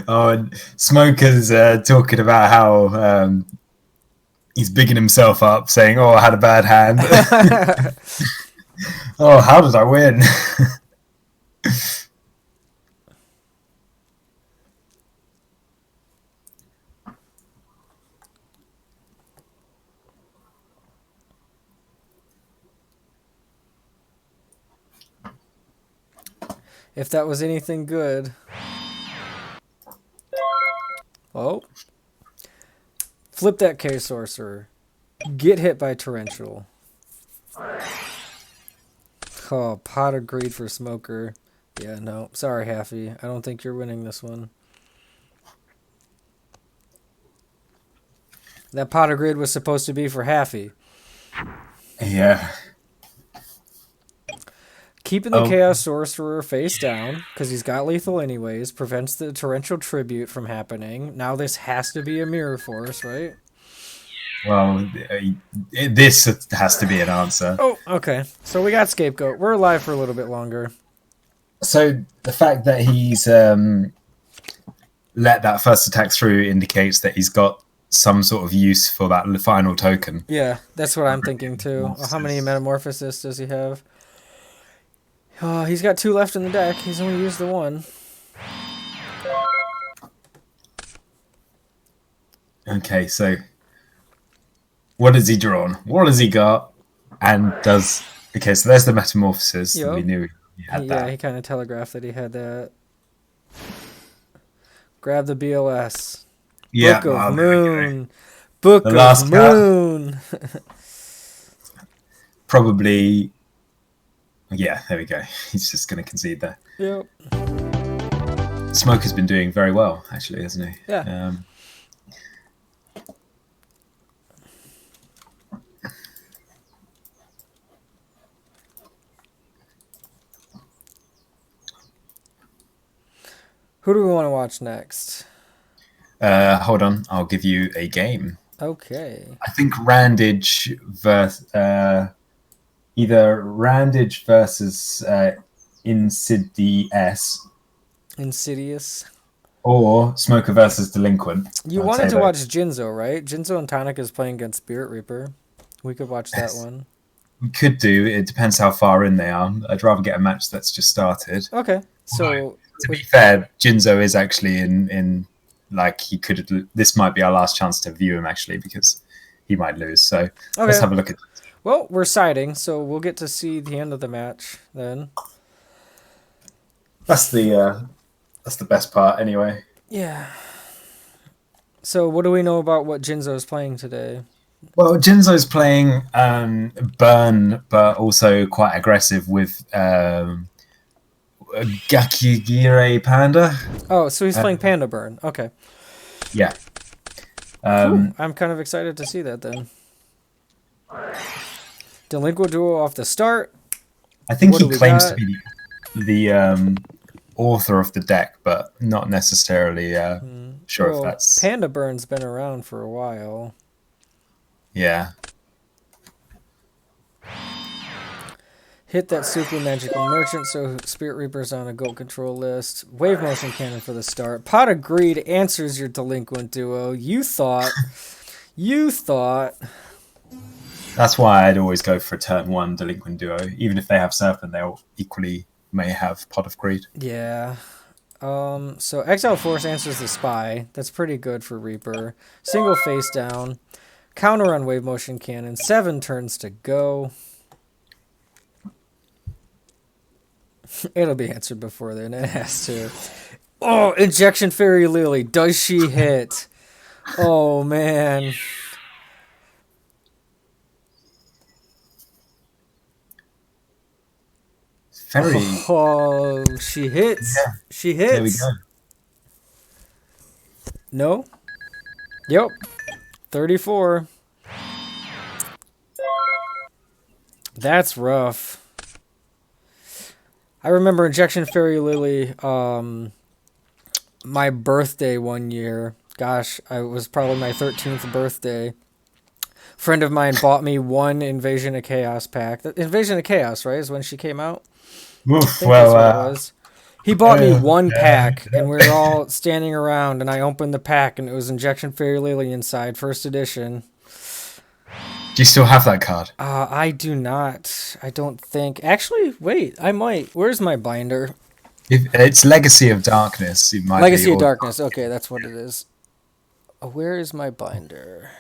Oh, and Smoker's talking about how he's bigging himself up, saying, "Oh, I had a bad hand." Oh, how did I win? If that was anything good. Oh. Flip that K-Sorcerer. Get hit by Torrential. Oh, Pot of Greed for Smoker. Yeah, no. Sorry, Haffy. I don't think you're winning this one. That Pot of Greed was supposed to be for Haffy. Yeah. Keeping the Chaos Sorcerer face down, because he's got lethal anyways, prevents the Torrential Tribute from happening. Now this has to be a Mirror Force, right? Well, this has to be an answer. Oh, okay. So we got Scapegoat. We're alive for a little bit longer. So the fact that he's let that first attack through indicates that he's got some sort of use for that final token. Yeah, that's what I'm thinking too. How many Metamorphosis does he have? Oh, he's got 2 left in the deck. He's only used the 1. Okay, so what has he drawn? What has he got? And does... Okay, so there's the Metamorphosis. Yep. We knew he had that. Yeah, he kind of telegraphed that he had that. Grab the BLS. Yeah, Book of Moon. Book the of Moon. Probably... Yeah, there we go. He's just going to concede there. Yep. Smoke has been doing very well, actually, hasn't he? Yeah. Who do we want to watch next? Hold on, I'll give you a game. Okay. I think Randage versus... either Randage versus Insidious. Or Smoker versus Delinquent. You wanted to watch Jinzo, right? Jinzo and Tonic is playing against Spirit Reaper. We could watch that one. We could do. It depends how far in they are. I'd rather get a match that's just started. Okay. So to be fair, Jinzo is actually in like he could. This might be our last chance to view him actually because he might lose. So let's have a look at. Well, we're siding, so we'll get to see the end of the match then. That's the best part, anyway. Yeah. So, what do we know about what Jinzo's playing today? Well, Jinzo's playing Burn, but also quite aggressive with Gakigire Panda. Oh, so he's playing Panda Burn. Okay. Yeah. I'm kind of excited to see that then. Delinquent Duo off the start. I think he claims to be the author of the deck, but not necessarily sure if that's... Panda Burn's been around for a while. Yeah. Hit that Super Magical Merchant, so Spirit Reaper's on a Goat Control list. Wave Motion Cannon for the start. Pot of Greed answers your Delinquent Duo. You thought... That's why I'd always go for turn 1 Delinquent Duo. Even if they have Serpent, they'll equally may have Pot of Greed. Yeah. So Exile Force answers the Spy. That's pretty good for Reaper. Single face down. Counter on Wave Motion Cannon. 7 turns to go. It'll be answered before then. It has to. Oh, Injection Fairy Lily. Does she hit? Oh, man. Oh, she hits. Yeah. She hits. There we go. No? Yep. 34. That's rough. I remember Injection Fairy Lily, my birthday one year. Gosh, it was probably my 13th birthday. Friend of mine bought me one Invasion of Chaos pack. Invasion of Chaos, right, is when she came out? Oof, that's what it was. He bought me one pack, and we were all standing around, and I opened the pack, and it was Injection Fairy Lily inside, first edition. Do you still have that card? I do not. I don't think. Actually, wait, I might. Where's my binder? If it's Legacy of Darkness. It might Legacy be, of Darkness. Okay, that's what it is. Where is my binder?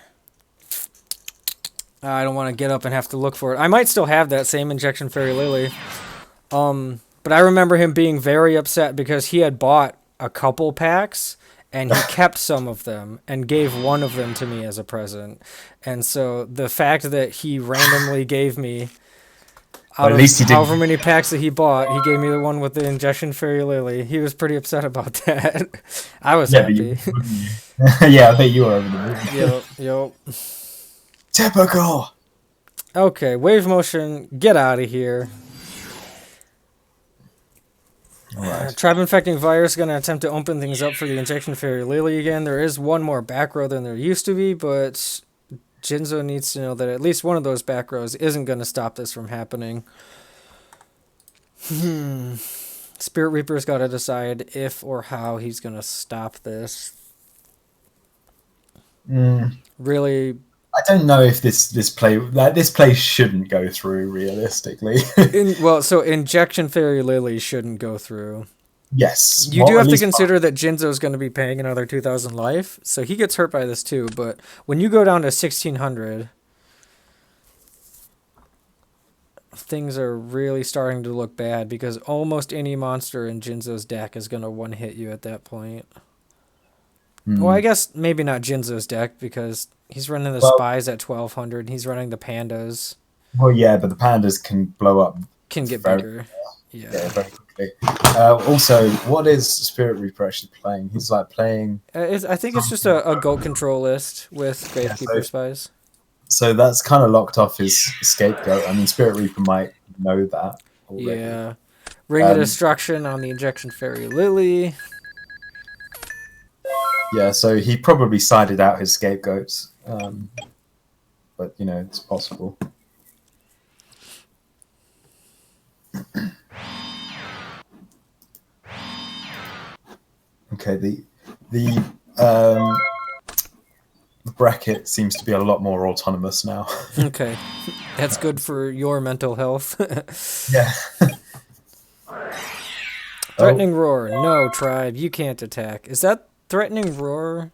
I don't want to get up and have to look for it. I might still have that same Injection Fairy Lily. But I remember him being very upset because he had bought a couple packs and he kept some of them and gave one of them to me as a present. And so the fact that he randomly gave me Well, out at of least he didn't. however many packs that he bought, he gave me the one with the injection fairy lily. He was pretty upset about that. I was Yeah, but you, happy. yeah, I bet you were over the moon. Yep. Typical. Okay, wave motion, get out of here. All right. Tribe infecting virus going to attempt to open things up for the injection fairy lily again. There is one more back row than there used to be, but Jinzo needs to know that at least one of those back rows isn't going to stop this from happening. Spirit Reaper's got to decide if or how he's going to stop this. Really, I don't know if this play shouldn't go through realistically. so injection fairy lily shouldn't go through. Yes. You do have to consider that Jinzo's going to be paying another 2,000 life, so he gets hurt by this too. But when you go down to 1,600, things are really starting to look bad because almost any monster in Jinzo's deck is going to one-hit you at that point. Well, I guess maybe not Jinzo's deck because he's running the spies at 1,200. He's running the pandas. Well, yeah, but the pandas can blow up. Can get bigger. Yeah, very quickly. Also, what is Spirit Reaper actually playing? He's like playing. I think it's just a goat control list with Gravekeeper spies. So that's kind of locked off his scapegoat. I mean, Spirit Reaper might know that already. Yeah. Ring of Destruction on the Injection Fairy Lily. Yeah, so he probably sided out his scapegoats. But, you know, it's possible. Okay, the bracket seems to be a lot more autonomous now. Okay, that's good for your mental health. Yeah. Threatening Roar. No, Tribe, you can't attack. Is that Threatening Roar?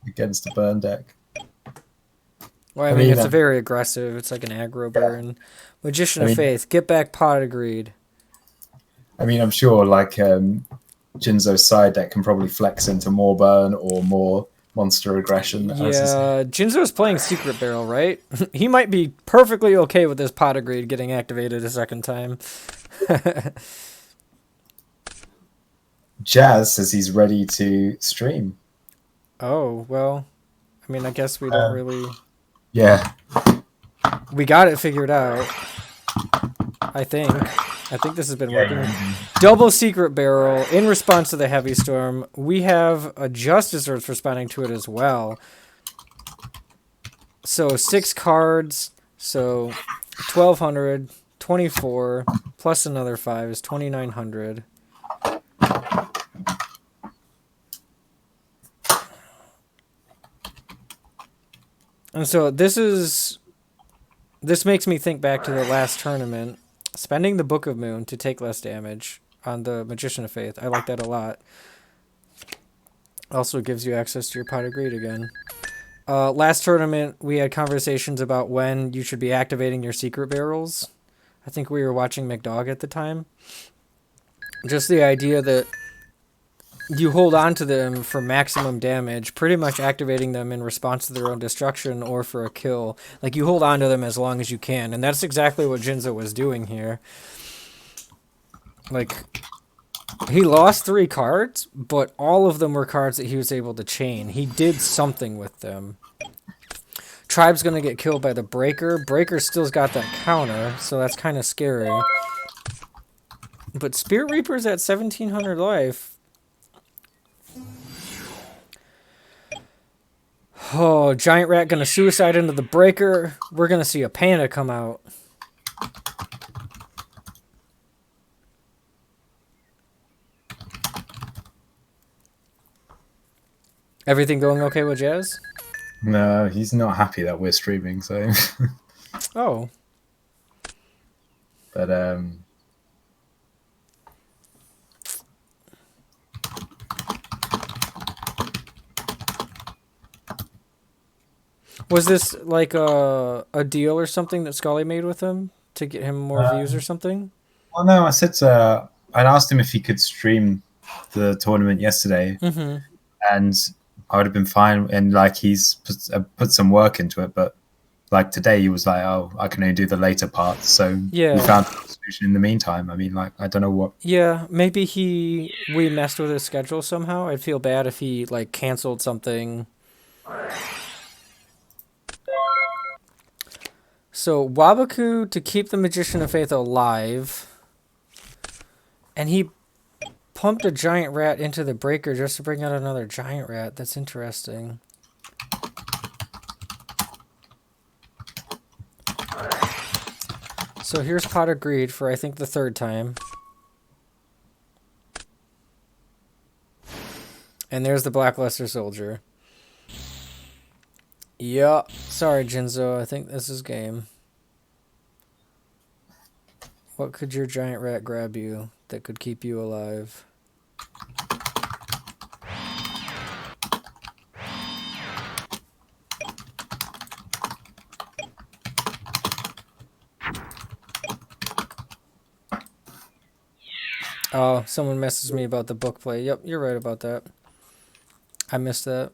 Against the burn deck. Well, I mean it's a very aggressive. It's like an aggro burn. Magician of Faith. Get back Pot of Greed. I mean, I'm sure, like, Jinzo's side deck can probably flex into more burn or more monster aggression. Yeah, Jinzo's playing Secret Barrel, right? He might be perfectly okay with this Pot of Greed getting activated a second time. Jazz says he's ready to stream. Oh, well, I mean, I guess we don't really... Yeah. We got it figured out. I think this has been working. Double Secret Barrel in response to the Heavy Storm. We have a Justice Earth responding to it as well. So 6 cards. So 1,200, 24, plus another 5 is 2,900. And so this makes me think back to the last tournament. Spending the Book of Moon to take less damage on the Magician of Faith. I like that a lot. Also gives you access to your Pot of Greed again. Last tournament, we had conversations about when you should be activating your secret barrels. I think we were watching McDog at the time. Just the idea that you hold on to them for maximum damage, pretty much activating them in response to their own destruction or for a kill. Like, you hold on to them as long as you can, and that's exactly what Jinzo was doing here. Like, he lost 3 cards, but all of them were cards that he was able to chain. He did something with them. Tribe's going to get killed by the Breaker. Breaker still's got that counter, so that's kind of scary. But Spirit Reaper's at 1,700 life. Oh, Giant Rat gonna suicide into the Breaker. We're gonna see a panda come out. Everything going okay with Jazz? No, he's not happy that we're streaming, so... Oh. But, Was this like a deal or something that Scully made with him to get him more views or something? Well, no, I said I asked him if he could stream the tournament yesterday, and I would have been fine. And like he's put some work into it, but like today he was like, "Oh, I can only do the later parts." So Yeah. we found a solution in the meantime. I mean, like I don't know what. Yeah, maybe we messed with his schedule somehow. I'd feel bad if he like canceled something. So Wabaku to keep the Magician of Faith alive, and he pumped a giant rat into the breaker just to bring out another giant rat. That's interesting. So here's Pot of Greed for I think the third time. And there's the Blackluster Soldier. Yeah. Sorry, Jinzo. I think this is game. What could your giant rat grab you that could keep you alive? Oh, someone messaged me about the book play. Yep, you're right about that. I missed that.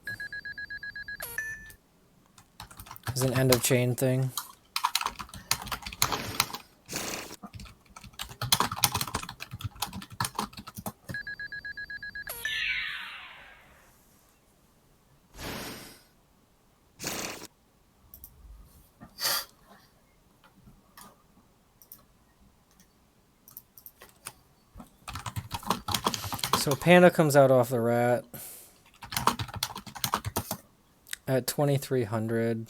It's an end of chain thing. So Panda comes out off the rat at 2300.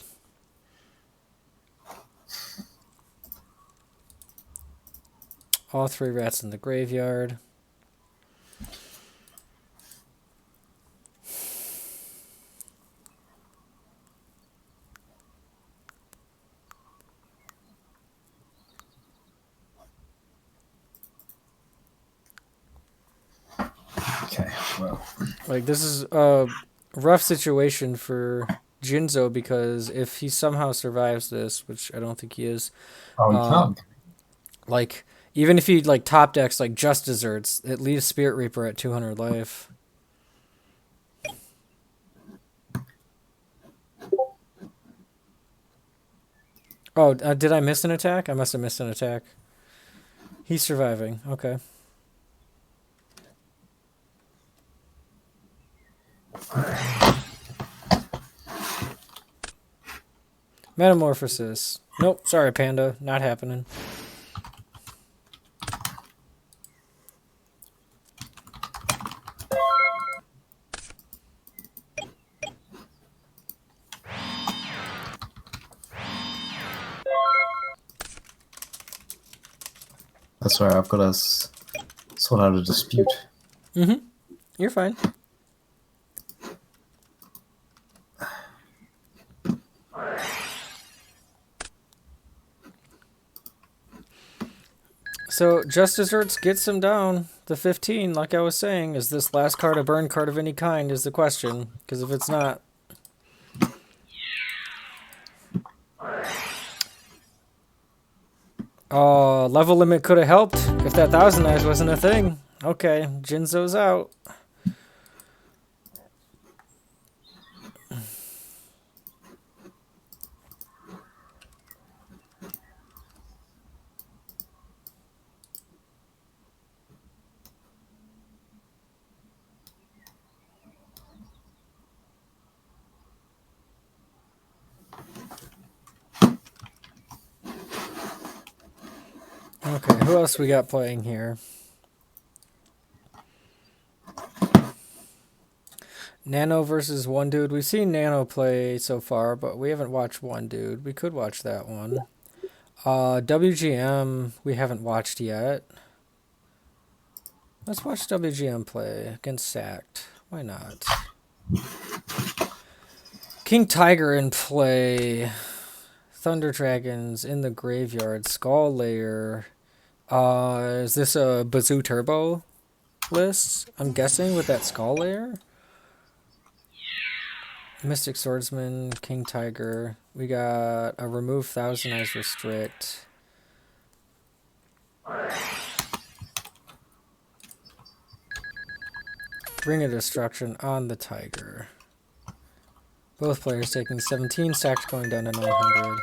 All three rats in the graveyard. Okay, well, Like this is a rough situation for Jinzo because if he somehow survives this, which I don't think he is, oh, he can't. like even if he like top decks like just desserts, it leaves Spirit Reaper at 200 life. Oh, did I miss an attack? I must have missed an attack. He's surviving. Okay. Metamorphosis. Nope. Sorry, Panda. Not happening. That's right. I've got to sort out a dispute. You're fine. So Just Desserts gets him down. The 15, like I was saying, is this last card a burn card of any kind is the question. Because if it's not... Oh, level limit could have helped if that Thousand Eyes wasn't a thing. Okay, Jinzo's out. Okay, who else we got playing here? Nano versus One Dude. We've seen Nano play so far, but we haven't watched One Dude. We could watch that one. WGM, we haven't watched yet. Let's watch WGM play against Sacked. Why not? King Tiger in play. Thunder Dragons in the graveyard. Skull Layer. Is this a Bazoo Turbo list? I'm guessing with that Skull Layer. Mystic Swordsman, King Tiger. We got a remove Thousand Eyes Restrict. Ring of Destruction on the Tiger. Both players taking 17, stacked going down to 900.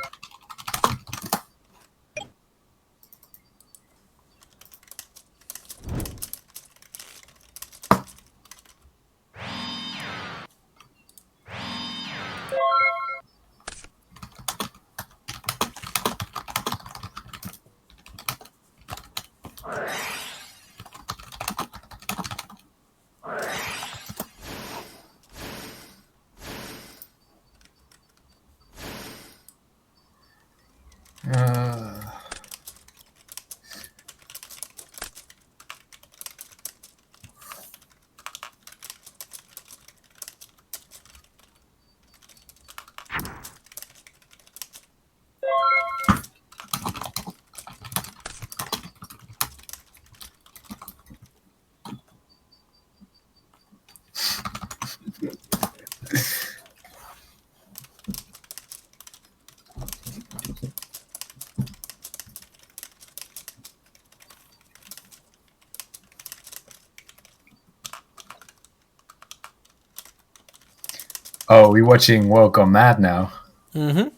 Oh, we're watching World Gone Mad now. Mm-hmm.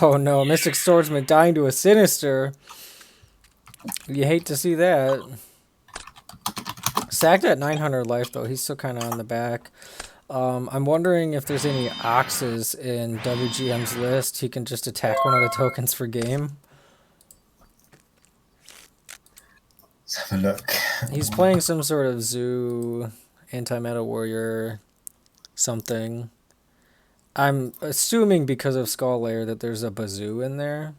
Oh no, Mystic Swordsman dying to a Sinister. You hate to see that. Sacked at 900 life though, he's still kind of on the back. I'm wondering if there's any Oxes in WGM's list. He can just attack one of the tokens for game. Let's have a look. He's playing some sort of Zoo, Anti-Meta Warrior, something. I'm assuming because of Skull Lair that there's a Bazoo in there.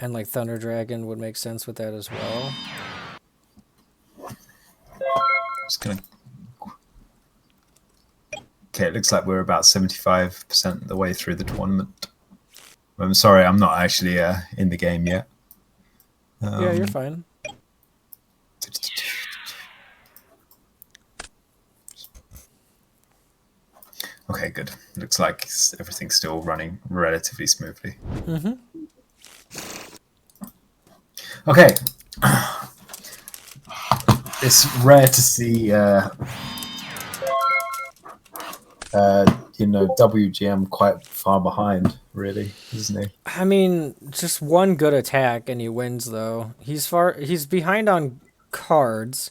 And like Thunder Dragon would make sense with that as well. Just gonna. Okay, it looks like we're about 75% of the way through the tournament. I'm sorry, I'm not actually in the game yet. Yeah, you're fine. Okay, good. Looks like everything's still running relatively smoothly. Mm-hmm. Okay. It's rare to see, WGM quite far behind, really, isn't he? I mean, just one good attack and he wins though. He's behind on cards,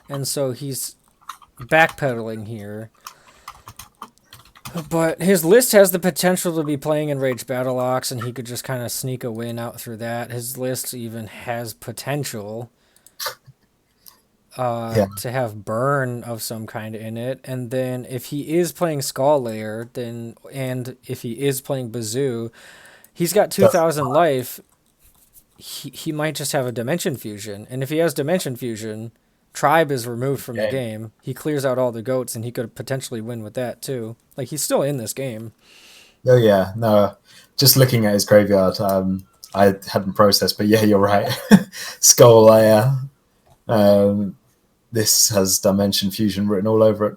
and so he's backpedaling here. But his list has the potential to be playing Enraged Battle Ox, and he could just kind of sneak a win out through that. His list even has potential to have burn of some kind in it. And then if he is playing Skull Lair, and if he is playing Bazoo, he's got 2,000 life. He might just have a Dimension Fusion. And if he has Dimension Fusion, Tribe is removed from the game. He clears out all the goats, and he could potentially win with that too. Like, he's still in this game. Oh yeah, no. Just looking at his graveyard, I hadn't processed, but yeah, you're right. Skull Lair. This has Dimension Fusion written all over it.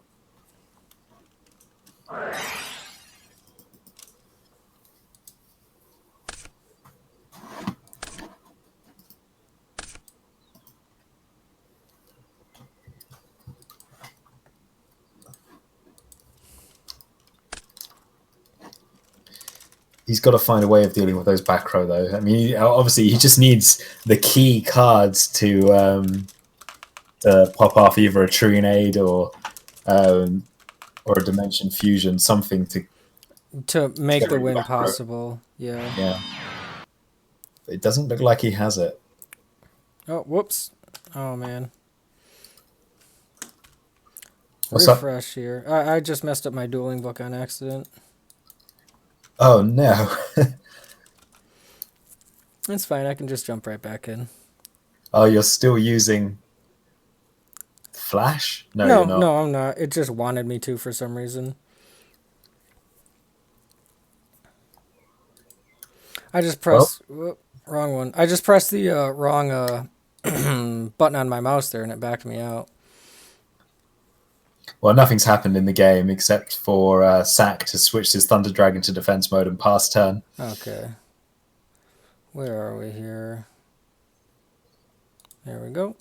He's got to find a way of dealing with those back row, though. I mean, obviously, he just needs the key cards to pop off either a Trunade or a Dimension Fusion, something to make the win possible. Yeah. Yeah. It doesn't look like he has it. Oh, whoops. Oh, man. What's Refresh here. I just messed up my dueling book on accident. Oh, no. It's fine. I can just jump right back in. Oh, you're still using Flash? No, you're not. No, I'm not. It just wanted me to for some reason. I just pressed... wrong one. I just pressed the wrong button on my mouse there, and it backed me out. Well, nothing's happened in the game except for Sack to switch his Thunder Dragon to defense mode and pass turn. Okay. Where are we here? There we go.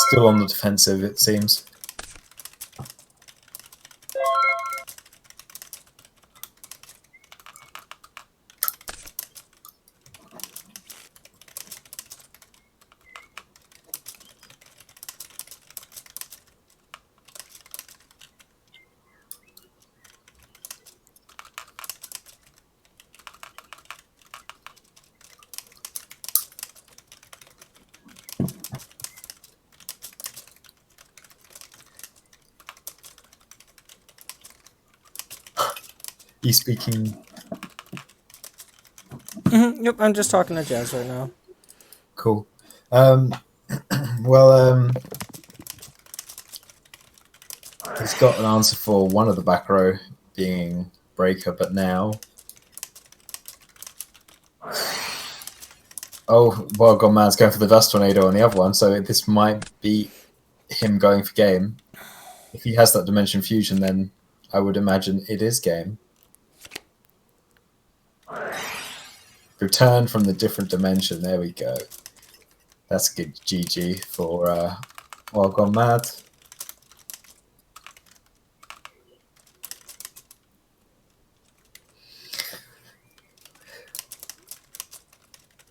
Still on the defensive, it seems. You speaking? Yep, I'm just talking to Jazz right now. Cool. Well, he's got an answer for one of the back row being Breaker, but now. Oh, well, God, man's going for the Dust Tornado on the other one, so this might be him going for game. If he has that Dimension Fusion, then I would imagine it is game. Return from the different dimension. There we go. That's a good GG for Wild Gone Mad.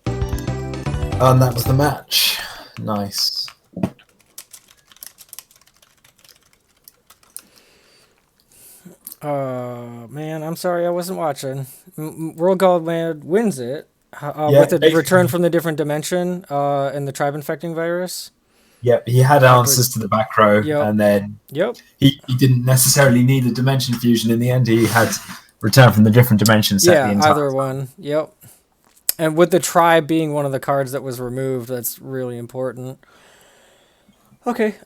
And that was the match. Nice. Man, I'm sorry I wasn't watching. World Gold Man wins it Yeah, with a return from the different dimension and the tribe infecting virus. Yep, he had answers to the back row, and then he didn't necessarily need a dimension fusion. In the end, he had return from the different dimension set the entire either one. Yep. And with the tribe being one of the cards that was removed, that's really important. Okay,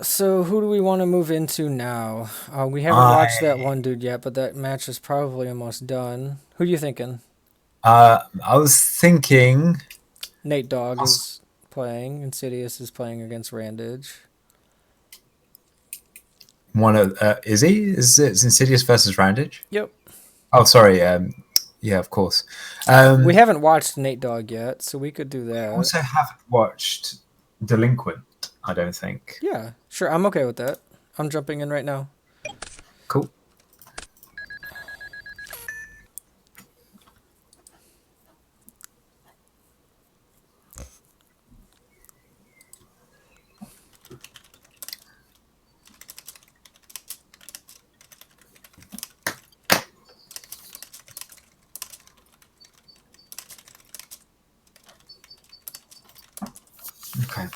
so who do we want to move into now? We haven't watched that one dude yet, but that match is probably almost done. Who are you thinking? I was thinking Nate Dogg is playing. Insidious is playing against Randage. Is he? Is it Insidious versus Randage? Yep. Oh, sorry. Yeah, of course. We haven't watched Nate Dogg yet, so we could do that. I also haven't watched Delinquent, I don't think. Yeah, sure. I'm okay with that. I'm jumping in right now. Cool. Okay.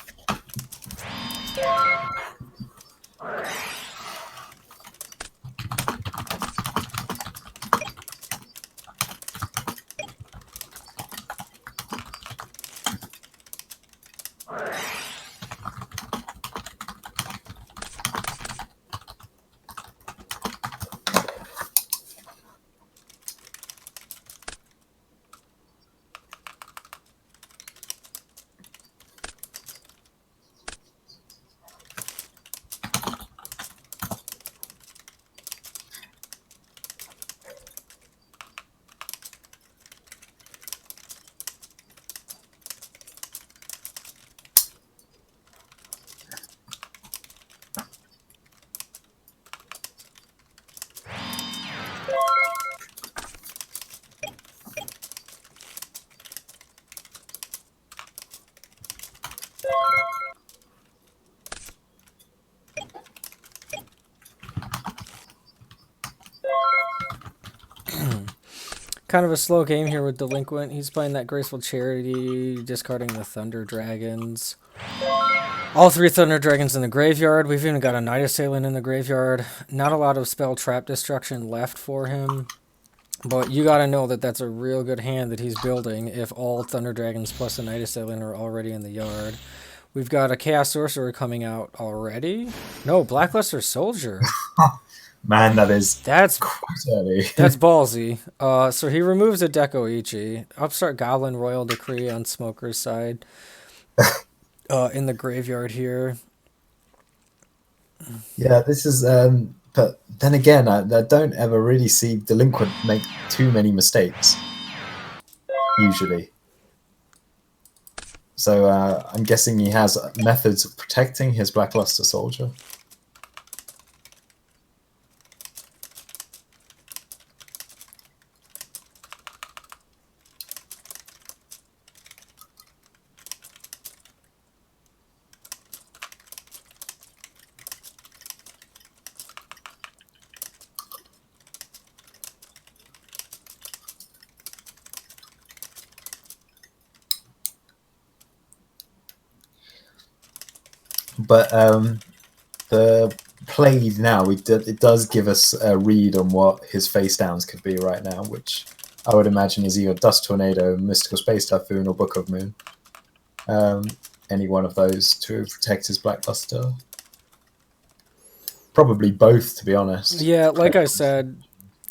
Kind of a slow game here with Delinquent. He's playing that Graceful Charity, discarding the Thunder Dragons. All three Thunder Dragons in the graveyard. We've even got a Night Assailant in the graveyard. Not a lot of spell trap destruction left for him. But you got to know that that's a real good hand that he's building if all Thunder Dragons plus a Night Assailant are already in the yard. We've got a Chaos Sorcerer coming out already. No, Blackluster Soldier. Man, that's quite early. That's ballsy. So he removes a Deco Ichi. Upstart Goblin Royal Decree on Smoker's side. in the graveyard here. Yeah, this is. But then again, I don't ever really see Delinquent make too many mistakes usually. So I'm guessing he has methods of protecting his Blackluster Soldier. But the play now, it does give us a read on what his face downs could be right now, which I would imagine is either Dust Tornado, Mystical Space Typhoon, or Book of Moon. Any one of those to protect his Blackluster. Probably both, to be honest. Yeah, like I said,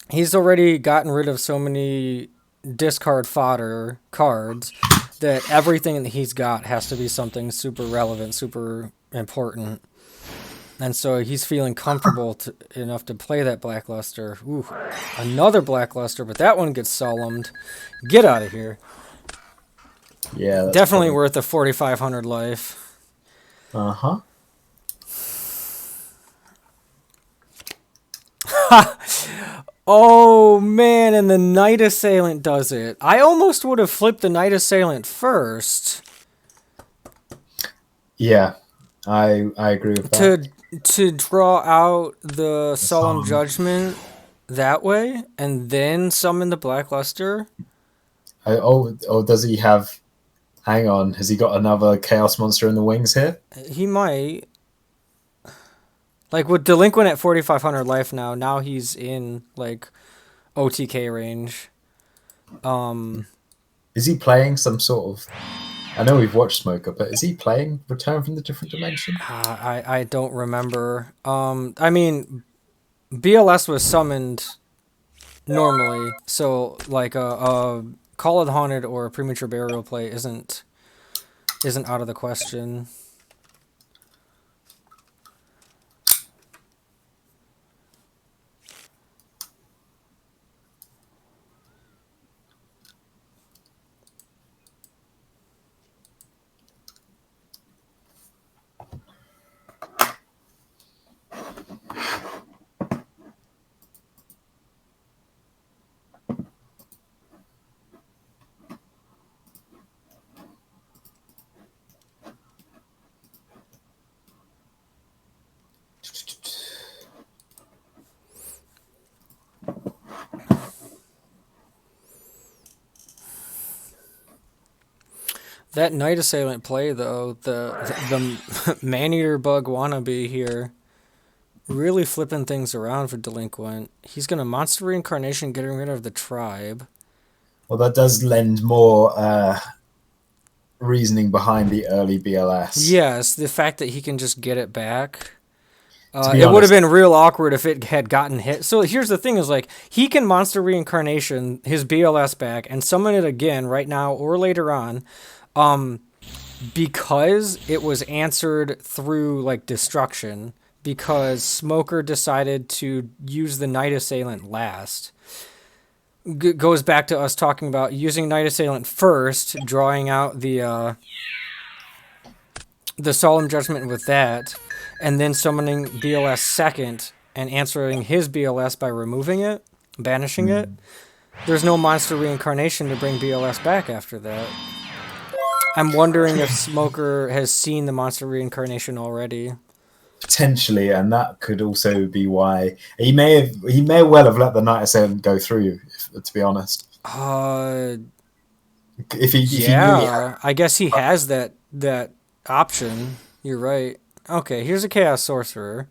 he's already gotten rid of so many discard fodder cards that everything that he's got has to be something super relevant, super important. And so he's feeling comfortable enough to play that Blackluster. Ooh, another Blackluster, but that one gets solemned. Get out of here. Yeah, that's Definitely probably... worth a 4,500 life. Uh-huh. Oh, man, and the Night Assailant does it. I almost would have flipped the Night Assailant first. Yeah, I agree with that. To draw out the Solemn Judgment that way, and then summon the Blackluster. Does he have... Hang on, has he got another Chaos Monster in the wings here? He might. Like, with Delinquent at 4,500 life now he's in, like, OTK range. Is he playing some sort of... I know we've watched Smoker, but is he playing Return from the Different Dimension? I don't remember. I mean, BLS was summoned normally, so, like, a Call of the Haunted or a Premature Burial play isn't out of the question. That Night Assailant play, though, the Maneater Bug wannabe here, really flipping things around for Delinquent. He's going to Monster Reincarnation, getting rid of the Tribe. Well, that does lend more reasoning behind the early BLS. Yes, the fact that he can just get it back. It would have been real awkward if it had gotten hit. So here's the thing: is like he can Monster Reincarnation his BLS back and summon it again right now or later on, because it was answered through like destruction. Because Smoker decided to use the Night Assailant last. Goes back to us talking about using Night Assailant first, drawing out the Solemn Judgment with that, and then summoning BLS second and answering his BLS by removing it, banishing it. There's no Monster Reincarnation to bring BLS back after that. I'm wondering if Smoker has seen the Monster Reincarnation already. Potentially, and that could also be why he may well have let the Night Assailant go through. To be honest, if he I guess he has that option. You're right. Okay, here's a Chaos Sorcerer.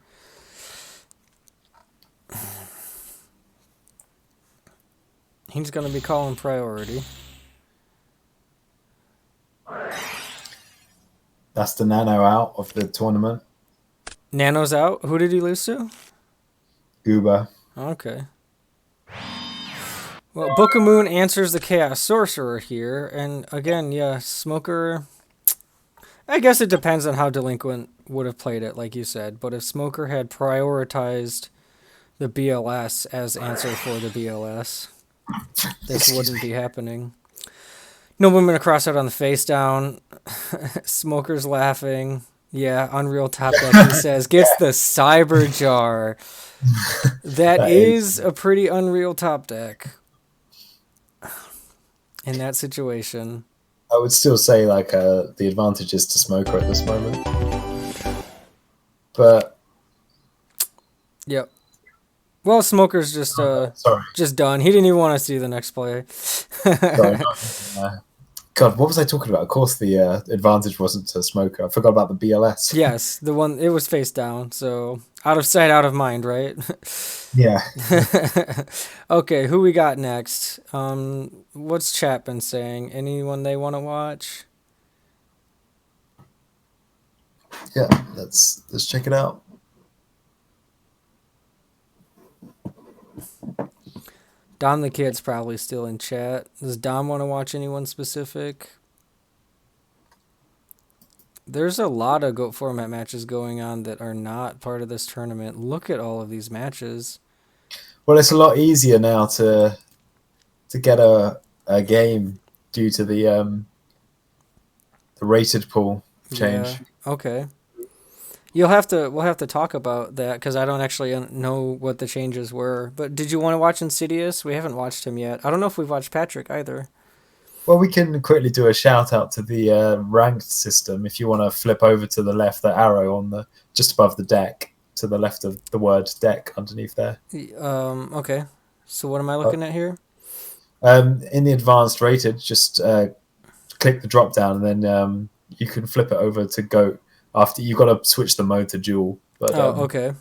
He's gonna be calling priority. That's the Nano out of the tournament. Nano's out. Who did he lose to? Goober. Okay. Well, Book of Moon answers the Chaos Sorcerer here, and again, yeah, Smoker. I guess it depends on how Delinquent would have played it, like you said. But if Smoker had prioritized the BLS as answer for the BLS, this wouldn't be happening. Nobleman across out on the face down. Smoker's laughing. Yeah, Unreal Top Deck, he says, gets the Cyber Jar. That is a pretty Unreal Top Deck in that situation. I would still say like the advantage is to Smoker at this moment, but yep. Well, Smoker's just just done. He didn't even want to see the next play. Sorry, God, what was I talking about? Of course, the advantage wasn't to Smoker. I forgot about the BLS. Yes, the one, it was face down, so out of sight, out of mind, right? Yeah. Okay, who we got next? What's chat been saying? Anyone they want to watch? Yeah, let's check it out. Dom the Kid's probably still in chat. Does Dom want to watch anyone specific? There's a lot of GOAT format matches going on that are not part of this tournament. Look at all of these matches. Well, it's a lot easier now to get a game due to the rated pool change. Yeah. Okay. We'll have to talk about that because I don't actually know what the changes were. But did you want to watch Insidious? We haven't watched him yet. I don't know if we've watched Patrick either. Well, we can quickly do a shout out to the ranked system. If you want to flip over to the left, the arrow on the just above the deck, to the left of the word deck underneath there. Okay. So what am I looking at here? In the advanced rated, just click the drop down, and then you can flip it over to GOAT. After you've got to switch the mode to dual. But, okay.